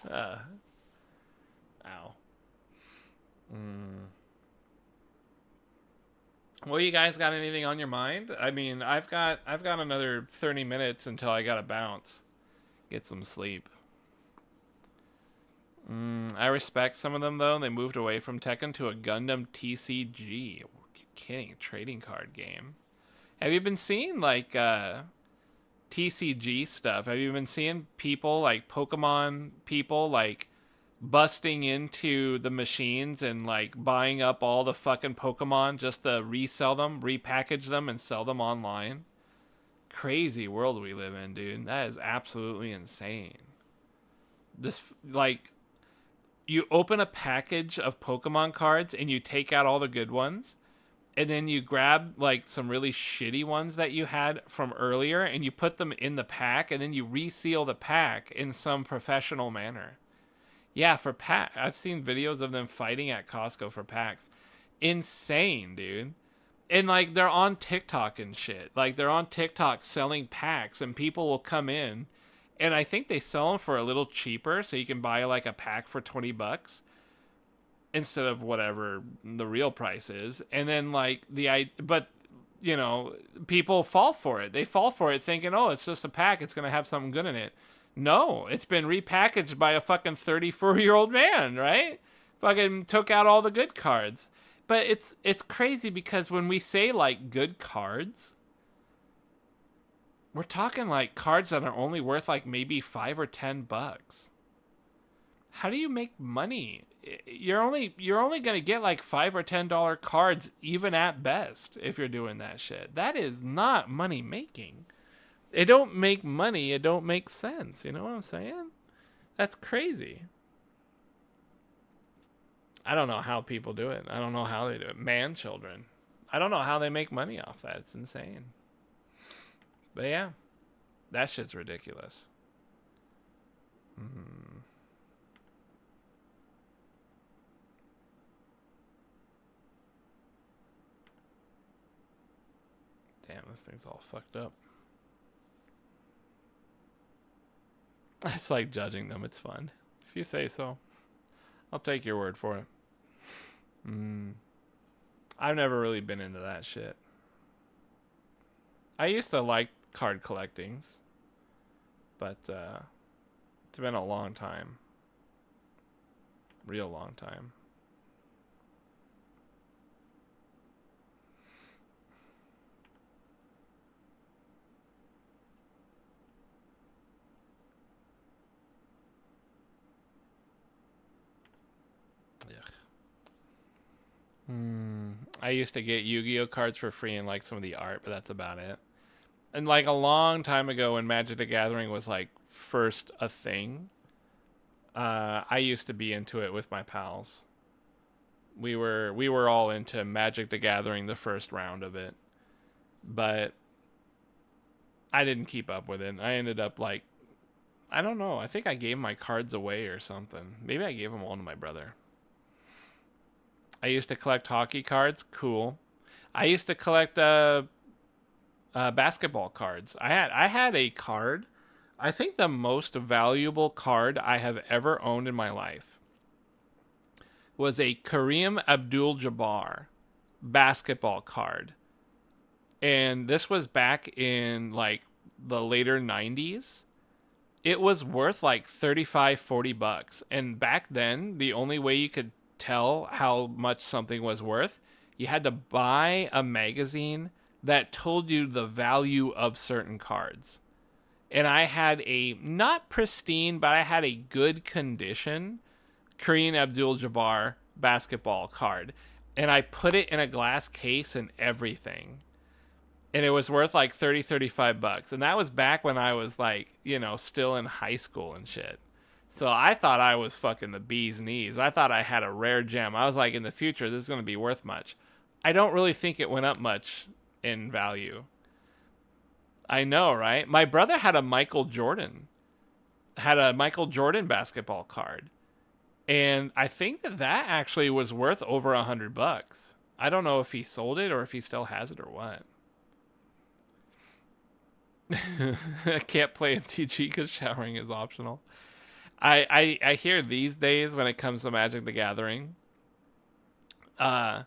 Ow. Well, you guys got anything on your mind? I mean, I've got another 30 minutes until I gotta bounce. Get some sleep. I respect some of them, though. They moved away from Tekken to a Gundam TCG. You're kidding, a trading card game. Have you been seeing, like, TCG stuff? Have you been seeing people, like, Pokemon people, like, busting into the machines and, like, buying up all the fucking Pokemon just to resell them, repackage them, and sell them online? Crazy world we live in, dude. That is absolutely insane. This, like... You open a package of Pokemon cards and you take out all the good ones, and then you grab like some really shitty ones that you had from earlier and you put them in the pack, and then you reseal the pack in some professional manner. Yeah, for pack. I've seen videos of them fighting at Costco for packs. Insane, dude. And like they're on TikTok and shit. Like they're on TikTok selling packs, and people will come in. And I think they sell them for a little cheaper, so you can buy like a pack for $20 instead of whatever the real price is. And then people fall for it. They fall for it thinking, oh, it's just a pack. It's going to have something good in it. No, it's been repackaged by a fucking 34-year-old man, right? Fucking took out all the good cards. But it's crazy because when we say like good cards, we're talking like cards that are only worth like maybe $5 or $10. How do you make money? You're only gonna get like $5 or $10 cards, even at best, if you're doing that shit. That is not money making. It don't make money. It don't make sense. You know what I'm saying? That's crazy. I don't know how people do it. I don't know how they do it. Man, children. I don't know how they make money off that. It's insane. But yeah, that shit's ridiculous. Damn, this thing's all fucked up. It's like judging them. It's fun. If you say so. I'll take your word for it. I've never really been into that shit. I used to like card collectings, but it's been a long time. Real long time. I used to get Yu-Gi-Oh cards for free and like some of the art, but that's about it. And like a long time ago when Magic the Gathering was like first a thing, I used to be into it with my pals. We were all into Magic the Gathering, the first round of it. But I didn't keep up with it. I ended up like, I don't know, I think I gave my cards away or something. Maybe I gave them all to my brother. I used to collect hockey cards. Cool. I used to collect basketball cards. I had a card. I think the most valuable card I have ever owned in my life was a Kareem Abdul-Jabbar basketball card. And this was back in like the later 90s. it was worth like $35-40. And back then, the only way you could tell how much something was worth, you had to buy a magazine that told you the value of certain cards. And I had a, not pristine, but I had a good condition Kareem Abdul-Jabbar basketball card. And I put it in a glass case and everything. And it was worth like $30-35. And that was back when I was like, you know, still in high school and shit. So I thought I was fucking the bee's knees. I thought I had a rare gem. I was like, in the future, this is going to be worth much. I don't really think it went up much in value. I know, right? My brother had a Michael Jordan basketball card. And I think that actually was worth over $100. I don't know if he sold it or if he still has it or what. I can't play MTG because showering is optional. I hear these days when it comes to Magic the Gathering, a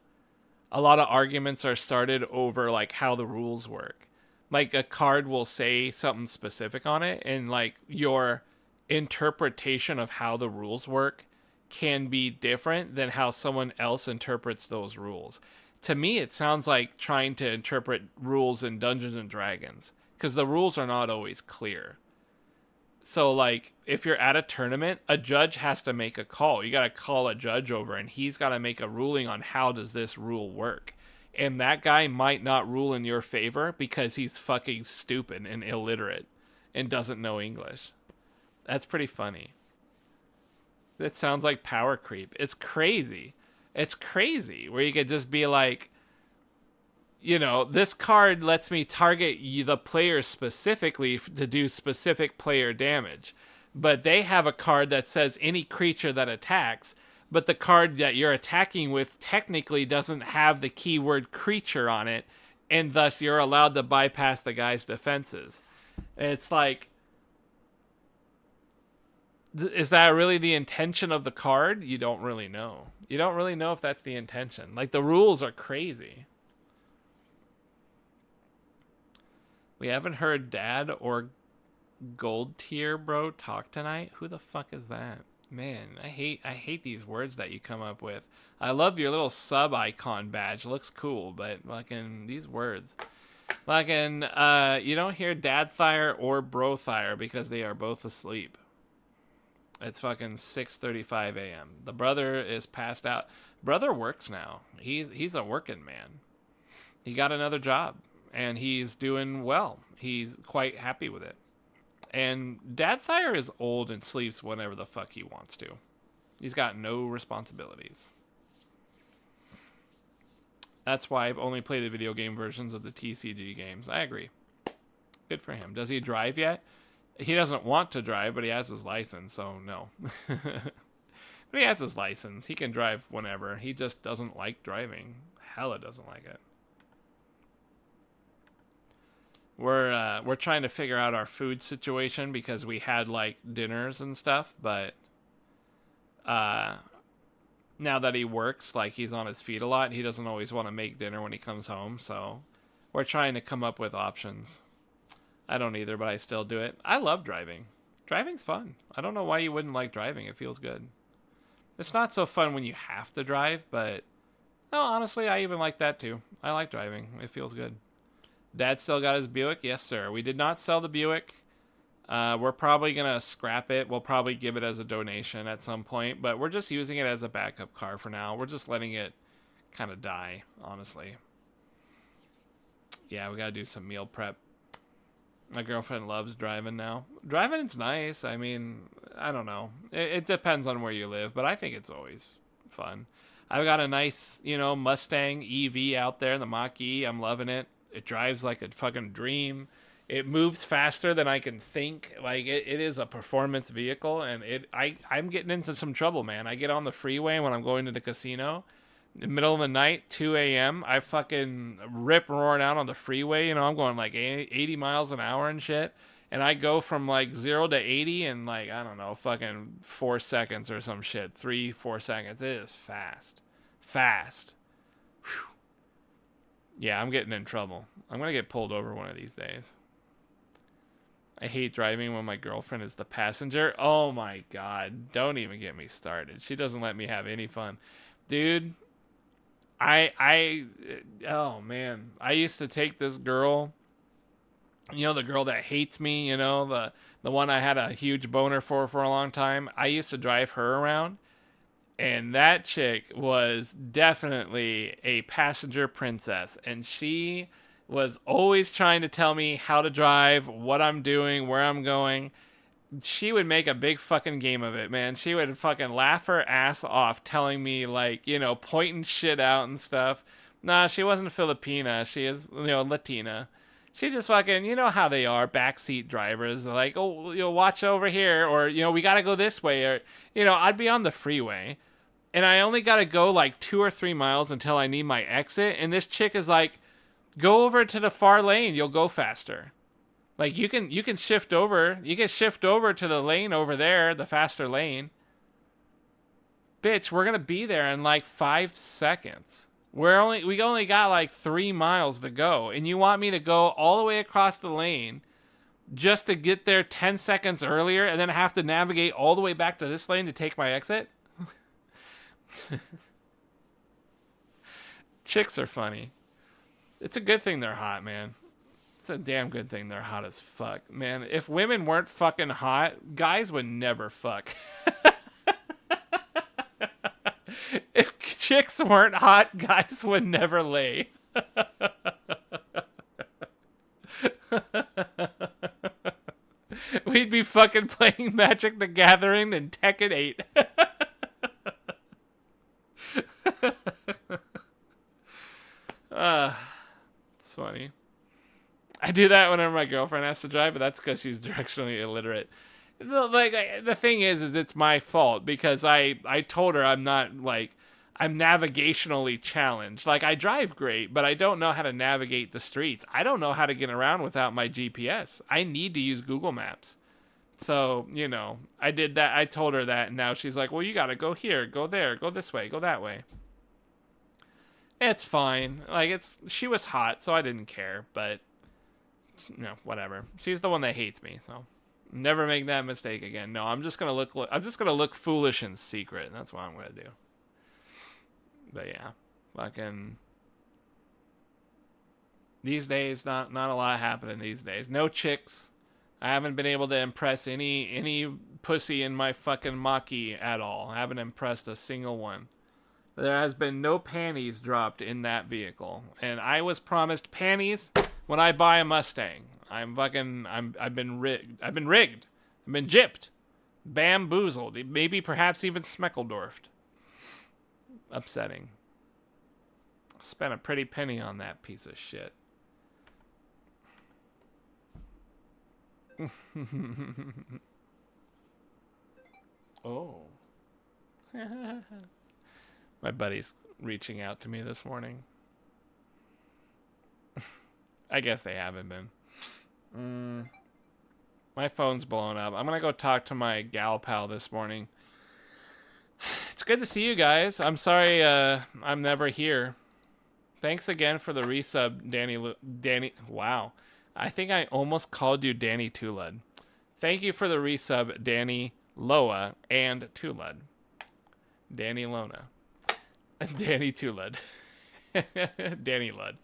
lot of arguments are started over like how the rules work. Like a card will say something specific on it, and like your interpretation of how the rules work can be different than how someone else interprets those rules. To me, it sounds like trying to interpret rules in Dungeons and Dragons, because the rules are not always clear. So, like, if you're at a tournament, a judge has to make a call. You got to call a judge over, and he's got to make a ruling on how does this rule work. And that guy might not rule in your favor because he's fucking stupid and illiterate and doesn't know English. That's pretty funny. That sounds like power creep. It's crazy. It's crazy where you could just be like, you know, this card lets me target the player specifically to do specific player damage. But they have a card that says any creature that attacks, but the card that you're attacking with technically doesn't have the keyword creature on it, and thus you're allowed to bypass the guy's defenses. It's like, is that really the intention of the card? You don't really know. You don't really know if that's the intention. Like, the rules are crazy. We haven't heard Dad or Gold Tier Bro talk tonight. Who the fuck is that? Man, I hate these words that you come up with. I love your little sub icon badge. It looks cool, but fucking these words. Fucking you don't hear Dad Thire or Bro Thire because they are both asleep. It's fucking 6:35 a.m. The brother is passed out. Brother works now. He's a working man. He got another job. And he's doing well. He's quite happy with it. And Dad Thire is old and sleeps whenever the fuck he wants to. He's got no responsibilities. That's why I've only played the video game versions of the TCG games. I agree. Good for him. Does he drive yet? He doesn't want to drive, but he has his license, so no. But he has his license. He can drive whenever. He just doesn't like driving. Hella doesn't like it. We're trying to figure out our food situation because we had like dinners and stuff, but now that he works, like he's on his feet a lot, he doesn't always want to make dinner when he comes home, so we're trying to come up with options. I don't either, but I still do it. I love driving. Driving's fun. I don't know why you wouldn't like driving. It feels good. It's not so fun when you have to drive, but no, honestly, I even like that too. I like driving. It feels good. Dad still got his Buick? Yes, sir. We did not sell the Buick. We're probably going to scrap it. We'll probably give it as a donation at some point, but we're just using it as a backup car for now. We're just letting it kind of die, honestly. Yeah, we got to do some meal prep. My girlfriend loves driving now. Driving's nice. I mean, I don't know. It depends on where you live, but I think it's always fun. I've got a nice, Mustang EV out there, the Mach-E. I'm loving it. It drives like a fucking dream. It moves faster than I can think. Like, it is a performance vehicle, and I'm getting into some trouble, man. I get on the freeway when I'm going to the casino. In the middle of the night, 2 a.m., I fucking rip roaring out on the freeway. I'm going like 80 miles an hour and shit. And I go from like 0 to 80 in like, I don't know, fucking 4 seconds or some shit. 3-4 seconds. It is fast. Fast. Whew. Yeah, I'm getting in trouble. I'm going to get pulled over one of these days. I hate driving when my girlfriend is the passenger. Oh my god, don't even get me started. She doesn't let me have any fun. Dude, oh man, I used to take this girl, you know, the girl that hates me, you know, the one I had a huge boner for a long time. I used to drive her around, and that chick was definitely a passenger princess, and she was always trying to tell me how to drive, what I'm doing, where I'm going. She would make a big fucking game of it, man. She would fucking laugh her ass off telling me, like, you know, pointing shit out and stuff. Nah, she wasn't Filipina. She is, you know, Latina. She just fucking, you know how they are, backseat drivers. They're like, oh, you know, watch over here, or, you know, we got to go this way. Or, you know, I'd be on the freeway, and I only got to go like 2 or 3 miles until I need my exit. And this chick is like, go over to the far lane. You'll go faster. Like, you can shift over. You can shift over to the lane over there, the faster lane. Bitch, we're going to be there in like 5 seconds. We only got like 3 miles to go. And you want me to go all the way across the lane just to get there 10 seconds earlier and then have to navigate all the way back to this lane to take my exit? Chicks are funny. It's a good thing they're hot, man. It's a damn good thing they're hot as fuck. Man, if women weren't fucking hot, guys would never fuck. If chicks weren't hot, guys would never lay. We'd be fucking playing Magic the Gathering and Tekken 8. It's funny. I do that whenever my girlfriend has to drive, but that's because she's directionally illiterate. Like, the thing is it's my fault because I told her I'm navigationally challenged. Like, I drive great, but I don't know how to navigate the streets. I don't know how to get around without my GPS. I need to use Google Maps. So, you know, I did that. I told her that, and now she's like, well, you got to go here, go there, go this way, go that way. It's fine. Like, she was hot, so I didn't care, but, you know, whatever. She's the one that hates me, so never make that mistake again. No, I'm just gonna look foolish in secret, and that's what I'm gonna do. But yeah, fucking these days, not a lot happening these days. No chicks. I haven't been able to impress any pussy in my fucking Mach-E at all. I haven't impressed a single one. There has been no panties dropped in that vehicle, and I was promised panties when I buy a Mustang. I've been rigged. I've been gypped, bamboozled, maybe perhaps even Smeckledorfed. Upsetting. Spent a pretty penny on that piece of shit. Oh. My buddy's reaching out to me this morning. I guess they haven't been. My phone's blown up. I'm gonna go talk to my gal pal this morning. It's good to see you guys. I'm sorry I'm never here. Thanks again for the resub, Danny. Wow. I think I almost called you Danny Tulud. Thank you for the resub, Danny Loa and Tulud. Danny Lona. Danny Tulud. Danny Lud.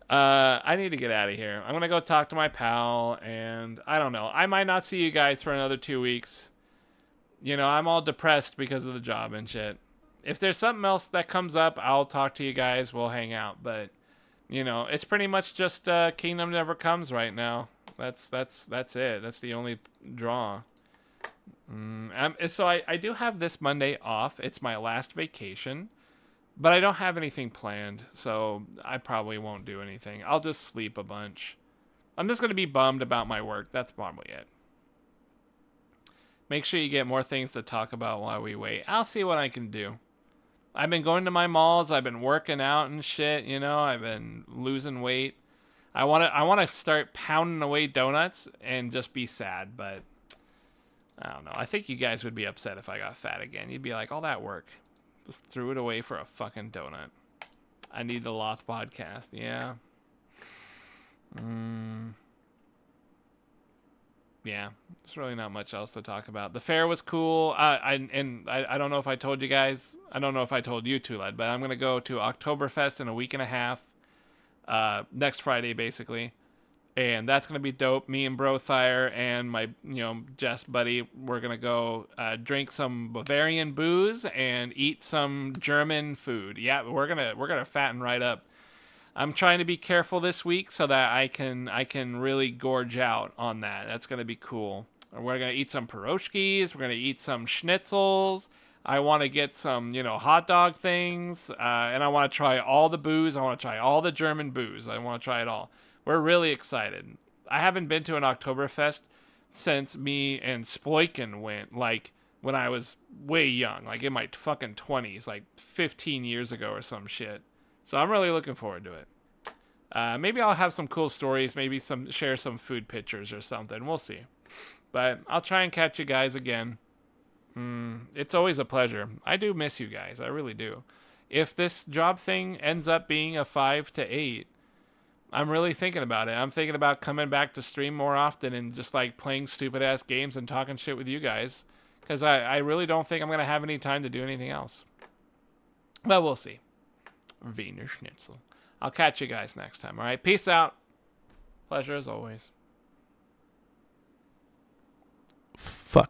I need to get out of here. I'm going to go talk to my pal, and I don't know. I might not see you guys for another 2 weeks. You know, I'm all depressed because of the job and shit. If there's something else that comes up, I'll talk to you guys. We'll hang out. But, you know, it's pretty much just Kingdom Never Comes right now. That's it. That's the only draw. So I do have this Monday off. It's my last vacation. But I don't have anything planned, so I probably won't do anything. I'll just sleep a bunch. I'm just going to be bummed about my work. That's probably it. Make sure you get more things to talk about while we wait. I'll see what I can do. I've been going to my malls. I've been working out and shit, you know. I've been losing weight. I want to start pounding away donuts and just be sad, but I don't know. I think you guys would be upset if I got fat again. You'd be like, all that work. Just threw it away for a fucking donut. I need the Loth podcast. Yeah. yeah, there's really not much else to talk about. The fair was cool. I don't know if I told you guys. I don't know if I told you, Tulad, but I'm gonna go to Oktoberfest in a week and a half. Next Friday, basically, and that's gonna be dope. Me and Brothire and my Jess buddy, we're gonna go drink some Bavarian booze and eat some German food. Yeah, we're gonna fatten right up. I'm trying to be careful this week so that I can really gorge out on that. That's gonna be cool. We're gonna eat some pierogies. We're gonna eat some schnitzels. I want to get some hot dog things, and I want to try all the booze. I want to try all the German booze. I want to try it all. We're really excited. I haven't been to an Oktoberfest since me and Sploiken went, like when I was way young, like in my fucking 20s, like 15 years ago or some shit. So I'm really looking forward to it. Maybe I'll have some cool stories, maybe share some food pictures or something. We'll see. But I'll try and catch you guys again. It's always a pleasure. I do miss you guys. I really do. If this job thing ends up being a 5 to 8, I'm really thinking about it. I'm thinking about coming back to stream more often and just like playing stupid ass games and talking shit with you guys. Because I really don't think I'm going to have any time to do anything else. But we'll see. Wiener Schnitzel. I'll catch you guys next time. All right. Peace out. Pleasure as always. Fuck.